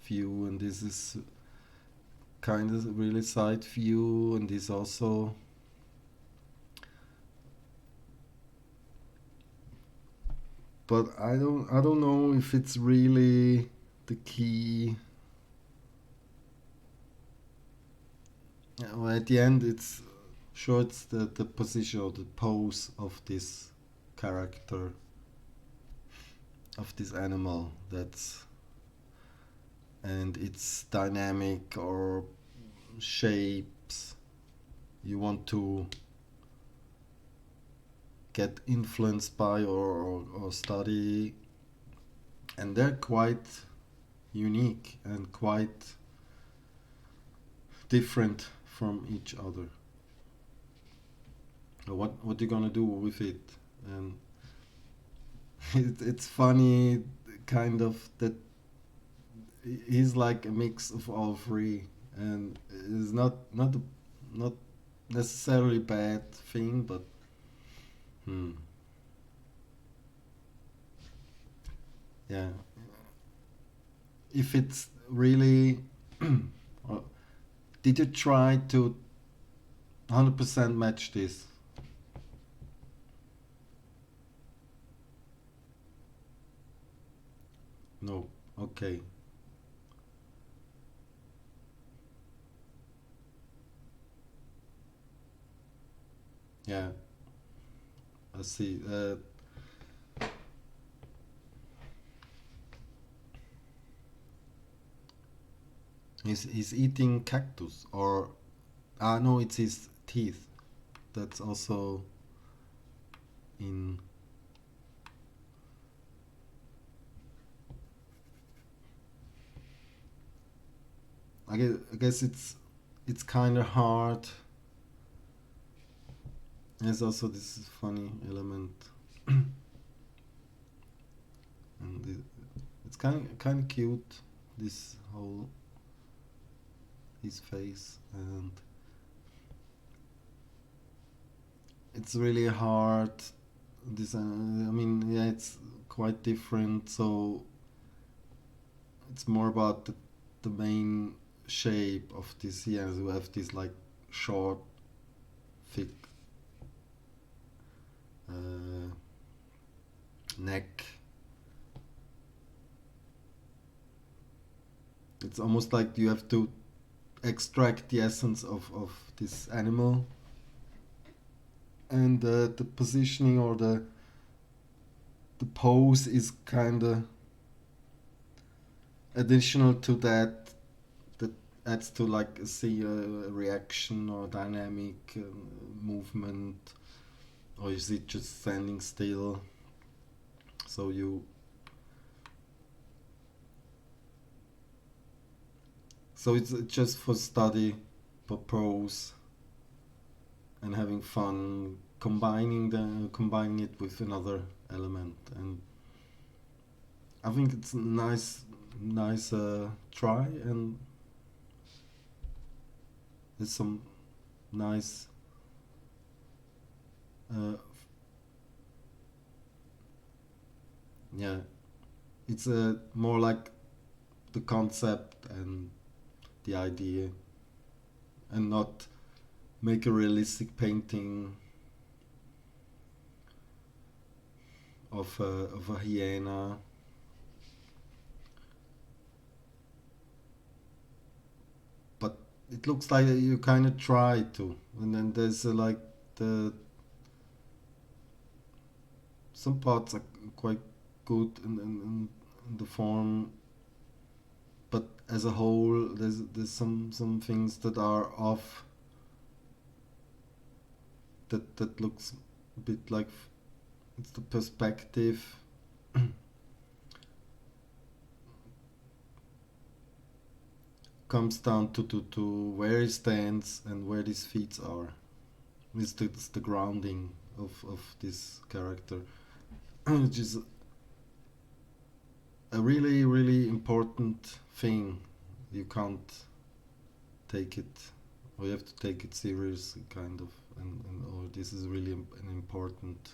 view, and this is kind of really side view, and this also. but I don't know if it's really the key. Well, at the end, it's sure it's the position or the pose of this character, of this animal, that's and its dynamic or shapes you want to get influenced by or study, and they're quite unique and quite different from each other. What you gonna do with it? And it's funny, kind of, that he's like a mix of all three, and it's not necessarily bad thing, but hmm, yeah. If it's really, uh, did you try to 100% match this? No. Okay. Yeah, I see. He's eating cactus, or no, it's his teeth. That's also in. I guess it's kind of hard. There's also this funny element, and it's kind of cute. This whole his face, and it's really hard. This I mean, yeah, it's quite different. So it's more about the main shape of this. Yeah, we have this like short, thick uh, neck. It's almost like you have to extract the essence of this animal, and the positioning or the pose is kind of additional to that. That adds to like see a reaction or dynamic movement, or is it just standing still? So you so it's just for study purpose and having fun, combining it with another element, and I think it's a nice try, and there's some nice uh, yeah, it's more like the concept and the idea, and not make a realistic painting of a hyena. But it looks like you kind of try to, and then there's like the some parts are quite good in the form, but as a whole, there's some things that are off. That looks a bit like it's the perspective comes down to where he stands and where his feet are. It's the grounding of this character, which is a really important thing. You can't take it, or you have to take it serious, kind of, and or this is really an important,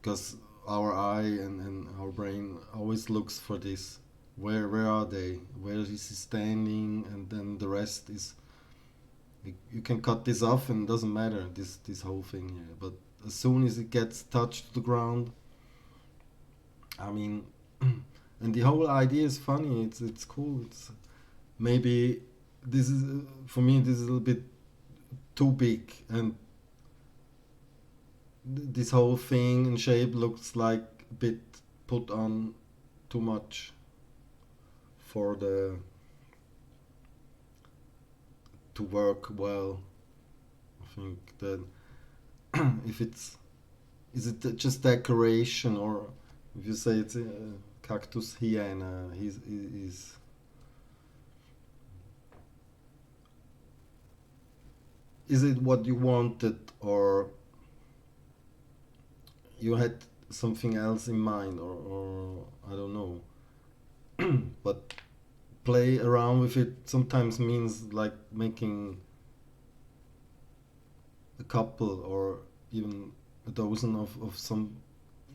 because our eye and our brain always looks for this. Where are they? Where is he standing? And then the rest is you can cut this off and it doesn't matter, this whole thing here. But as soon as it gets touched to the ground, I mean, and the whole idea is funny. It's cool. It's maybe this is for me. This is a little bit too big, and this whole thing and shape looks like a bit put on too much for the to work well. I think that if it's is it just decoration, or if you say it's a cactus hyena, is it what you wanted, or you had something else in mind, or I don't know. But play around with it sometimes means like making a couple or even a dozen of some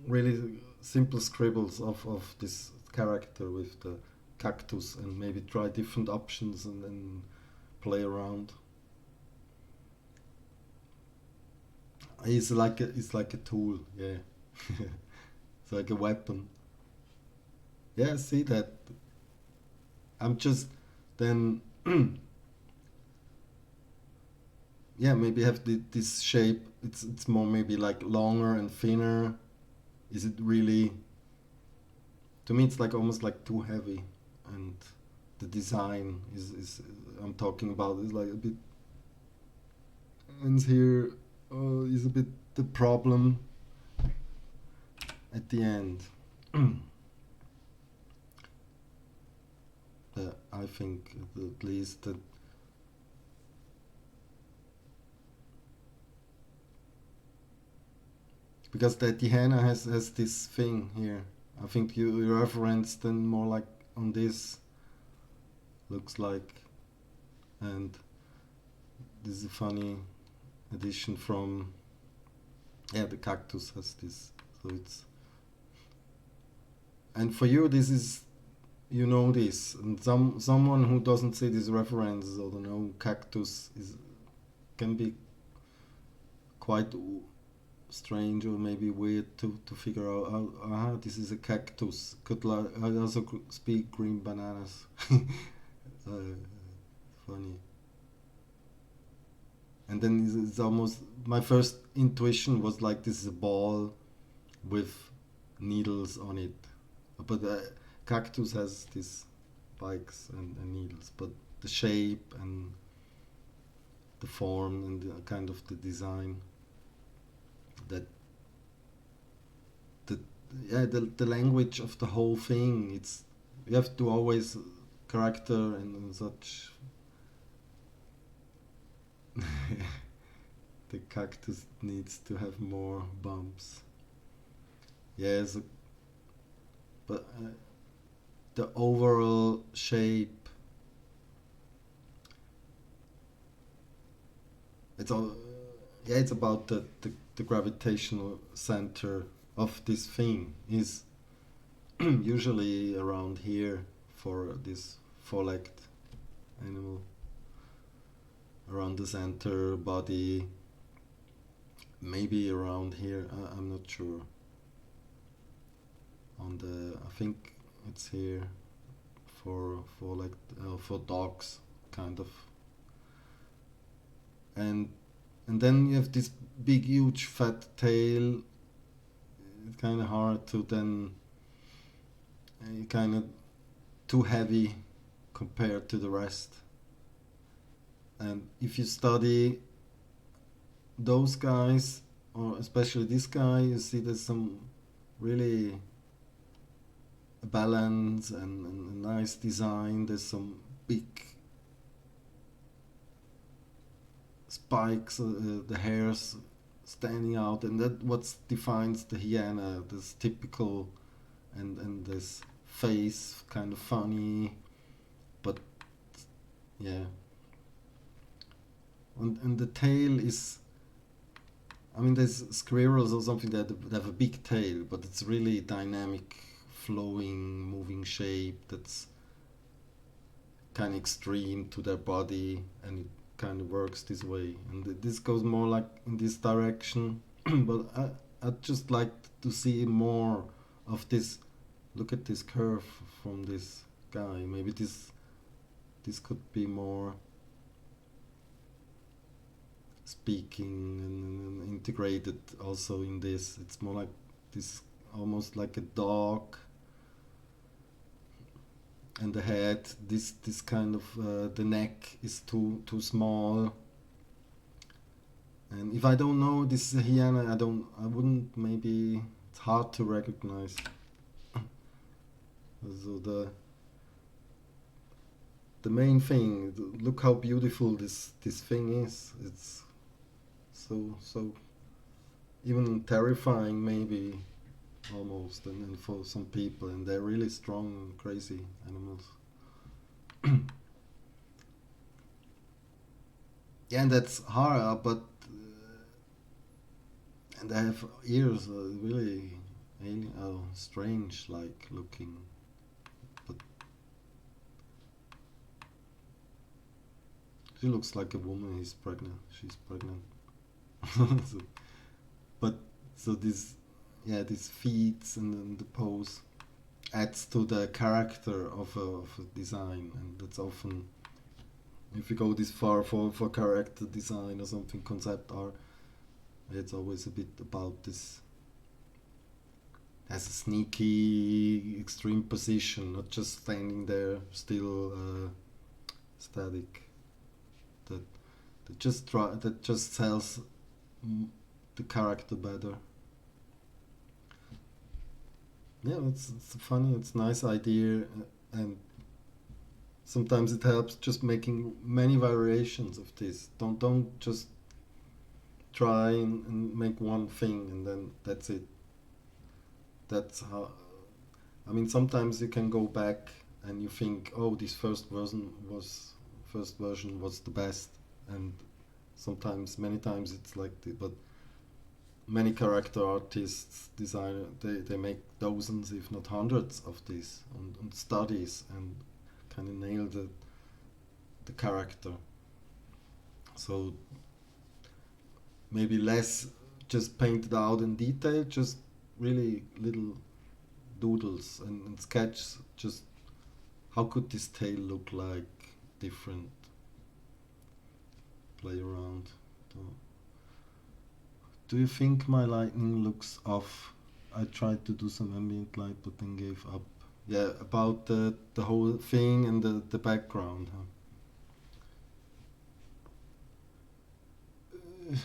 really simple scribbles of this character with the cactus, and maybe try different options and then play around. It's like a tool, yeah. It's like a weapon. Yeah, I see that. I'm just then yeah, maybe have this shape. It's more maybe like longer and thinner. Is it really? To me, it's like almost like too heavy, and the design is I'm talking about is like a bit. And here is a bit the problem at the end. I think at least that because the Tihana has this thing here. I think you referenced then more like on this looks like, and this is a funny addition from yeah, the cactus has this, so it's, and for you this is, you know, this, and someone who doesn't see these references or don't know cactus is can be quite strange or maybe weird to figure out. This is a cactus. I also could speak green bananas. Funny. And then it's almost my first intuition was like this is a ball with needles on it, but cactus has these spikes and needles, but the shape and the form and the kind of the design that the yeah the language of the whole thing, it's you have to always character and such. The cactus needs to have more bumps. Yes, but the overall shape, it's all yeah, it's about the gravitational center of this thing is usually around here for this four-legged animal, around the center body, maybe around here. I'm not sure. On the, I think it's here for like for dogs, kind of. And then you have this big, huge, fat tail. It's kind of hard to then, kind of too heavy compared to the rest. And if you study those guys, or especially this guy, you see there's some really balance and nice design. There's some big spikes, the hairs standing out, and that what defines the hyena. This typical, and this face kind of funny, but yeah. And the tail is, I mean, there's squirrels or something that have a big tail, but it's really dynamic, flowing, moving shape that's kind of extreme to their body, and it kind of works this way. And this goes more like in this direction. But I'd just like to see more of this. Look at this curve from this guy. Maybe this could be more speaking and integrated also in this. It's more like this, almost like a dog, and the head. This kind of the neck is too small. And if I don't know this is a hyena, I wouldn't maybe. It's hard to recognize. So the main thing. Look how beautiful this thing is. It's so even terrifying maybe almost, and for some people, and they're really strong, crazy animals. Yeah, and that's hard, but and they have ears, really strange, like looking. But she looks like a woman. He's pregnant. She's pregnant. So, but so this, yeah, these feet and then the pose adds to the character of a design, and that's often, if you go this far for character design or something, concept art, it's always a bit about this, has a sneaky extreme position, not just standing there still static. That that just sells the character better. Yeah, it's funny. It's a nice idea, and sometimes it helps just making many variations of this. Don't just try and make one thing and then that's it. That's how. I mean, sometimes you can go back and you think, oh, this first version was the best, and sometimes, many times, it's like but many character artists, designer, they make dozens, if not hundreds, of these and studies and kind of nail the character. So maybe less just painted out in detail, just really little doodles and sketch, just how could this tail look like, different, play around. So, do you think my lighting looks off? I tried to do some ambient light but then gave up. Yeah, about the whole thing and the background. Huh?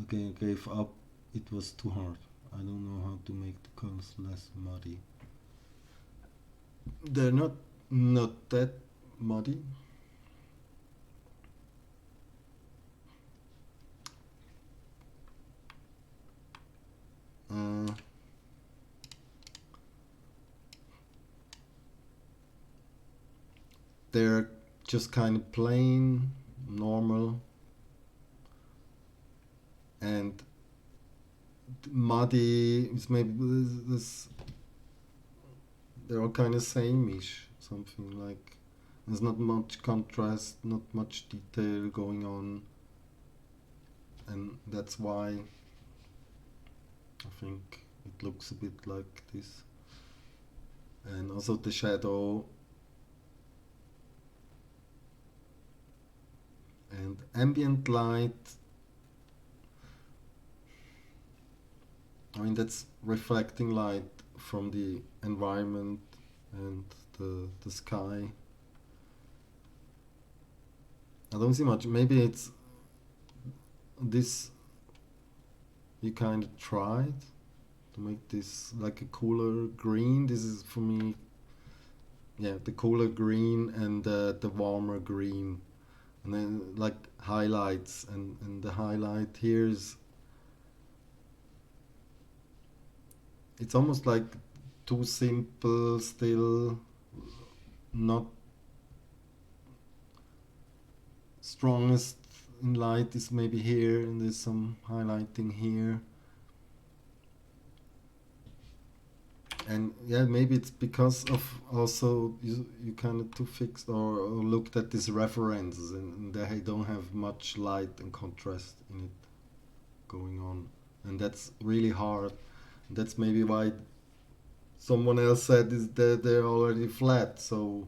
Okay, I gave up. It was too hard. I don't know how to make the colors less muddy. They're not that muddy. Uh, they're just kind of plain, normal, and muddy. It's maybe this. They're all kind of sameish, something like. There's not much contrast, not much detail going on, and that's why I think it looks a bit like this. And also the shadow and ambient light. I mean, that's reflecting light from the environment and the sky. I don't see much. Maybe it's this. You kind of tried to make this like a cooler green. This is for me, yeah, the cooler green and the warmer green, and then like highlights, and the highlight here is, it's almost like too simple still, not strongest in light is maybe here, and there's some highlighting here. And yeah, maybe it's because of also you kind of too fixed, or looked at these references, and they don't have much light and contrast in it. going on, and that's really hard. That's maybe why someone else said is that they're already flat. So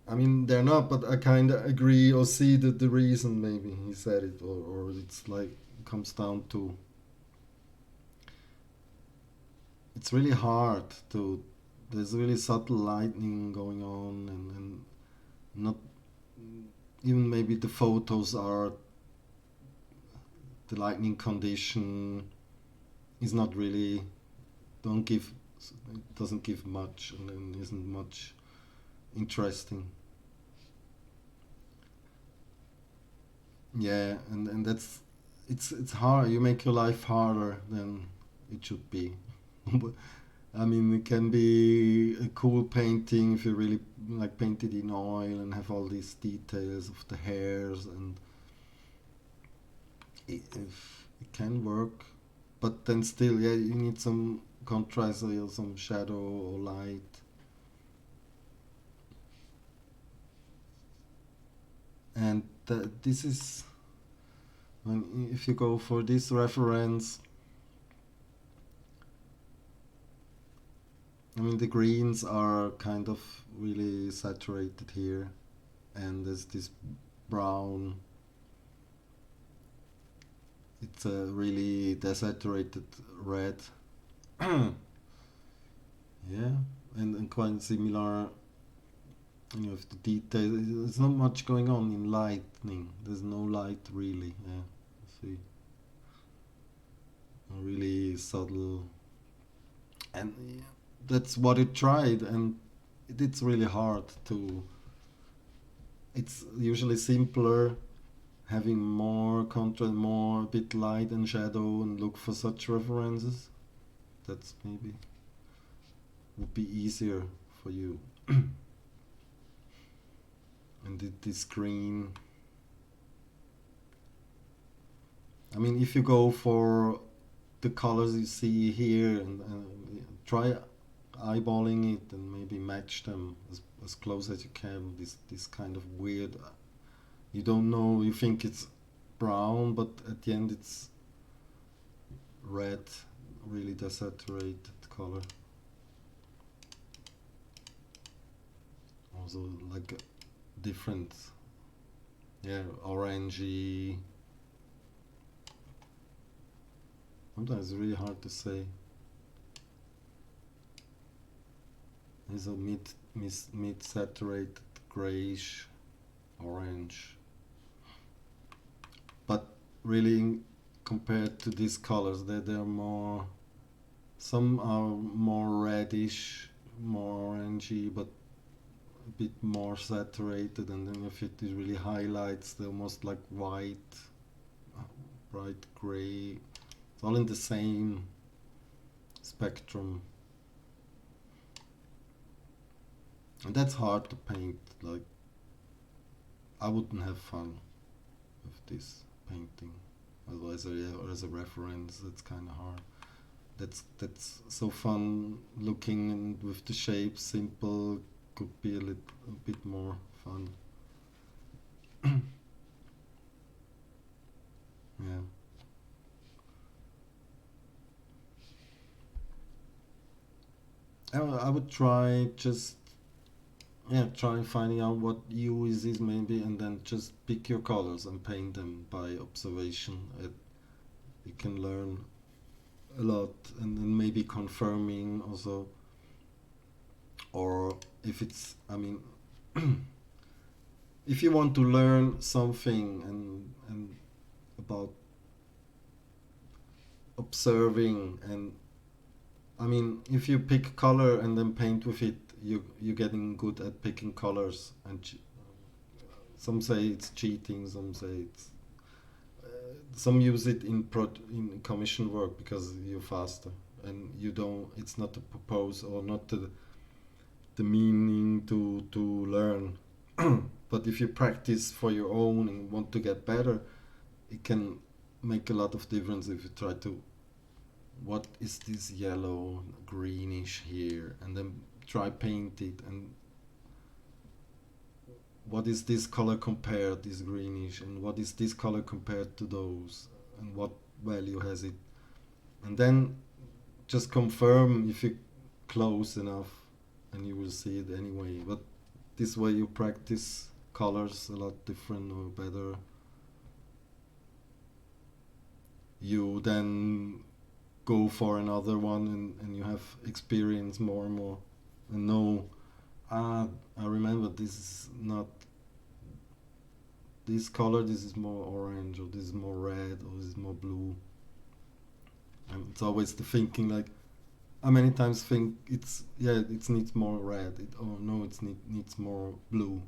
I mean they're not, but I kind of agree or see that the reason maybe he said it, or it's like comes down to it's really hard to there's really subtle lightning going on, and not even maybe the photos are the lightning condition is not really don't give it doesn't give much and isn't much interesting. Yeah, and that's it's hard. You make your life harder than it should be. I mean, it can be a cool painting if you really like paint it in oil and have all these details of the hairs, and if it can work, but then still, yeah, you need some contrast or some shadow or light. And this is when if you go for this reference, I mean the greens are kind of really saturated here, and there's this brown. It's a really desaturated red. Yeah, and quite similar. You know, if the detail, there's not much going on in lightning. There's no light really. Yeah, see, really subtle, and yeah, that's what it tried, and it's really hard to. It's usually simpler having more contrast, more bit light and shadow, and look for such references. That's maybe would be easier for you. And this green. I mean, if you go for the colors you see here and try eyeballing it and maybe match them as close as you can. This kind of weird. You don't know. You think it's brown, but at the end it's red, really desaturated color. Also like different, yeah, orangey. Sometimes it's really hard to say. It's a mid saturated grayish orange, but really compared to these colors, they're more. Some are more reddish, more orangey, but a bit more saturated, and then if it really highlights, they're almost like white, bright gray. It's all in the same spectrum, and that's hard to paint. Like I wouldn't have fun with this painting. Otherwise, as a reference, it's kind of hard. That's so fun looking and with the shapes simple could be a bit more fun. Yeah. I would try just yeah try finding out what hue is this maybe, and then just pick your colors and paint them by observation. You can learn a lot, and then maybe confirming also, or if it's I mean if you want to learn something and about observing, and I mean if you pick color and then paint with it, you're getting good at picking colors, and some say it's cheating, some say it's some use it in commission work because you're faster, and you don't it's not the purpose or not the meaning to learn. But if you practice for your own and want to get better, it can make a lot of difference if you try to what is this yellow greenish here, and then try paint it, and what is this color compared, this greenish, and what is this color compared to those, and what value has it, and then just confirm if you close enough, and you will see it anyway. But this way you practice colors a lot different or better. You then go for another one, and you have experience more and more, and know, I remember this is not this color, this is more orange, or this is more red, or this is more blue. And it's always the thinking, like, I many times think it needs more red, or no, needs more blue,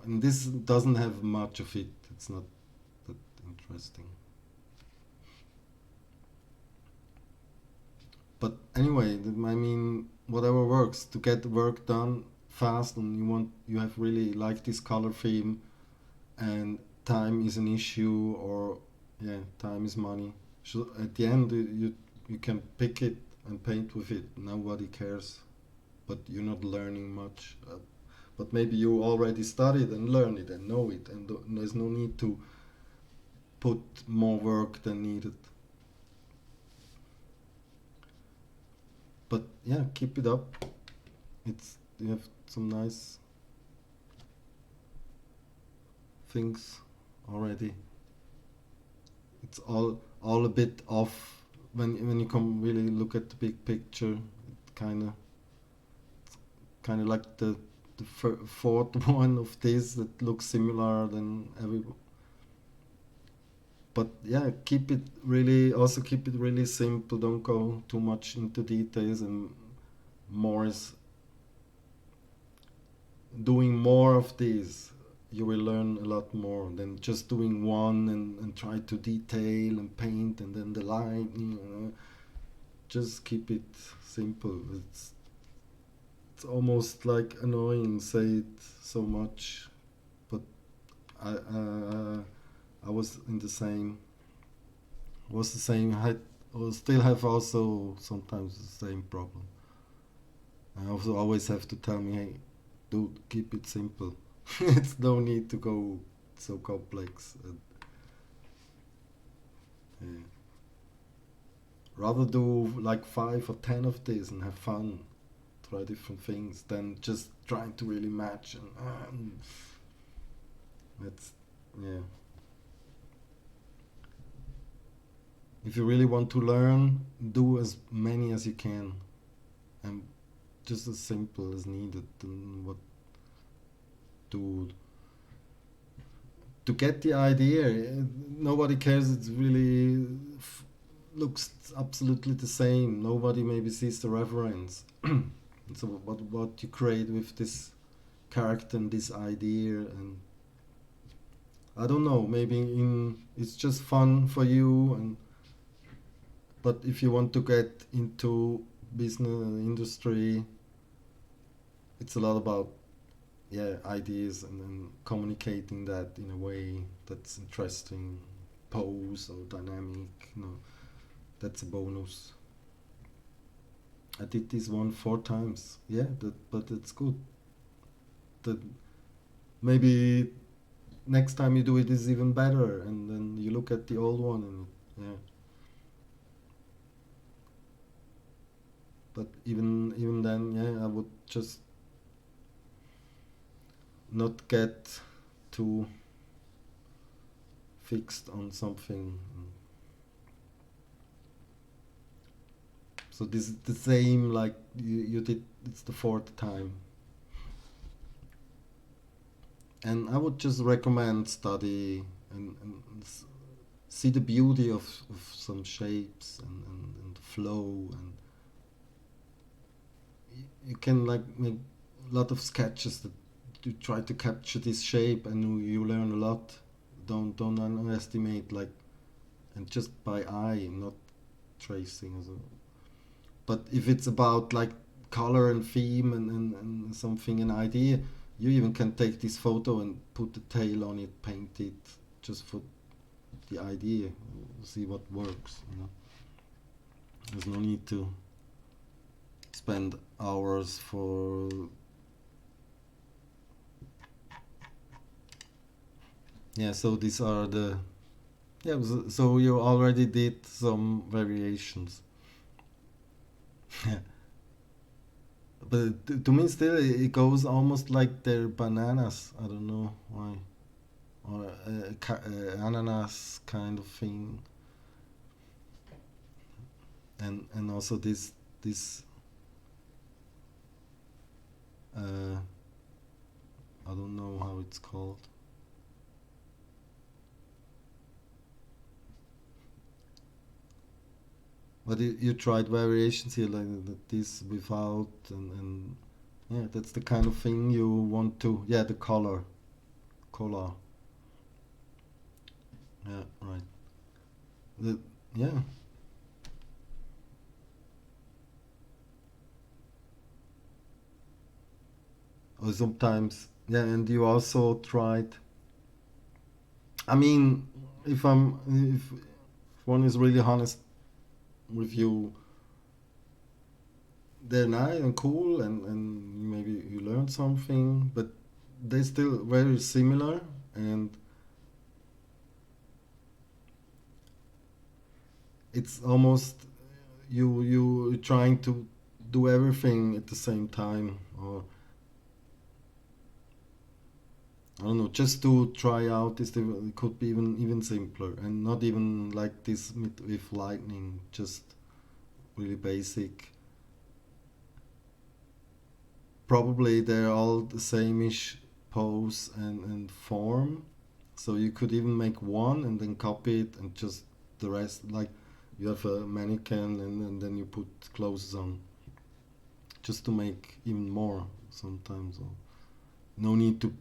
and this doesn't have much of it. It's not that interesting. But anyway, I mean, whatever works to get the work done fast, and you have really like this color theme, and time is an issue, or yeah, time is money. So at the end, you can pick it and paint with it. Nobody cares, but you're not learning much. But maybe you already studied and learned it and know it, and there's no need to put more work than needed. But yeah, keep it up. You have some nice things already. It's all a bit off when you come really look at the big picture. It kind of like the fourth one of this that looks similar than every. But yeah, keep it really simple. Don't go too much into details, and more is doing more of these. You will learn a lot more than just doing one, and try to detail and paint, and then the line. Just keep it simple. It's almost like annoying, say it so much, but I was in the same. Was the same. I still have also sometimes the same problem. I also always have to tell me, hey, dude, keep it simple. It's no need to go so complex. Yeah. Rather do like 5 or 10 of these and have fun, try different things, than just trying to really match, and that's yeah. If you really want to learn, do as many as you can, and just as simple as needed, and what to get the idea. Nobody cares. It's really looks absolutely the same. Nobody maybe sees the reference. So what you create with this character and this idea, and I don't know. Maybe it's just fun for you, and but if you want to get into business and industry, it's a lot about ideas, and then communicating that in a way that's interesting, pose or dynamic. That's a bonus. I did this one 4 times. Yeah, but it's good. That maybe next time you do it is even better, and then you look at the old one, and yeah. But even then, yeah, I would just not get too fixed on something. So this is the same, like you did. It's the 4th time, and I would just recommend study, and see the beauty of some shapes, and flow, and you can like make a lot of sketches that you try to capture this shape, and you learn a lot. Don't underestimate, like, and just by eye, not tracing. But if it's about like color and theme, and something, an idea, you even can take this photo and put the tail on it, paint it, just for the idea, see what works. There's no need to spend hours for Yeah, so these are the, yeah, so you already did some variations. But to me still it goes almost like they're bananas. I don't know why. Or ananas kind of thing. And also this uh, I don't know how it's called. But you tried variations here like this without and yeah, that's the kind of thing you want to, yeah, the color. Yeah, right. The, yeah. Or sometimes, yeah, and you also tried. I mean, if one is really honest with you, they're nice and cool, and maybe you learn something, but they're still very similar, and it's almost you trying to do everything at the same time, or I don't know, just to try out this. It could be even simpler, and not even like this with lightning, just really basic. Probably they're all the same-ish pose and form, so you could even make one and then copy it and just the rest, like you have a mannequin and then you put clothes on just to make even more sometimes. Or no need to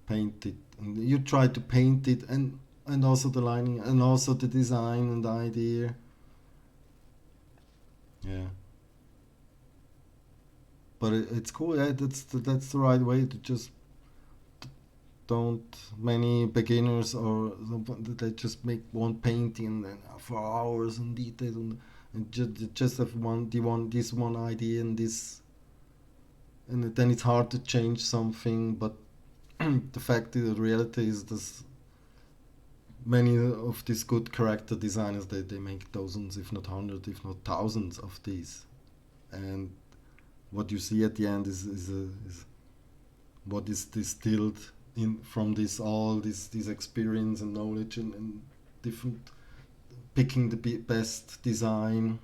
paint it, and you try to paint it, and also the lining and also the design and the idea. Yeah, but it's cool. Yeah, that's the right way to just don't many beginners or something, they just make one painting and for hours and details, and just have this one idea and this, and then it's hard to change something. But the fact is, the reality is this, many of these good character designers, they make dozens if not hundreds if not thousands of these, and what you see at the end is what is distilled in from this all this experience and knowledge and different, picking the best design,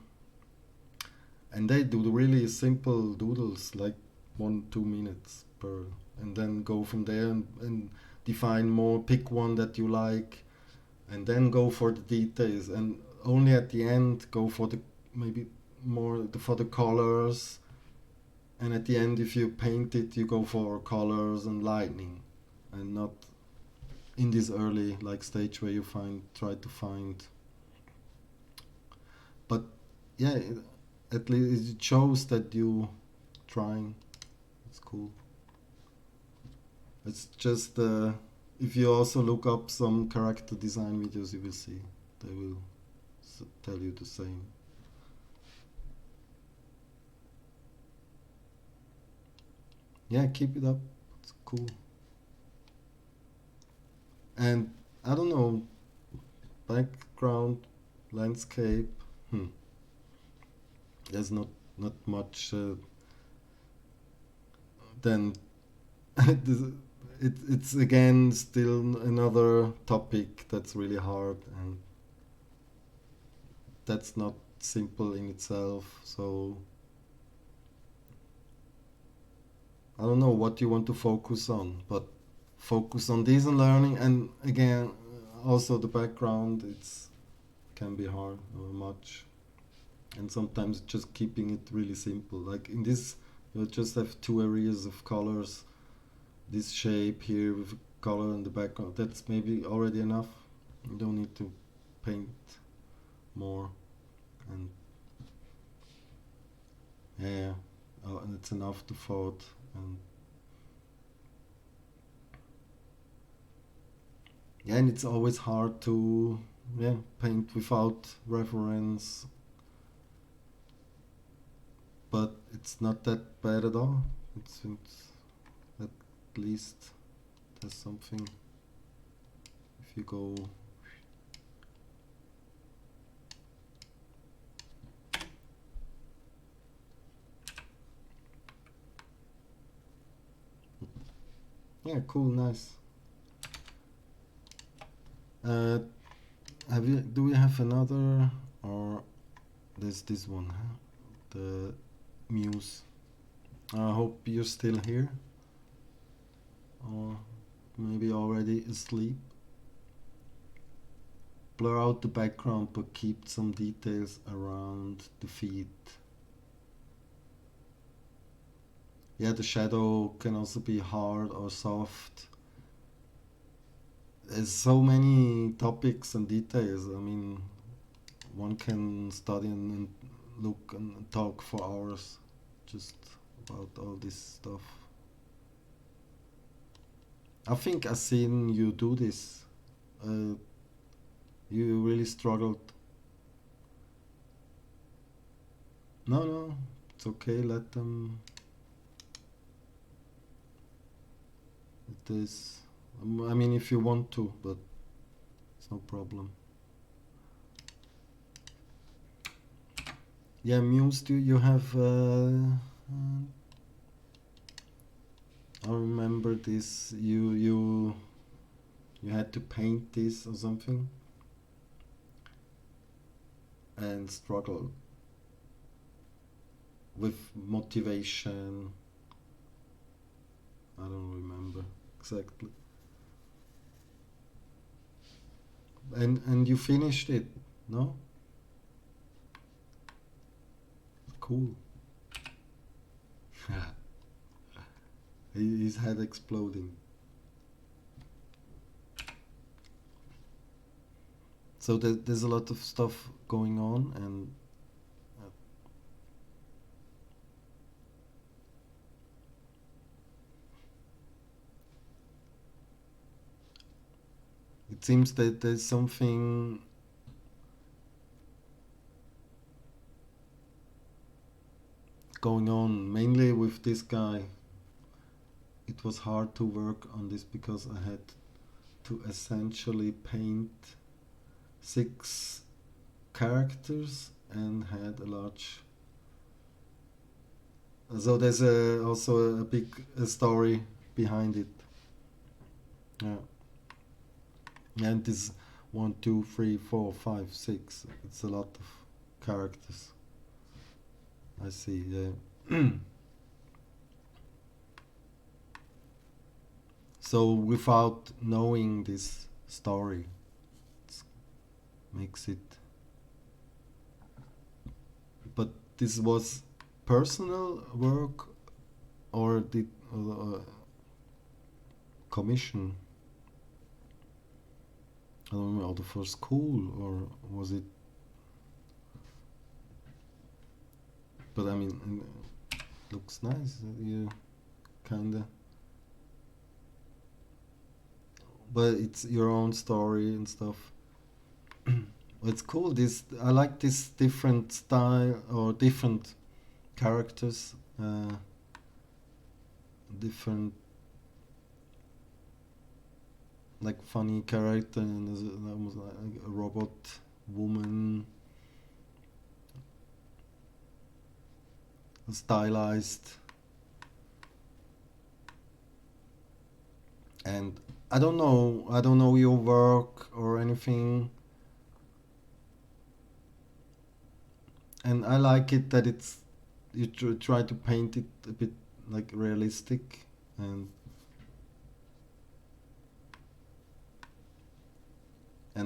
and they do the really simple doodles like 1 2 minutes per, and then go from there and define more, pick one that you like, and then go for the details, and only at the end go for the maybe more for the colors, and at the end if you paint it you go for colors and lightning, and not in this early like stage where you try to find. But yeah, at least it shows that you trying. It's cool. It's just if you also look up some character design videos, you will see they will tell you the same. Yeah, keep it up. It's cool. And I don't know, background, landscape. Hmm. There's not much. Then it's again still another topic that's really hard, and that's not simple in itself. So I don't know what you want to focus on, but focus on this and learning, and again, also the background. It's can be hard or much, and sometimes just keeping it really simple. Like in this, you just have two areas of colors. This shape here with a color in the background. That's maybe already enough. You don't need to paint more, and yeah, and it's enough to thought. And yeah, and it's always hard to, yeah, paint without reference, but it's not that bad at all. It's at least there's something. if you go. Yeah, cool, nice. Do we have another, or there's this one, huh? The Muse. I hope you're still here, or maybe already asleep. Blur out the background but keep some details around the feet. Yeah, the shadow can also be hard or soft. There's so many topics and details. I mean, one can study and look and talk for hours just about all this stuff. I think I've seen you do this. You really struggled. No, it's okay. Let them. It is. I mean, if you want to, but it's no problem. Yeah, Muse, do you have? I remember this. You had to paint this or something, and struggle with motivation. I don't remember exactly. And you finished it, no? Cool. His head exploding. So there's a lot of stuff going on, and it seems that there's something going on, mainly with this guy. It was hard to work on this because I had to essentially paint 6 characters and had a large. So there's also a big story behind it. Yeah. And this 1, 2, 3, 4, 5, 6. It's a lot of characters. I see. Yeah. So without knowing this story, it makes it. But this was personal work, or did commission? I don't know, for school, or was it? But I mean, it looks nice. You kinda. But it's your own story and stuff. It's cool. This I like this different style or different characters, different like funny character, and there's almost like a robot woman, stylized, and I don't know your work or anything, and I like it that it's you try to paint it a bit like realistic, and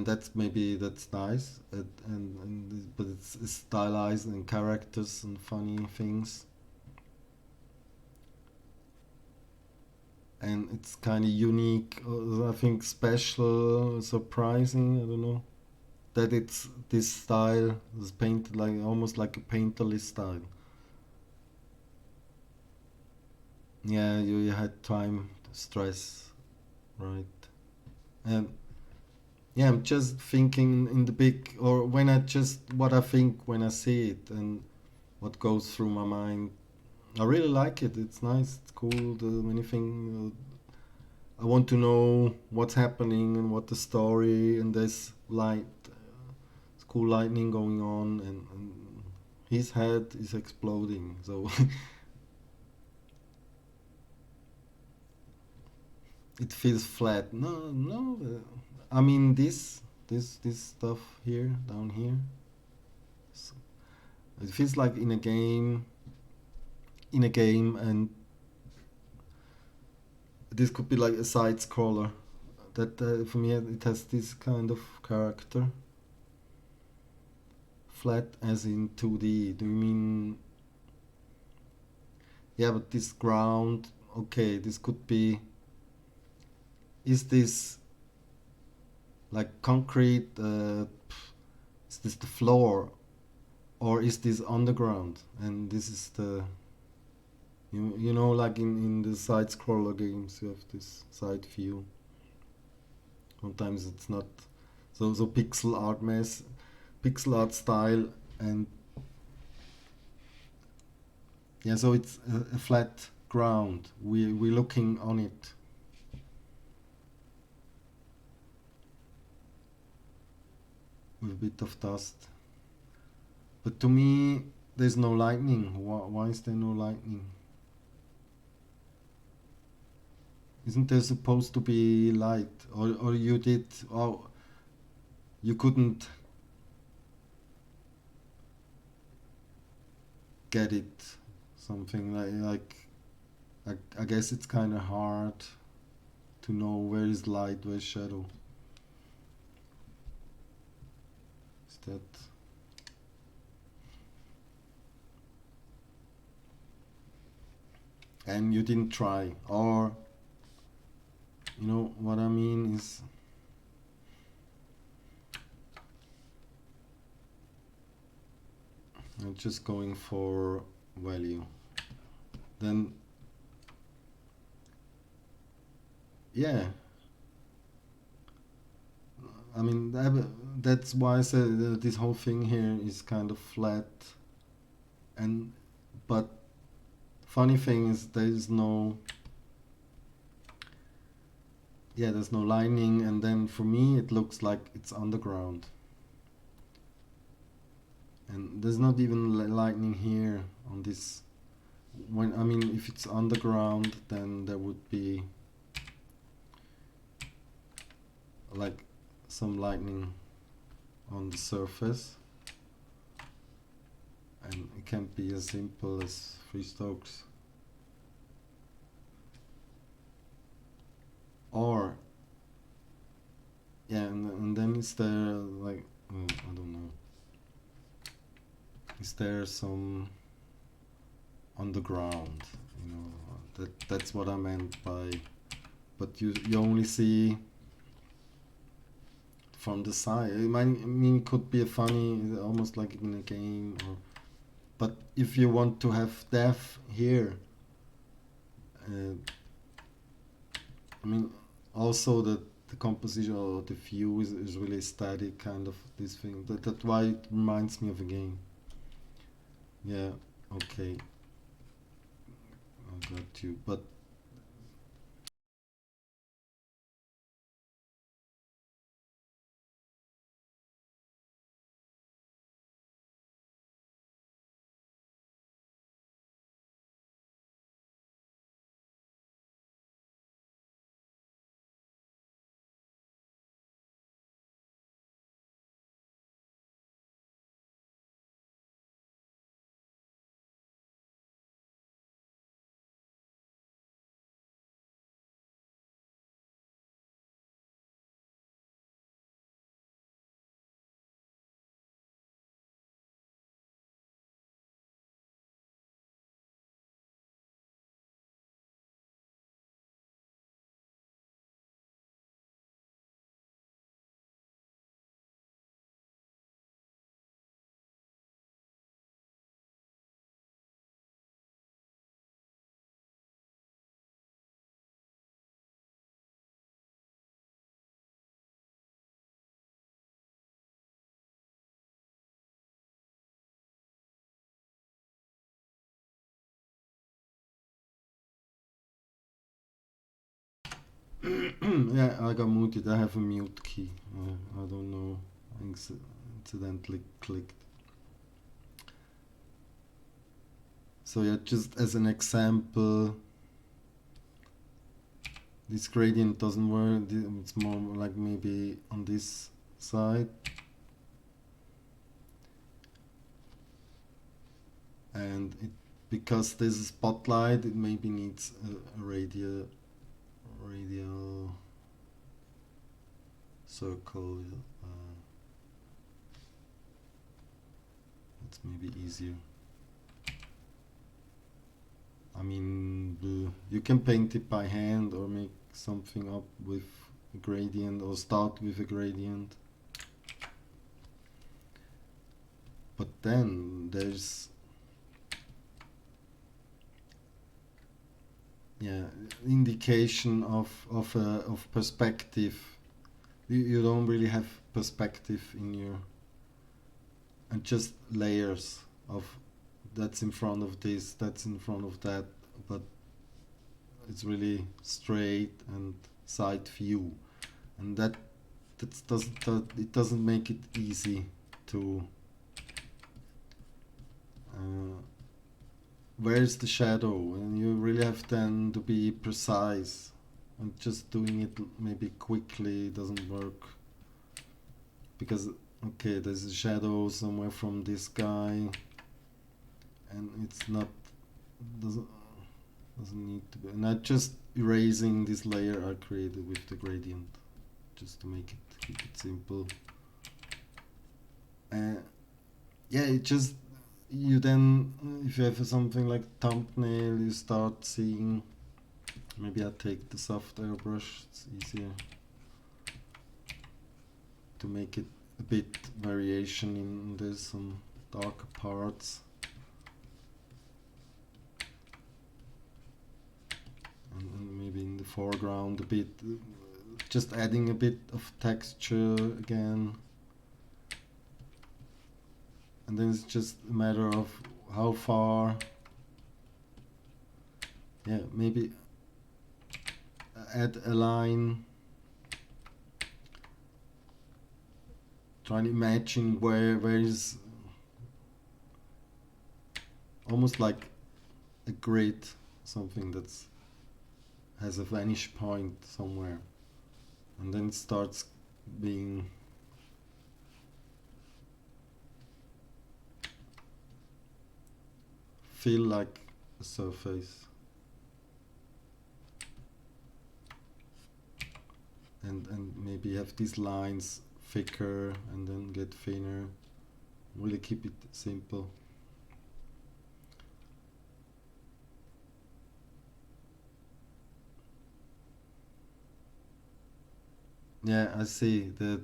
that's nice, but it's stylized and characters and funny things, and it's kind of unique, I think special, surprising, I don't know, that it's this style is painted like almost like a painterly style. Yeah, you had time stress, right? And yeah, I'm just thinking in the big, or when I just what I think when I see it and what goes through my mind. I really like it. It's nice. It's cool. The many things. I want to know what's happening and what the story, and there's light, cool lightning going on, and his head is exploding. So it feels flat. No, no. I mean this stuff here down here. So it feels like in a game, and this could be like a side scroller. That for me it has this kind of character. Flat as in 2D. Do you mean? Yeah, but this ground. Okay, this could be. Is this like concrete? Is this the floor, or is this underground? And this is the you know like in the side scroller games you have this side view. Sometimes it's not so pixel art style, and yeah, so it's a flat ground. We're looking on it with a bit of dust. But to me, there's no lightning. Why is there no lightning? Isn't there supposed to be light? Or you did? Oh, you couldn't get it. Something I guess it's kind of hard to know where is light, where is shadow. Is that? And you didn't try, or you know what I mean is I'm just going for value. Then yeah, I mean that's why I said this whole thing here is kind of flat, and but funny thing is there's no, yeah, there's no lining, and then for me it looks like it's underground, and there's not even lightning here on this. When I mean if it's underground, then there would be like some lightning on the surface, and it can't be as simple as three strokes. Or yeah, and then is there like I don't know, is there some underground, you know, that's what I meant by, but you only see from the side. I mean it could be a funny, almost like in a game, or but if you want to have depth here, uh, I mean also the composition or the view is really static, kind of this thing. That's why it reminds me of a game. Yeah, okay, I got you. But Yeah, I got muted. I have a mute key. I don't know. I incidentally clicked. So yeah, just as an example, this gradient doesn't work. It's more like maybe on this side. And because there's a spotlight, it maybe needs a radial circle. It's maybe easier. I mean, you can paint it by hand or make something up with a gradient or start with a gradient. But then there's indication of perspective. You don't really have perspective in your, and just layers of that's in front of this, that's in front of that, but it's really straight and side view, and it doesn't make it easy to where's the shadow, and you really have then to be precise, and just doing it maybe quickly doesn't work, because okay, there's a shadow somewhere from this guy, and it's not doesn't need to be, and I just erasing this layer I created with the gradient just to keep it simple. Yeah, it just, you then, if you have something like thumbnail, you start seeing, maybe I take the soft airbrush, it's easier to make it a bit variation in, there's some darker parts, and maybe in the foreground a bit, just adding a bit of texture again, and then it's just a matter of how far, maybe add a line, trying to imagine where is almost like a grid, something that's has a vanish point somewhere, and then it starts being feel like a surface, and maybe have these lines thicker and then get thinner, really keep it simple. Yeah, I see that.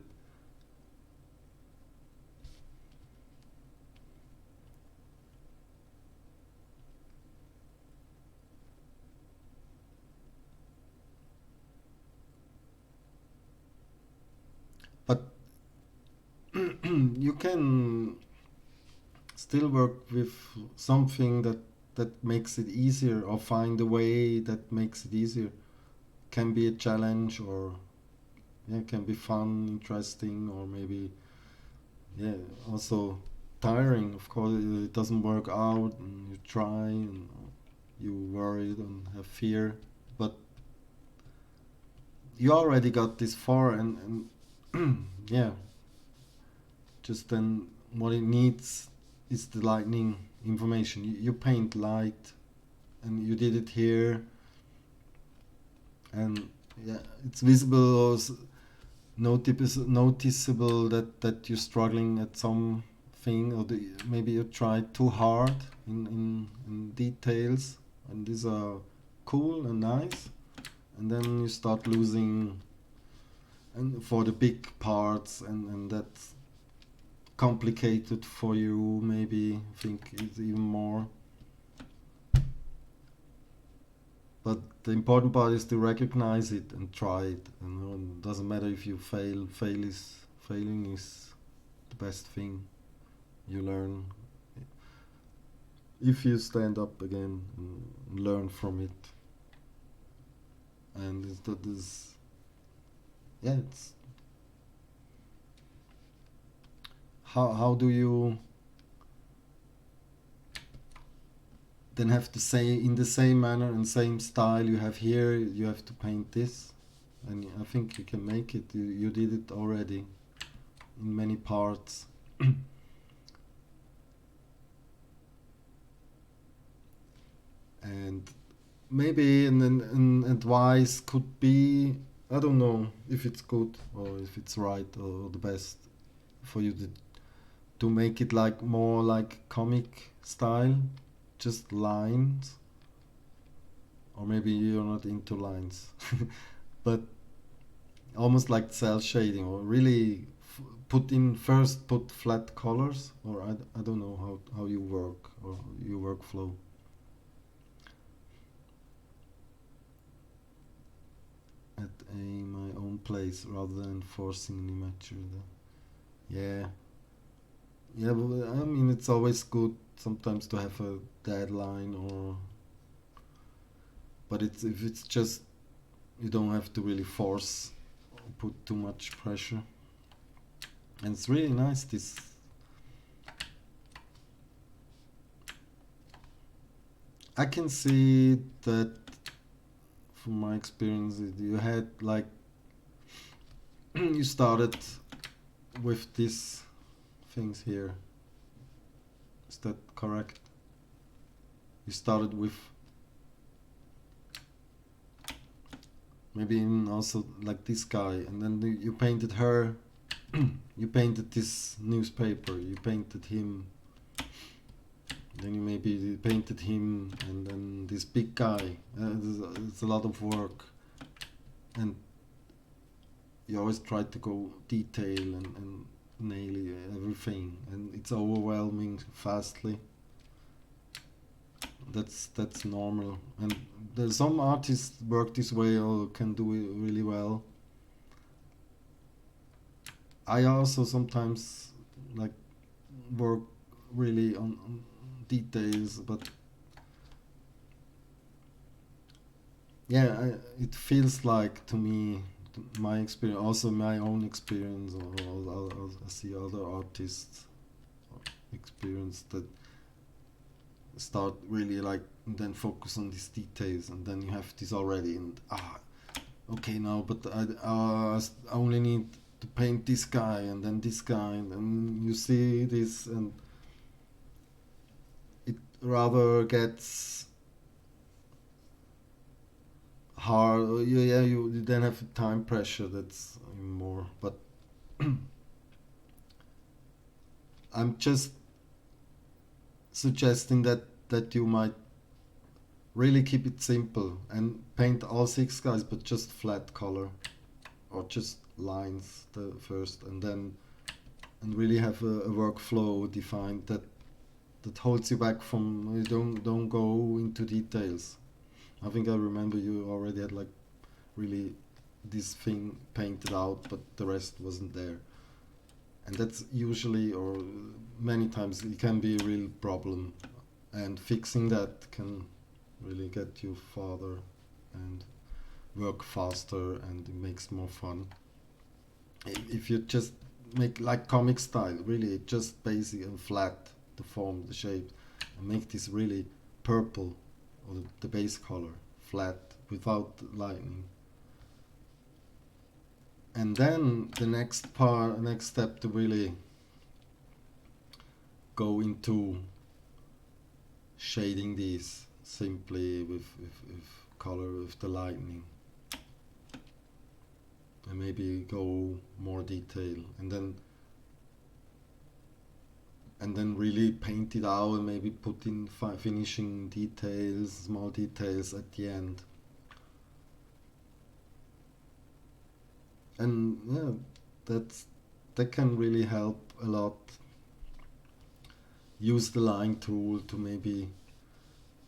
But you can still work with something that makes it easier, or find a way that makes it easier. Can be a challenge, or can be fun, interesting, or maybe also tiring. Of course, it doesn't work out, and you try, and you worried and have fear, but you already got this far, and yeah, just then what it needs is the lightning information. You paint light, and you did it here, and it's visible, or noticeable that you're struggling at something, or maybe you tried too hard in details, and these are cool and nice, and then you start losing, and for the big parts, and that's complicated for you, maybe think it's even more. But the important part is to recognize it and try it. And it doesn't matter if you fail. Failing is the best thing. You learn if you stand up again and learn from it. And that is yeah, it's how do you then have to say in the same manner and same style you have here, you have to paint this, and I think you can make it. You did it already in many parts. And maybe an advice could be, I don't know if it's good or if it's right or the best for you to make it like more like comic style, just lines, or maybe you're not into lines, but almost like cell shading, or really put flat colors, or I don't know how you work or your workflow. At my own place rather than forcing an image. Yeah, yeah. But I mean, it's always good sometimes to have a deadline, or but it's if it's just you don't have to really force or put too much pressure. And it's really nice. This I can see that from my experience. You had like you started with these things here. Is that correct? You started with maybe even also like this guy, and then you painted her. You painted this newspaper. You painted him. Then you maybe painted him, and then this big guy. It's a lot of work, and you always try to go detail and nail everything, and it's overwhelming fastly. That's normal, and there's some artists work this way or can do it really well. I also sometimes like work really on details, but yeah, it feels like to me, my experience, also my own experience, or I see other artists experience that start really like and then focus on these details, and then you have this already, and okay now, but I only need to paint this guy and then this guy, and then you see this, and it rather gets hard. Yeah, you then have time pressure. That's more. But I'm just suggesting that you might really keep it simple and paint all six guys, but just flat color or just lines the first, and then and really have a workflow defined that holds you back from you don't go into details. I think I remember you already had like really this thing painted out, but the rest wasn't there. And that's usually, or many times, it can be a real problem. And fixing that can really get you farther and work faster, and it makes more fun. If you just make like comic style, really just basic and flat, the form, the shape, and make this really purple, or the base color, flat, without lightning. And then the next step to really go into shading these simply with color, with the lightning, and maybe go more detail, and then really paint it out, and maybe put in finishing details, small details at the end. And yeah, that's that can really help a lot. Use the line tool to maybe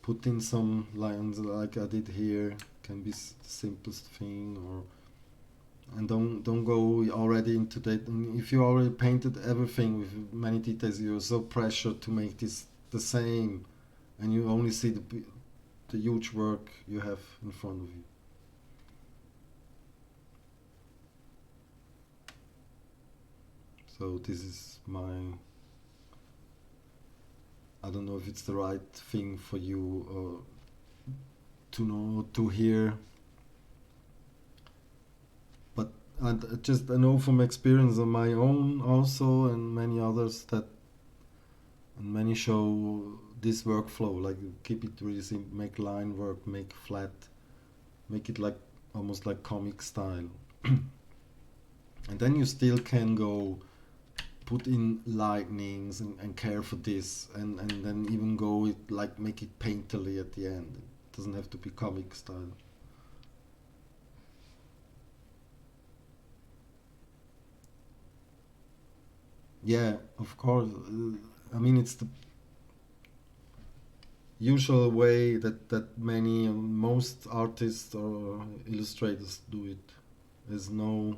put in some lines like I did here. Can be the simplest thing, or and don't go already into that. And if you already painted everything with many details, you're so pressured to make this the same, and you only see the huge work you have in front of you. So this is my, I don't know if it's the right thing for you to know, to hear, but I know from experience on my own also, and many others, that and many show this workflow, like keep it really simple, make line work, make flat, make it like almost like comic style. And then you still can go put in lightnings and care for this, and then even go it like make it painterly at the end. It doesn't have to be comic style. Yeah, of course. I mean, it's the usual way that many, most artists or illustrators do it. There's no,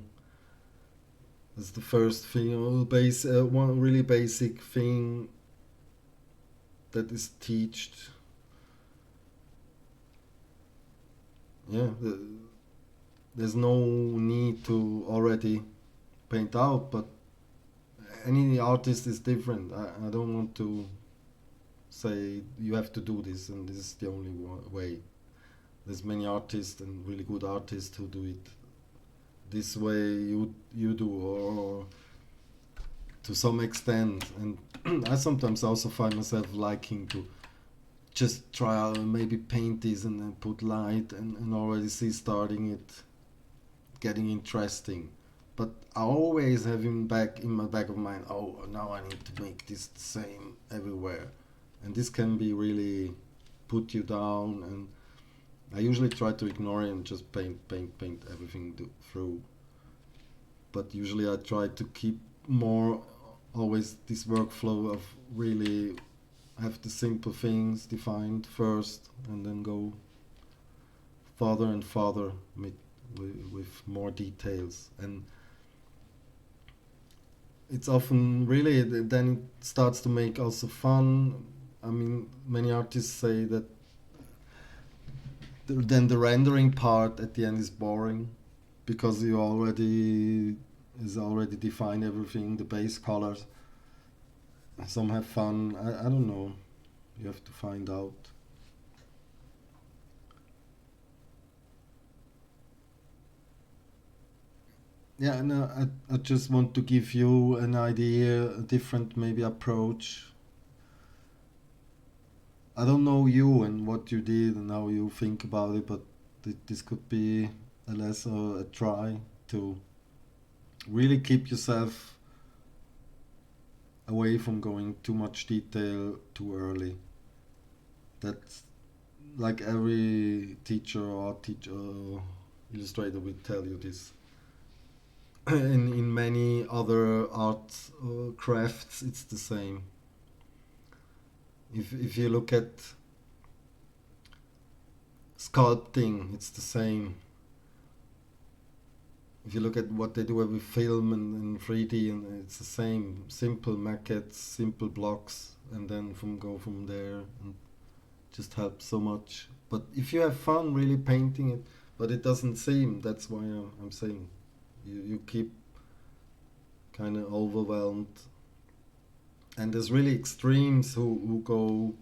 that's the first thing, one really basic thing that is taught. Yeah, there's no need to already paint out, but any artist is different. I don't want to say you have to do this and this is the only way. There's many artists and really good artists who do it this way you do, or to some extent. And I sometimes also find myself liking to just try out and maybe paint this and then put light and already see starting it getting interesting. But I always have in my back of mind, oh, now I need to make this the same everywhere, and this can be really put you down. And I usually try to ignore it and just paint everything through. But usually I try to keep more always this workflow of really have the simple things defined first, and then go farther and farther with more details. And it's often really, then it starts to make also fun. I mean, many artists say that then the rendering part at the end is boring, because you already is already defined everything, the base colors. Some have fun. I don't know. You have to find out. Yeah, no, I just want to give you an idea, a different maybe approach. I don't know you and what you did and how you think about it, but this could be a less a try to really keep yourself away from going too much detail too early. That's like every teacher or art teacher or illustrator will tell you this. In many other art crafts, it's the same. If you look at sculpting, it's the same. If you look at what they do with film and 3D, and it's the same. Simple maquettes, simple blocks, and then go from there, and just helps so much. But if you have fun really painting it, but it doesn't seem, that's why I'm saying you keep kind of overwhelmed. And there's really extremes who go,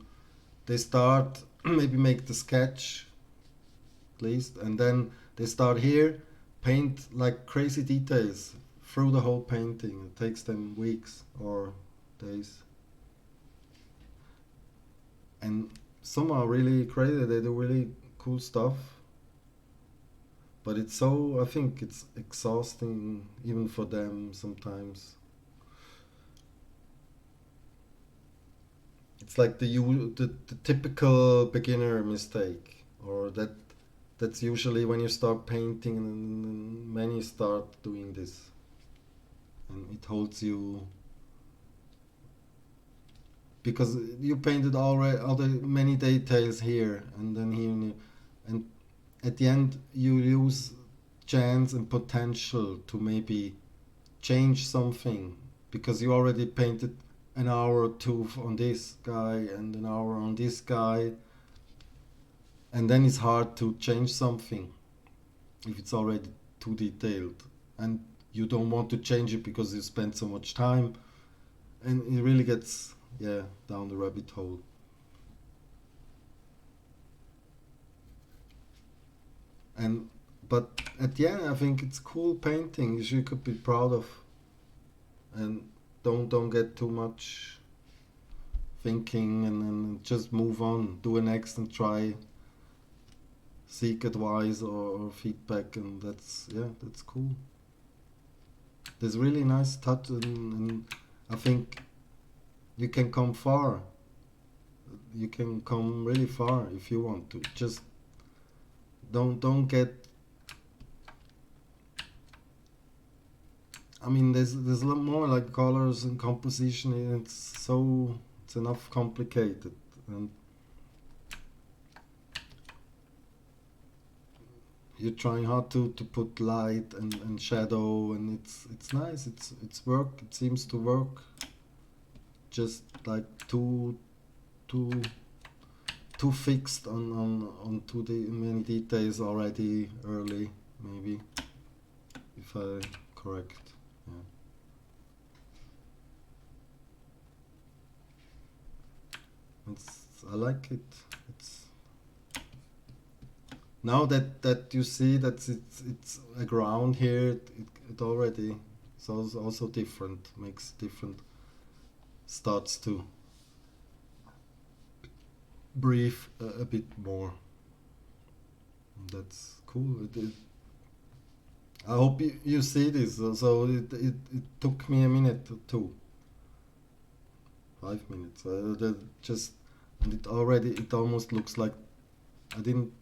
they start maybe make the sketch at least, and then they start here, paint like crazy details through the whole painting. It takes them weeks or days. And some are really crazy, they do really cool stuff. But it's so, I think it's exhausting even for them sometimes. It's like the typical beginner mistake, or that's usually when you start painting, and many start doing this, and it holds you because you painted already other many details here and then here, and at the end you lose chance and potential to maybe change something, because you already painted an hour or two on this guy and an hour on this guy, and then it's hard to change something if it's already too detailed. And you don't want to change it because you spend so much time, and it really gets, yeah, down the rabbit hole. And but at the end, I think it's cool painting. You could be proud of, and don't get too much thinking, and then just move on, do a next, and try seek advice or feedback, and that's, yeah, that's cool. There's really nice touch, and I think you can come far. You can come really far if you want to. Just don't get. I mean, there's a lot more like colors and composition. And it's enough complicated, and you're trying hard to put light and shadow, and it's nice. It's work. It seems to work. Just like too too fixed on too many details already early, maybe, if I correct. Yeah. I like it. It's now that you see that it's a ground here. It already it's also different. Makes different. Starts to breathe a bit more. That's cool. I hope you see this. So it took me a minute or two, 5 minutes. Just and it almost looks like I didn't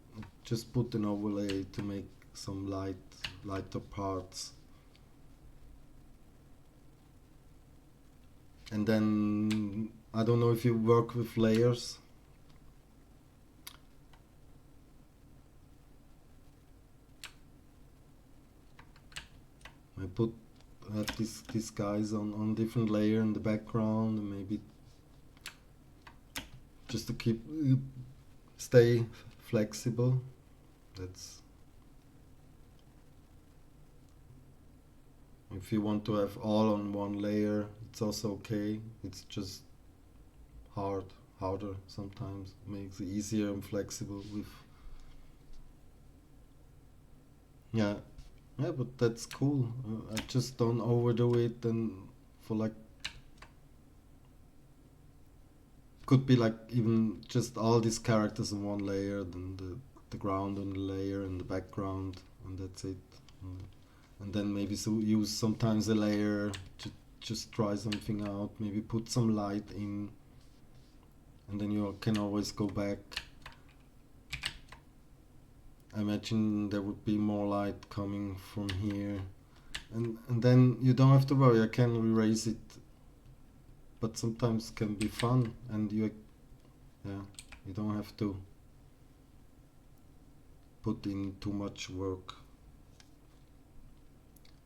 just put an overlay to make some lighter parts, and then I don't know if you work with layers. I put have these guys on different layer in the background, and maybe just to stay flexible. That's if you want to have all on one layer, it's also okay. It's just harder sometimes. Makes it easier and flexible with, yeah. Yeah, but that's cool. I just don't overdo it, and for like could be like even just all these characters in one layer, then the ground on the layer and the background, and that's it. And, and then maybe use sometimes a layer to just try something out. Maybe put some light in, and then you can always go back. I imagine there would be more light coming from here, and then you don't have to worry. I can erase it, but sometimes can be fun, and yeah, you don't have to put in too much work.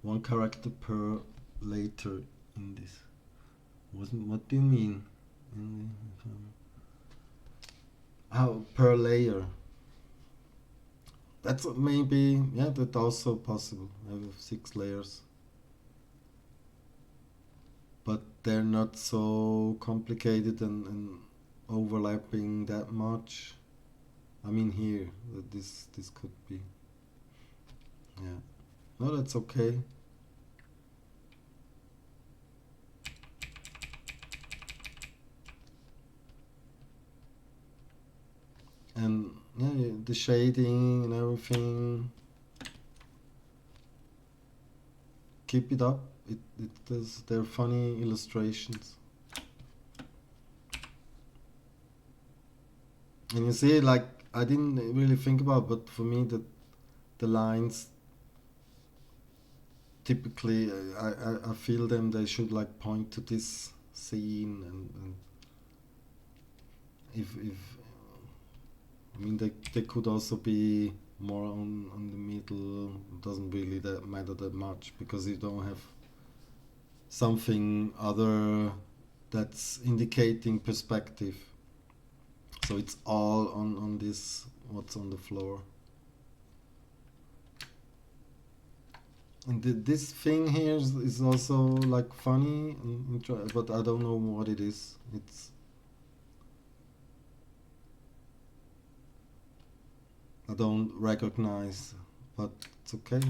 One character per later in this. What do you mean? How per layer? That's maybe, yeah, that's also possible. I have 6 layers, but they're not so complicated and overlapping that much. I mean here, this could be, yeah. No, that's okay. And yeah, the shading and everything, keep it up. It does. They're funny illustrations, and you see, like I didn't really think about, but for me, the lines typically, I feel them. They should like point to this scene, and if I mean they could also be more on the middle. It doesn't really matter that much because you don't have something other that's indicating perspective. So it's all on this what's on the floor. And this thing here is also like funny, but I don't know what it is. I don't recognize, but it's okay.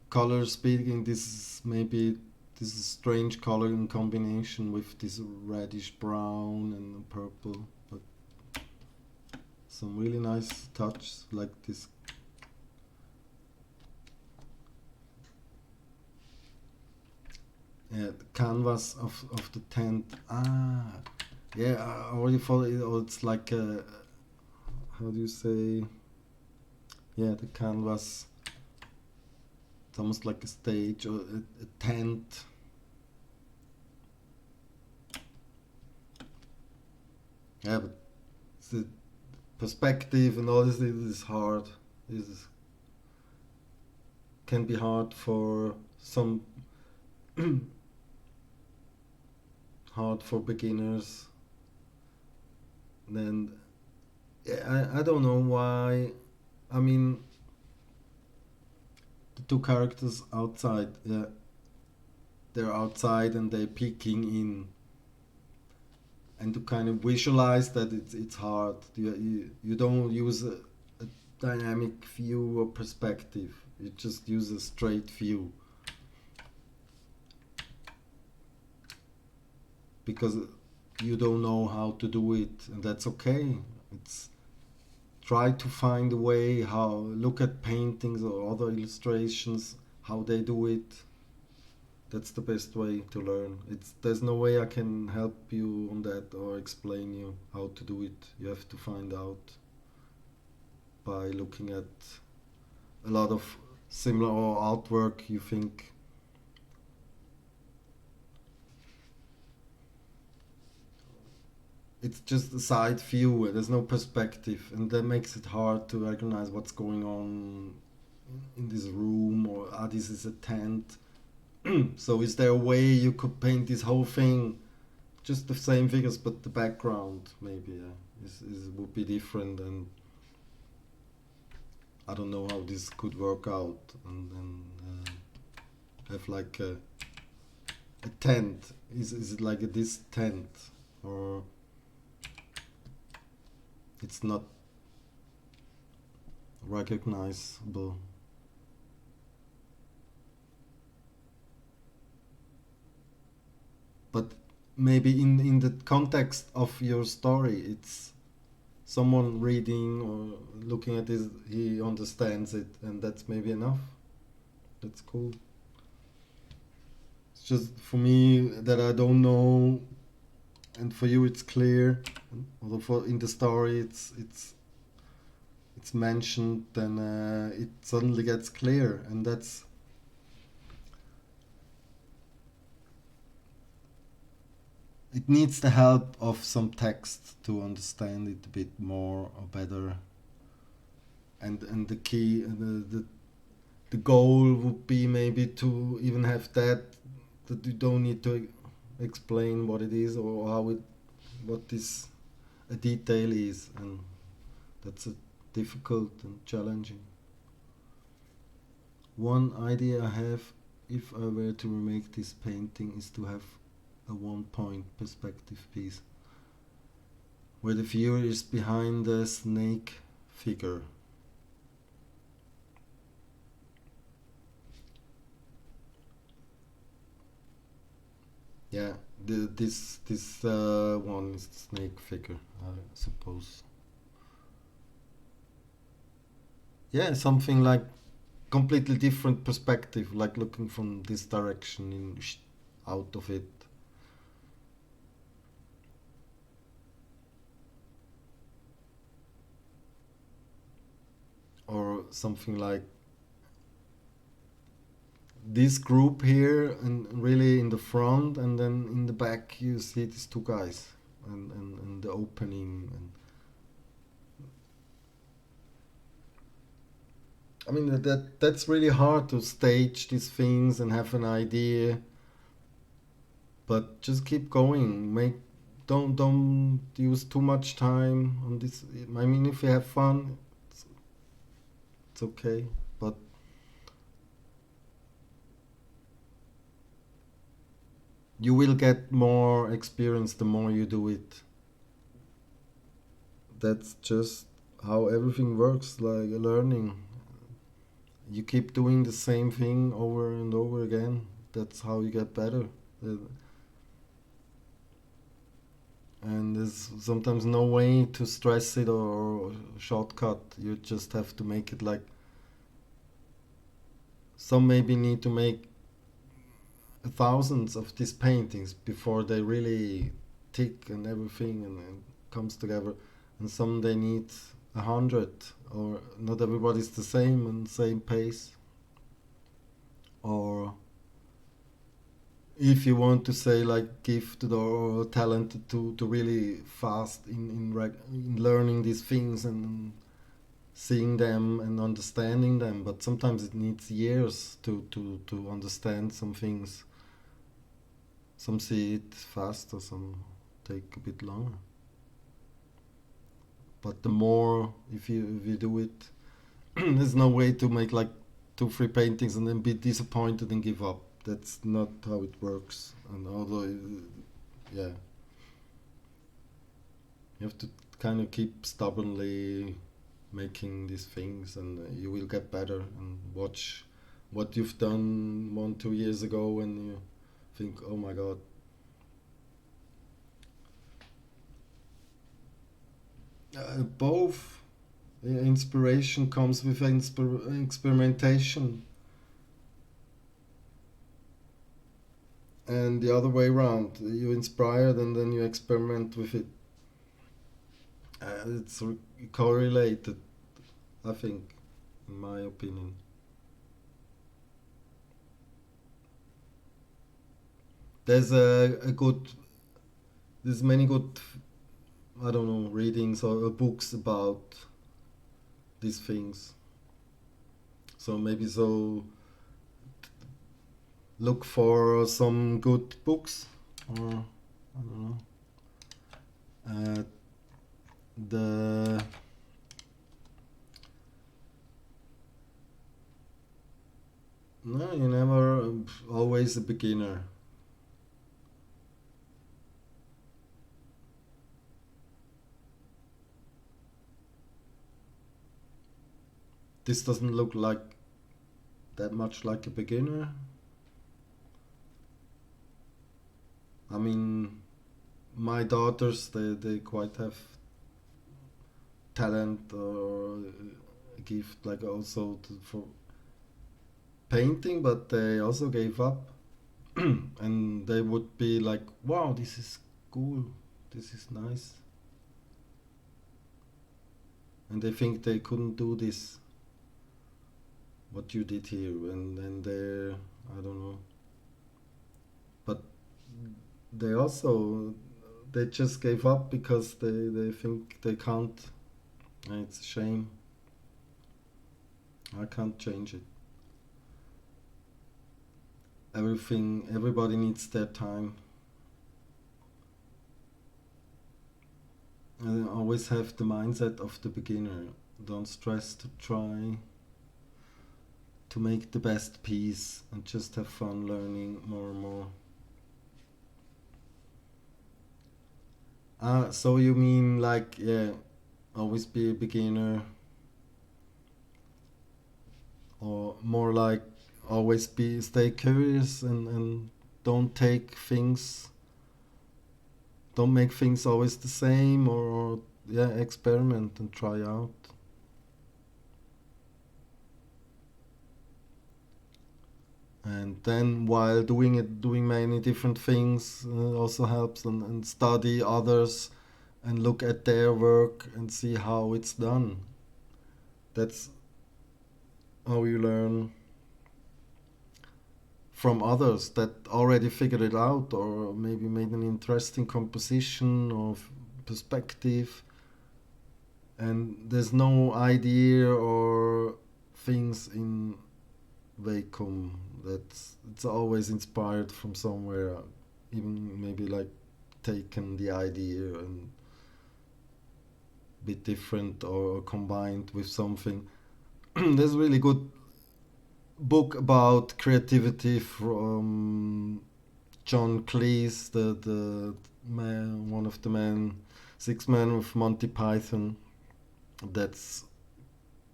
Color speaking, this is strange color in combination with this reddish brown and purple, but some really nice touch like this. Yeah, the canvas of the tent. Yeah, I already thought it, or it's like a, how do you say? Yeah, the canvas. It's almost like a stage or a tent. Yeah, but the perspective and all this is hard. This can be hard for some, hard for beginners. Then yeah, I don't know why. I mean, the two characters outside. Yeah, they're outside and they're peeking in, and to kind of visualize that it's hard. You don't use a dynamic view or perspective. You just use a straight view because you don't know how to do it, and that's okay. It's try to find a way how look at paintings or other illustrations how they do it. That's the best way to learn. It's there's no way I can help you on that or explain you how to do it. You have to find out by looking at a lot of similar artwork. You think it's just a side view. There's no perspective, and that makes it hard to recognize what's going on in this room, or this is a tent. So is there a way you could paint this whole thing just the same figures, but the background maybe would be different, and I don't know how this could work out, and then have like a tent. Is it like this tent, or it's not recognizable? But maybe in the context of your story, it's someone reading or looking at this, he understands it, and that's maybe enough. That's cool. It's just for me that I don't know, and for you it's clear. Although for in the story it's mentioned, then it suddenly gets clear, and that's it needs the help of some text to understand it a bit more or better. And the key, the goal would be maybe to even have that you don't need to explain what it is or how it what this a detail is, and that's a difficult and challenging. One idea I have, if I were to remake this painting, is to have a one-point perspective piece where the viewer is behind the snake figure. Yeah, this one is the snake figure, I suppose. Yeah, something like completely different perspective, like looking from this direction in out of it. Or something like this group here and really in the front, and then in the back you see these two guys, and the opening, and I mean that's really hard to stage these things and have an idea, but just keep going, make don't use too much time on this. I mean, if you have fun, it's, it's okay. But you will get more experience the more you do it. That's just how everything works, like learning. You keep doing the same thing over and over again. That's how you get better. Uh, And there's sometimes no way to stress it or shortcut. You just have to make it like some maybe need to make thousands of these paintings before they really tick and everything and comes together, and some they need 100, or not everybody's the same and same pace. Or if you want to say like gifted or talented to really fast in learning these things and seeing them and understanding them, but sometimes it needs years to understand some things. Some see it faster, some take a bit longer. But the more, if you do it, there's no way to make like 2 3 paintings and then be disappointed and give up. That's not how it works. And although, yeah, you have to kind of keep stubbornly making these things, and you will get better. And watch what you've done 1 2 years ago, and you think, oh my god. Both. Inspiration comes with experimentation, and the other way around. You inspired and then you experiment with it. It's correlated, I think, in my opinion. There's a good, there's many good, I don't know, readings or books about these things. So maybe so look for some good books, or I don't know. Uh, the No, you never always a beginner. This doesn't look like that much like a beginner. I mean, my daughters, they quite have talent or a gift, like also for painting, but they also gave up. And they would be like, wow, this is cool, this is nice. And they think they couldn't do this, what you did here. And then they're, I don't know. But they also, they just gave up because they think they can't. And it's a shame. I can't change it. Everybody needs their time. And always have the mindset of the beginner. Don't stress to try to make the best piece, and just have fun learning more and more. So you mean like, yeah, always be a beginner, or more like always be stay curious and don't take things, don't make things always the same, or yeah, experiment and try out. And then while doing it, doing many different things also helps, and study others and look at their work and see how it's done. That's how you learn from others that already figured it out, or maybe made an interesting composition or perspective, and there's no idea or things in vacuum. That's, it's always inspired from somewhere, even maybe like taken the idea and bit different or combined with something. There's a really good book about creativity from John Cleese, the man, one of the men, six men of Monty Python. That's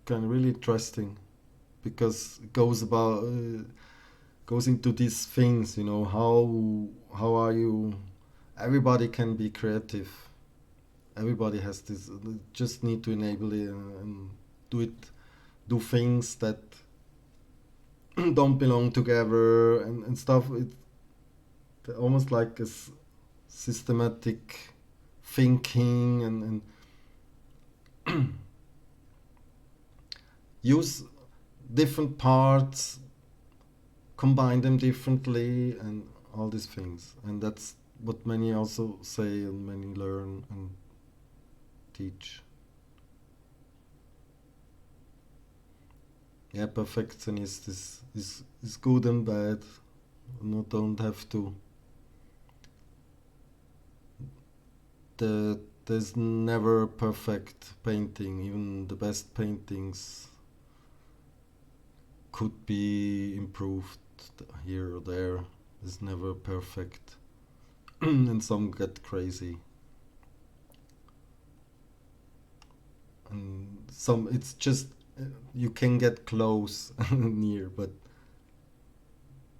kind of really interesting because it goes into these things. You know, how are you? Everybody can be creative. Everybody has this. Just need to enable it and do it. Do things that don't belong together and stuff. It's almost like a systematic thinking and use different parts, combine them differently, and all these things. And that's what many also say and many learn and teach. Yeah, perfectionist is good and bad. No, don't have to. There's never perfect painting. Even the best paintings could be improved here or there. It's never perfect, and some get crazy. And some it's just you can get close near, but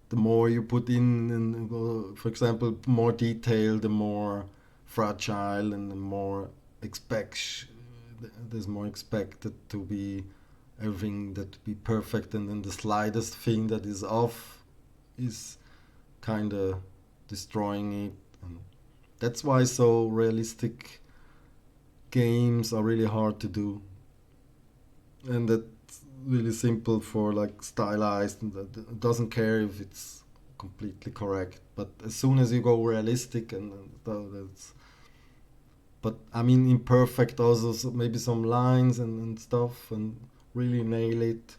the more you put in, and for example, more detail, the more fragile and the more expect there's more expected to be everything that to be perfect, and then the slightest thing that is off is kind of destroying it. And that's why so realistic games are really hard to do, and that's really simple for like stylized, and that doesn't care if it's completely correct. But as soon as you go realistic, and that's, but I mean imperfect also, maybe some lines and stuff, and really nail it,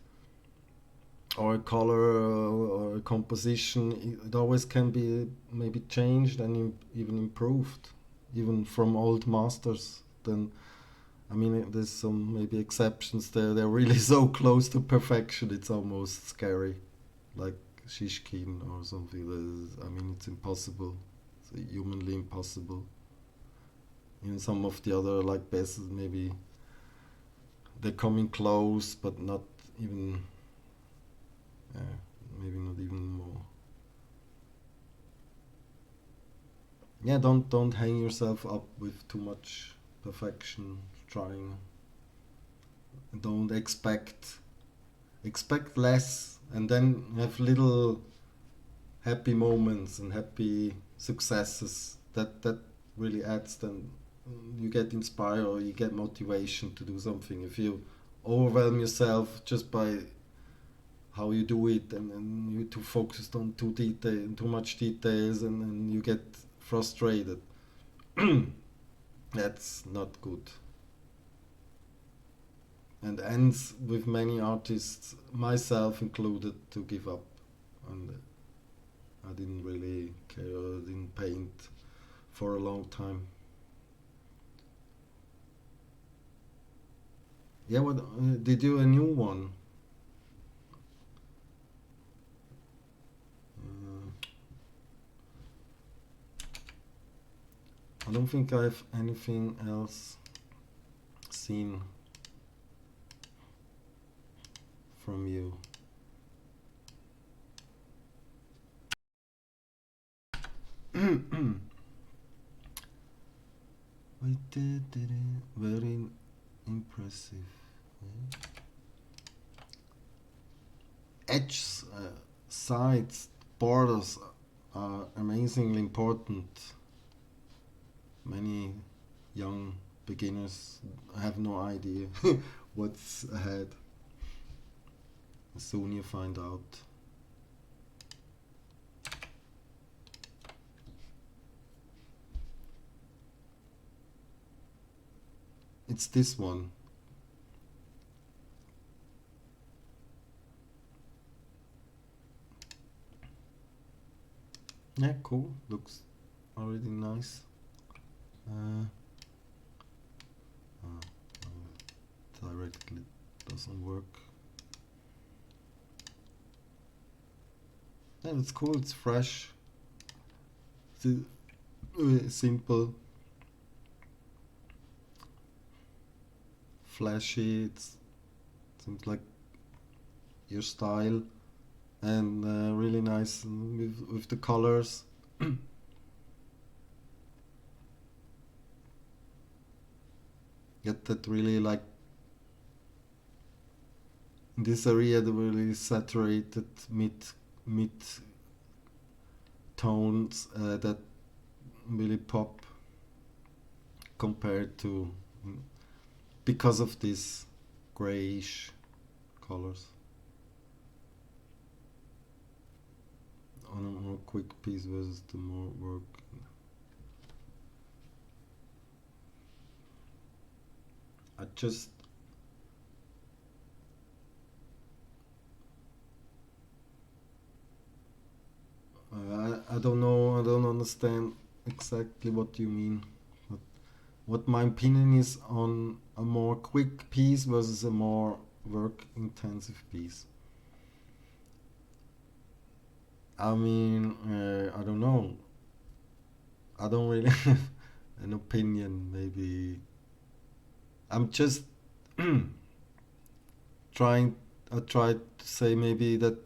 or a color or a composition, it always can be maybe changed and even improved, even from old masters. Then I mean, there's some maybe exceptions there. They're really so close to perfection, it's almost scary, like Shishkin or something. I mean, it's impossible. It's humanly impossible. In some of the other like best, maybe they're coming close, but not even. Uh, maybe not even more. Yeah, don't hang yourself up with too much perfection. Trying. Don't expect less, and then have little happy moments and happy successes. That really adds. Then you get inspired or you get motivation to do something. If you overwhelm yourself just by how you do it, and you're too focused on too much details, and you get frustrated. That's not good, and ends with many artists, myself included, to give up. And I didn't really care. I didn't paint for a long time. Yeah, what did you a new one? Uh, I don't think I have anything else seen from you. We did it. Very impressive. Edges, sides, borders are amazingly important. Many young beginners have no idea what's ahead. Soon you find out. It's this one. Yeah, cool. Looks already nice. Uh, Directly doesn't work. Yeah, it's cool. It's fresh. It's simple, flashy. It seems like your style, and really nice with the colors. Get that really like in this area the really saturated mid tones that really pop compared to because of these grayish colors on a more quick piece versus the more work. I just I don't know. I don't understand exactly what you mean. But what my opinion is on a more quick piece versus a more work intensive piece. I mean, I don't know. I don't really have an opinion. Maybe I'm just trying. I tried to say maybe that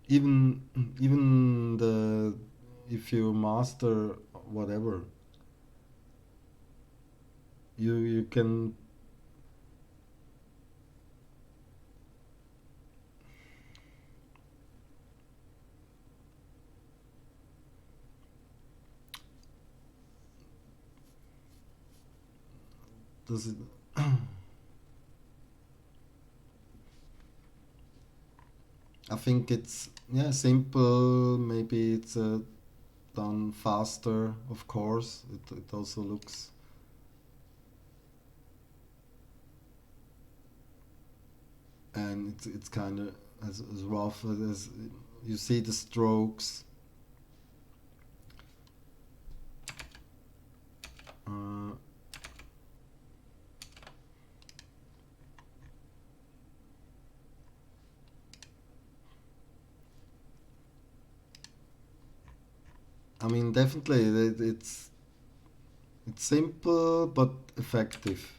even even the if you master whatever, you can. Does it? I think it's yeah simple. Maybe it's done faster. Of course, it also looks and it's kind of as rough as you see the strokes. Uh, I mean, definitely it's simple but effective.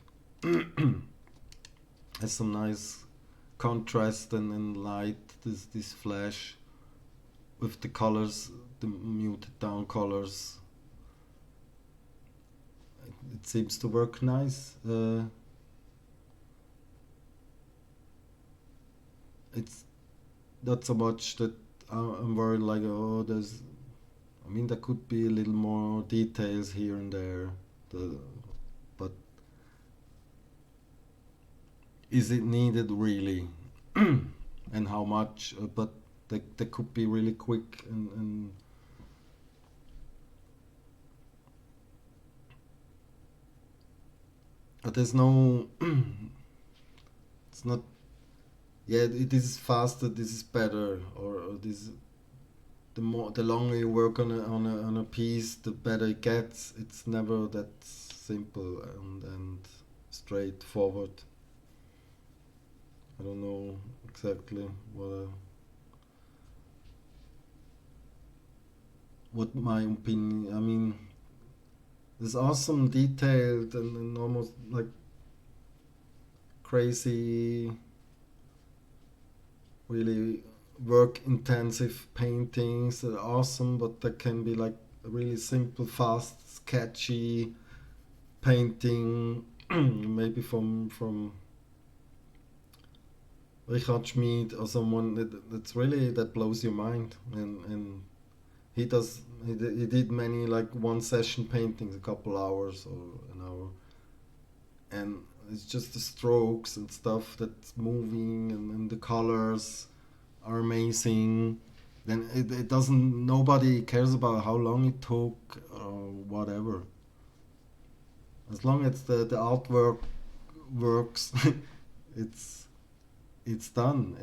Has some nice contrast and light. This flash with the colors, the muted down colors. It seems to work nice. It's not so much that I'm worried like oh there's. I mean there could be a little more details here and there. The, but is it needed really? And how much? But they could be really quick and there's no. It's not. Yeah, this is faster. This is better, or this. The longer you work on a piece, the better it gets. It's never that simple and straightforward. I don't know exactly what my opinion. I mean, there's awesome detailed and almost like crazy, really work intensive paintings that are awesome, but that can be like really simple, fast, sketchy painting, maybe from Richard Schmid or someone that's really that blows your mind. And he did many like one session paintings, a couple hours or an hour, and it's just the strokes and stuff that's moving and the colors are amazing. Then it doesn't. Nobody cares about how long it took or whatever. As long as the artwork works, it's it's done.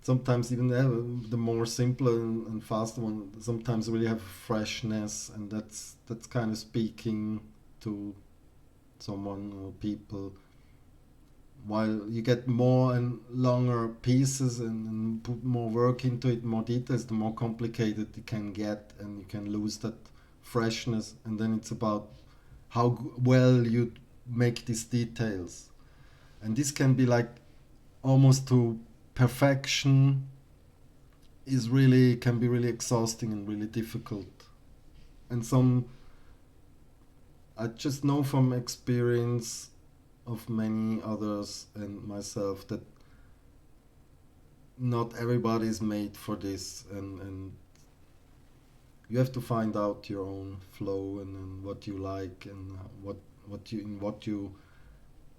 sometimes even the more simpler and faster one sometimes really have freshness, and that's kind of speaking to someone or people. While you get more and longer pieces and put more work into it, more details, the more complicated it can get, and you can lose that freshness. And then it's about how well you make these details, and this can be like almost to perfection, is really can be really exhausting and really difficult. And some, I just know from experience of many others and myself that not everybody is made for this, and you have to find out your own flow, and what you like, and what you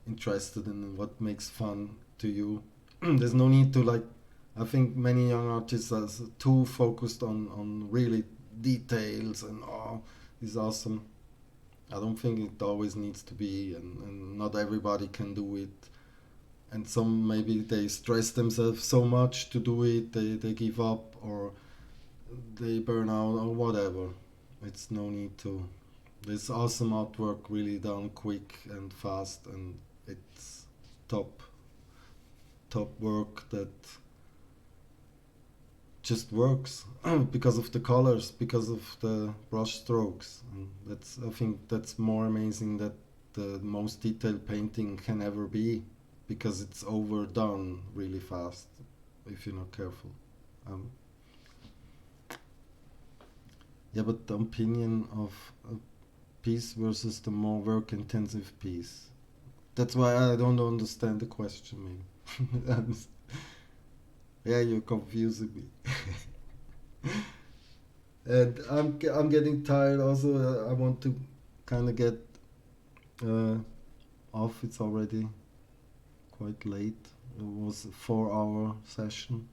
interested in, and what makes fun to you. There's no need to like. I think many young artists are too focused on really details and oh, it's awesome. I don't think it always needs to be, and not everybody can do it. And some maybe they stress themselves so much to do it, they give up or they burn out or whatever. It's no need to. There's awesome artwork really done quick and fast, and it's top top work that just works because of the colors, because of the brush strokes. And that's, I think that's more amazing that the most detailed painting can ever be, because it's overdone really fast if you're not careful. Um, yeah, but the opinion of a piece versus the more work intensive piece. That's why I don't understand the question, maybe. Yeah, you're confusing me. And I'm getting tired also. I want to kind of get uh, off. It's already quite late. It was a 4 hour session.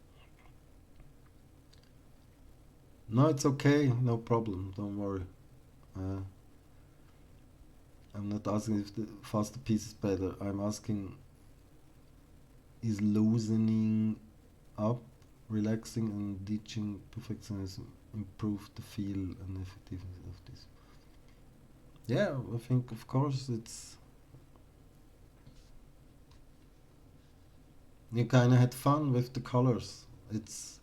No, it's okay. No problem. Don't worry. Uh, I'm not asking if the faster piece is better. I'm asking, is loosening up, relaxing, and ditching perfectionism improve the feel and effectiveness of this? Yeah, I think of course it's, you kind of had fun with the colors. It's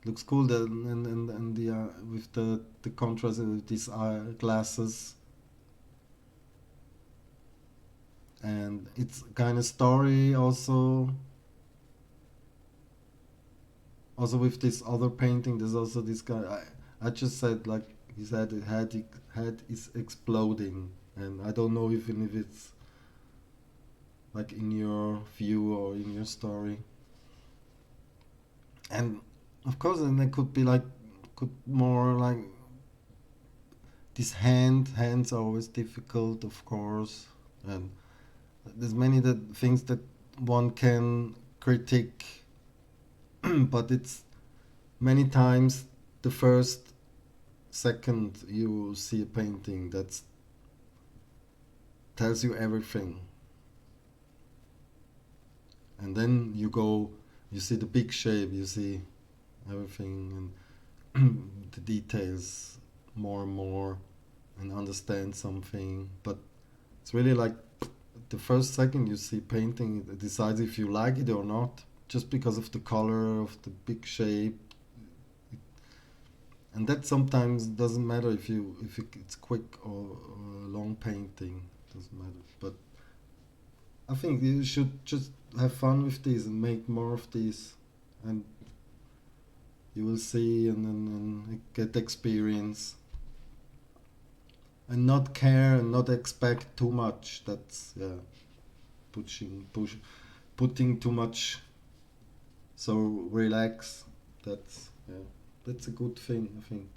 looks cool that, and the with the contrast with these glasses, and it's kind of story also with this other painting. There's also this guy. I just said like his head is exploding, and I don't know even if it's like in your view or in your story. And of course, then it could be like, could more like this hands are always difficult, of course, and there's many that things that one can critique, but it's many times the first second you see a painting that tells you everything, and then you go, you see the big shape, you see everything, and the details more and more, and understand something. But it's really like the first second you see painting, it decides if you like it or not, just because of the color of the big shape. And that sometimes doesn't matter if it's quick or a long painting, doesn't matter. But I think you should just have fun with these and make more of these, and you will see, and get experience, and not care and not expect too much. That's, yeah, putting too much. So relax. That's, yeah, that's a good thing, I think.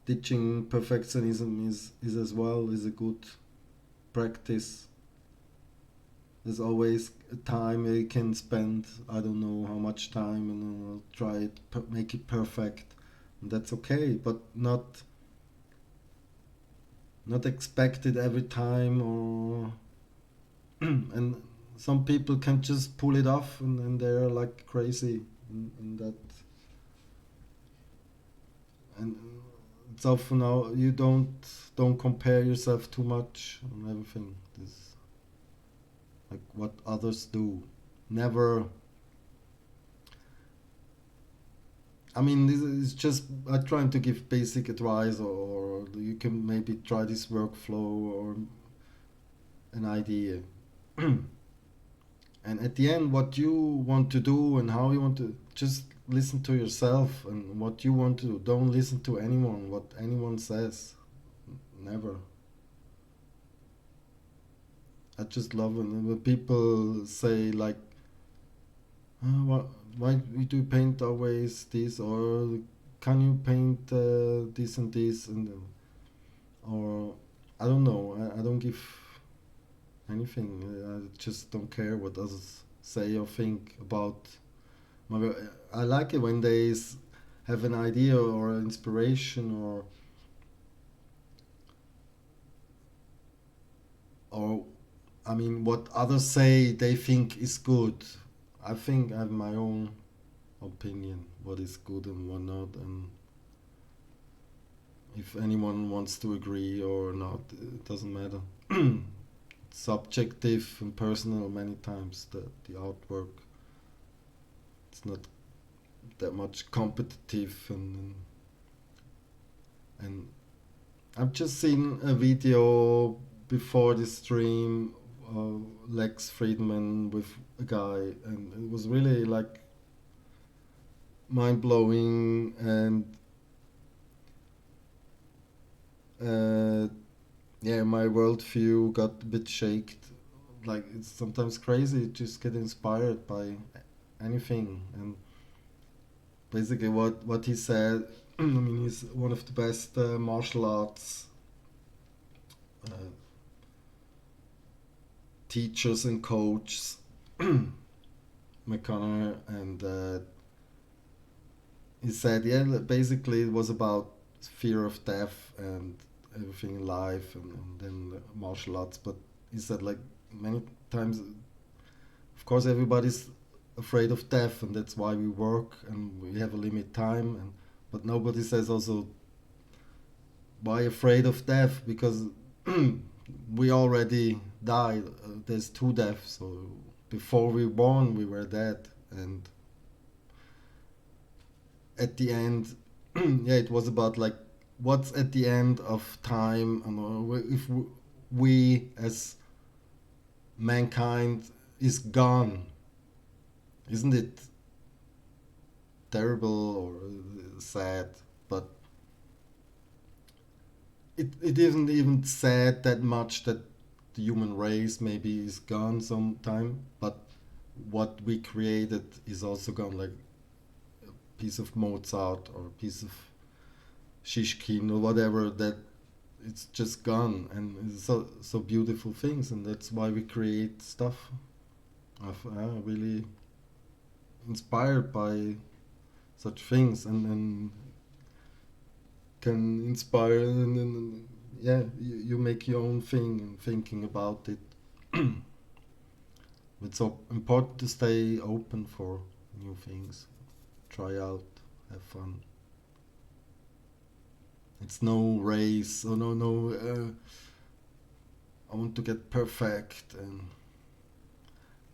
Teaching perfectionism is as well is a good practice. There's always a time where you can spend, I don't know how much time, and try it, make it perfect, and that's okay. But not expect it every time, or and some people can just pull it off, and they're like crazy in that. And it's often now you don't compare yourself too much on everything. This like what others do. Never. I mean, this is just I'm trying to give basic advice, or you can maybe try this workflow or an idea. And at the end, what you want to do and how you want to just listen to yourself and what you want to do. Don't listen to anyone, what anyone says. Never. I just love when people say like, what, why do you paint always this, or can you paint this and this, and or I don't know. I don't give anything. I just don't care what others say or think about my work. I like it when they have an idea or an inspiration, or I mean what others say they think is good. I think I have my own opinion what is good and what not, and if anyone wants to agree or not, it doesn't matter. It's subjective and personal many times, the artwork. It's not that much competitive, and I've just seen a video before the stream, Lex Friedman with a guy, and it was really like mind blowing, and uh, yeah, my worldview got a bit shaken. Like it's sometimes crazy, to just get inspired by anything, and basically what he said. I mean, he's one of the best martial arts uh, teachers and coaches, McConnor, and he said, yeah, basically it was about fear of death and everything in life, and then martial arts. But he said, like many times, of course, everybody's afraid of death, and that's why we work and we have a limit time. And but nobody says also why afraid of death, because we already died. There's two deaths. So before we were born, we were dead, and at the end, yeah, it was about like what's at the end of time, and if we as mankind is gone, isn't it terrible or sad? But it isn't even sad that much that the human race maybe is gone sometime, but what we created is also gone, like a piece of Mozart or a piece of Shishkin or whatever, that it's just gone, and it's so beautiful things, and that's why we create stuff. I'm really inspired by such things, and can inspire, and yeah, you make your own thing and thinking about it. It's so important to stay open for new things, try out, have fun. It's no race or no. I want to get perfect, and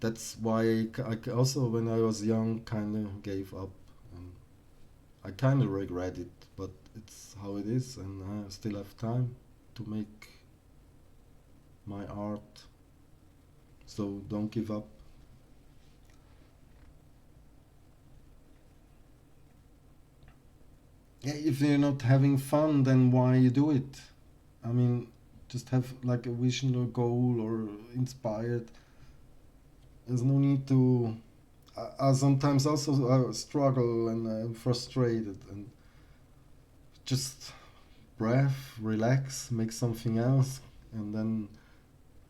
that's why I also when I was young kind of gave up, and I kind of regret it, but it's how it is, and I still have time to make my art. So don't give up. Yeah, if you're not having fun, then why you do it? I mean, just have like a vision or goal or inspired. There's no need to. I sometimes also struggle and I'm frustrated, and just breath, relax, make something else, and then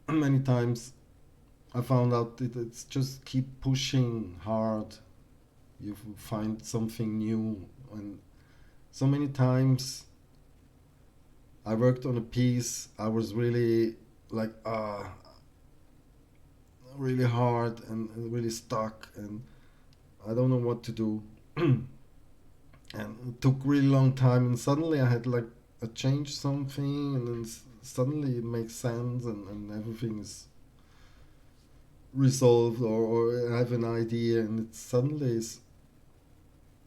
many times I found out that it's just keep pushing hard. You find something new, and so many times I worked on a piece. I was really like, really hard and really stuck, and I don't know what to do. And it took really long time, and suddenly I had like I changed something, and then suddenly it makes sense, and everything is resolved, or I have an idea, and it suddenly is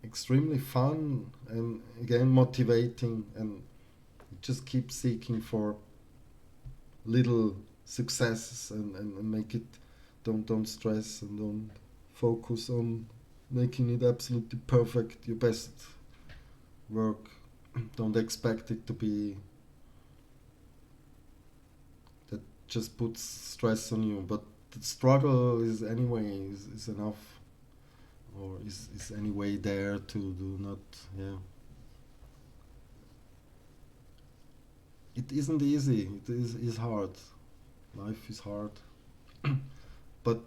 extremely fun and again motivating, and just keep seeking for little successes, and make it, don't stress and don't focus on making it absolutely perfect, your best work. Don't expect it to be that, just puts stress on you, but the struggle is anyway is enough, or is anyway there to do not, yeah. It isn't easy, it is hard, life is hard. But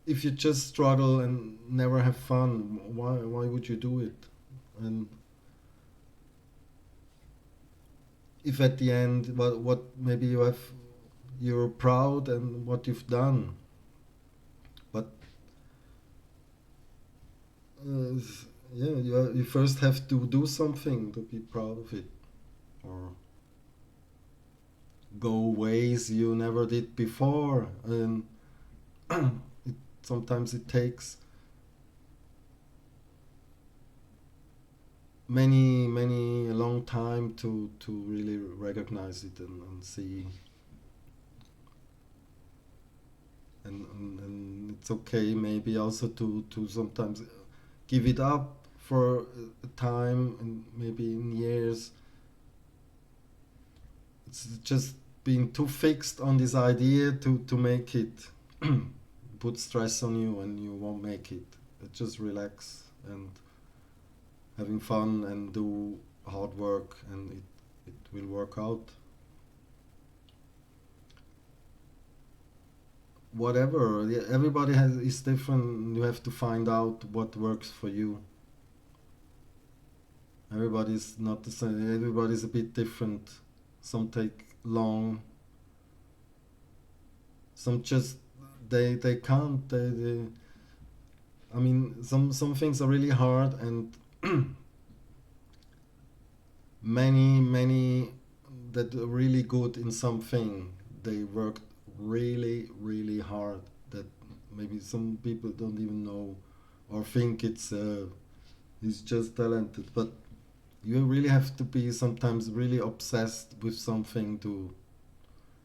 if you just struggle and never have fun, why would you do it? And if at the end, what maybe you're proud and what you've done, but uh, yeah, you first have to do something to be proud of it, or go ways you never did before, and sometimes it takes many a long time to really recognize it, and see, and it's okay maybe also to sometimes give it up for a time, and maybe in years it's just being too fixed on this idea to make it put stress on you, and you won't make it. Just relax and having fun and do hard work, and it will work out. Whatever, yeah, everybody is different. You have to find out what works for you. Everybody's not the same. Everybody's a bit different. Some take long. Some just they can't. They I mean, some things are really hard, and many that are really good in something, they worked really hard, that maybe some people don't even know, or think it's just talented. But you really have to be sometimes really obsessed with something to,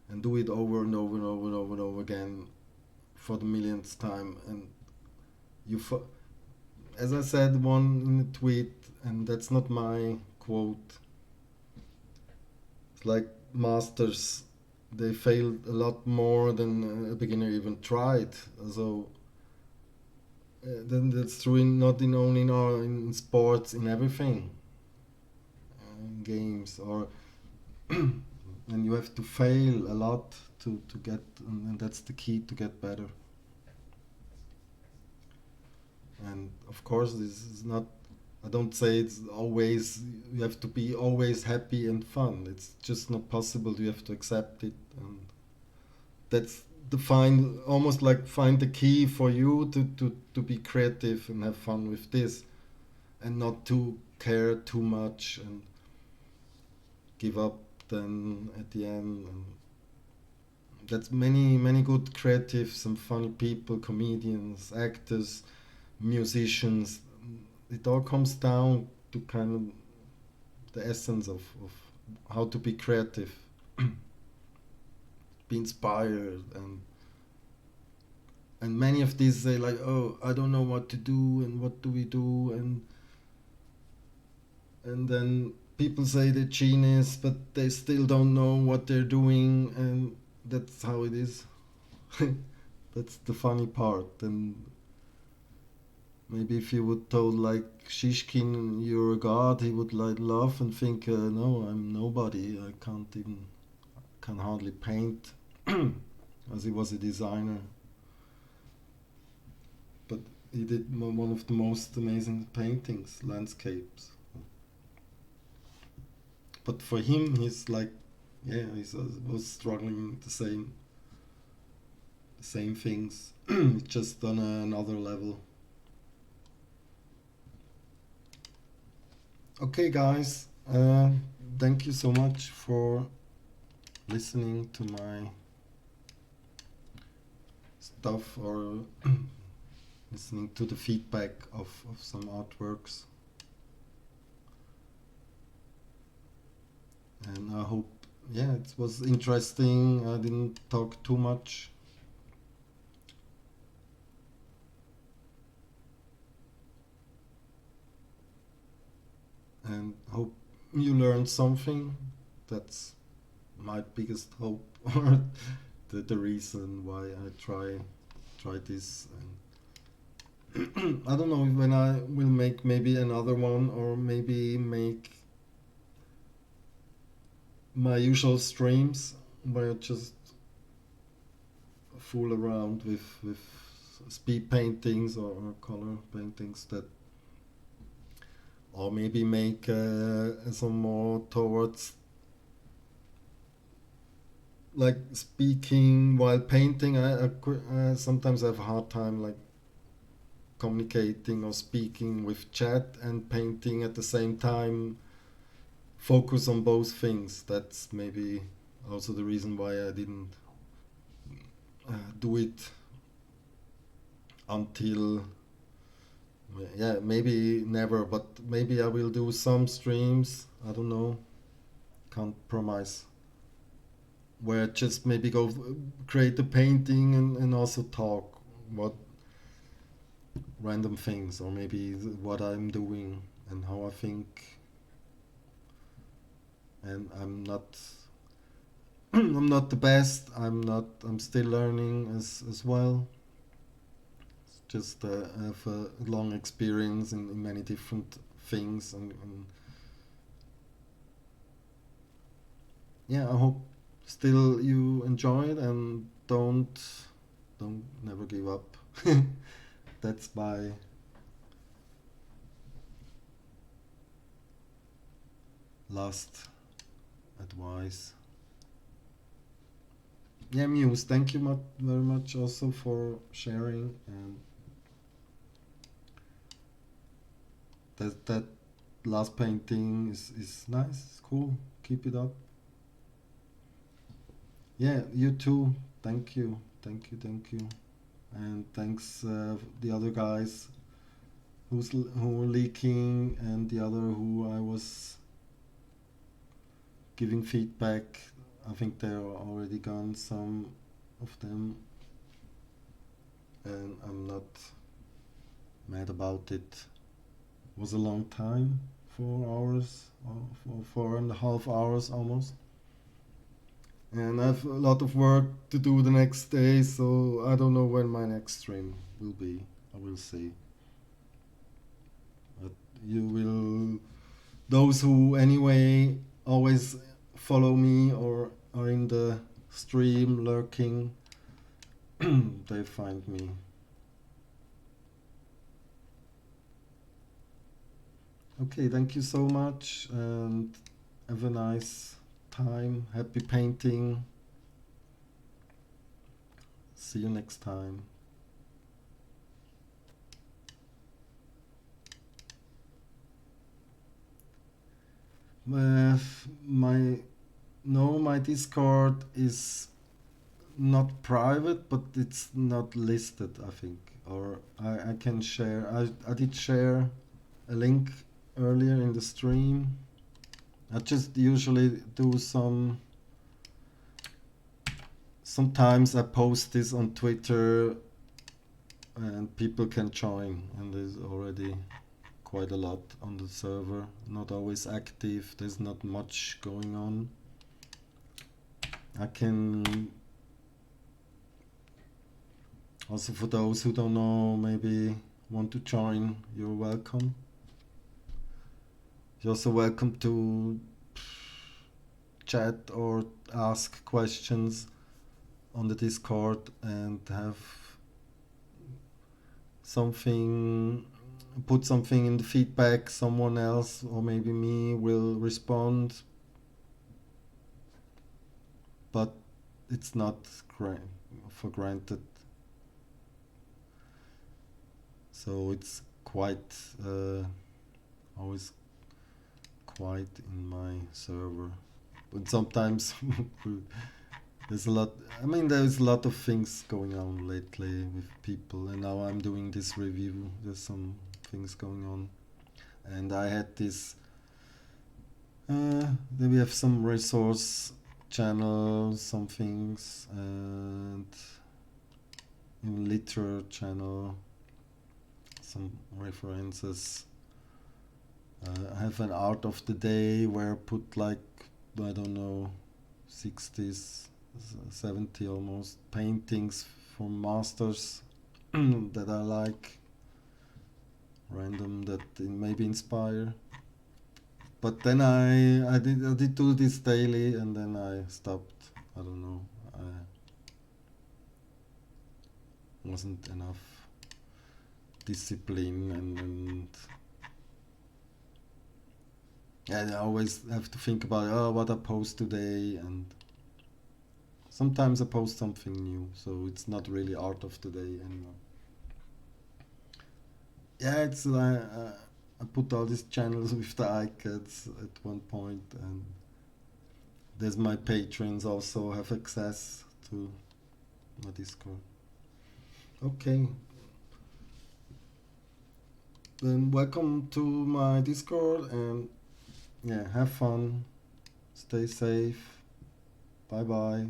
and do it over and over and over and over and over again for the millionth time. And you as I said one in a tweet, and that's not my quote, it's like masters, they failed a lot more than a beginner even tried. So then that's true not in only in sports, in everything, in games, or and you have to fail a lot to get, and that's the key to get better. And of course this is not, I don't say it's always, you have to be always happy and fun. It's just not possible. You have to accept it, and that's the find, almost like find the key for you to be creative and have fun with this, and not to care too much and give up then at the end. And that's many good creatives and funny people, comedians, actors, musicians. It all comes down to kind of the essence of how to be creative, be inspired, and many of these say like, oh, I don't know what to do, and what do we do, and then people say they're genius, but they still don't know what they're doing, and that's how it is. That's the funny part. And maybe if you would told like Shishkin you're a god, he would like laugh and think, no, I'm nobody. I can't even, can hardly paint, as he was a designer. But he did one of the most amazing paintings, landscapes. But for him, he's like, yeah, he was struggling the same things, just on another level. Okay, guys, thank you so much for listening to my stuff or listening to the feedback of some artworks. And I hope, yeah, it was interesting. I didn't talk too much. And hope you learned something. That's my biggest hope, or the reason why I try this. And I don't know when I will make maybe another one, or maybe make my usual streams where I just fool around with speed paintings or color paintings, that, or maybe make some more towards like speaking while painting. I sometimes have a hard time like communicating or speaking with chat and painting at the same time. Focus on both things. That's maybe also the reason why I didn't do it until, yeah, maybe never, but maybe I will do some streams. I don't know. Can't promise. Where I just maybe go create a painting and also talk what random things, or maybe what I'm doing and how I think. And I'm not I'm not the best. I'm still learning as well. It's just I have a long experience in many different things, and yeah, I hope still you enjoy it, and don't never give up. That's my last advice. Yeah, Muse, thank you very much also for sharing, and that last painting is nice, it's cool. Keep it up. Yeah, you too. Thank you, thank you, and thanks the other guys who were leaking, and the other who I was giving feedback. I think they're already gone, some of them, and I'm not mad about it. It was a long time, 4 hours, or 4.5 hours almost. And I have a lot of work to do the next day, so I don't know when my next stream will be. I will see. But you will, those who anyway always follow me or are in the stream lurking, they find me. Okay, thank you so much, and have a nice time. Happy painting. See you next time. My no, my Discord is not private, but it's not listed, I think. Or I can share. I did share a link earlier in the stream. I just usually do sometimes I post this on Twitter and people can join, and there's already quite a lot on the server. Not always active, there's not much going on. I can also, for those who don't know, maybe want to join, you're welcome. You're also welcome to chat or ask questions on the Discord, and have something, put something in the feedback. Someone else, or maybe me, will respond, but it's not for granted so it's quite always quiet in my server. But sometimes there's a lot. I mean, there's a lot of things going on lately with people, and now I'm doing this review. There's some things going on, and I had this. Then we have some resource channels, some things, and in literature channel, some references. I have an art of the day where I put like, I don't know, 60s, 70 almost paintings from masters that I like, random that maybe inspire. But then I did do this daily and then I stopped. I don't know. I wasn't enough discipline and I always have to think about what I post today, and sometimes I post something new, so it's not really art of the day anymore. Yeah, it's like I put all these channels with the iCats at one point, and there's my patrons also have access to my Discord. Okay, then welcome to my Discord, and yeah, have fun, stay safe, bye bye.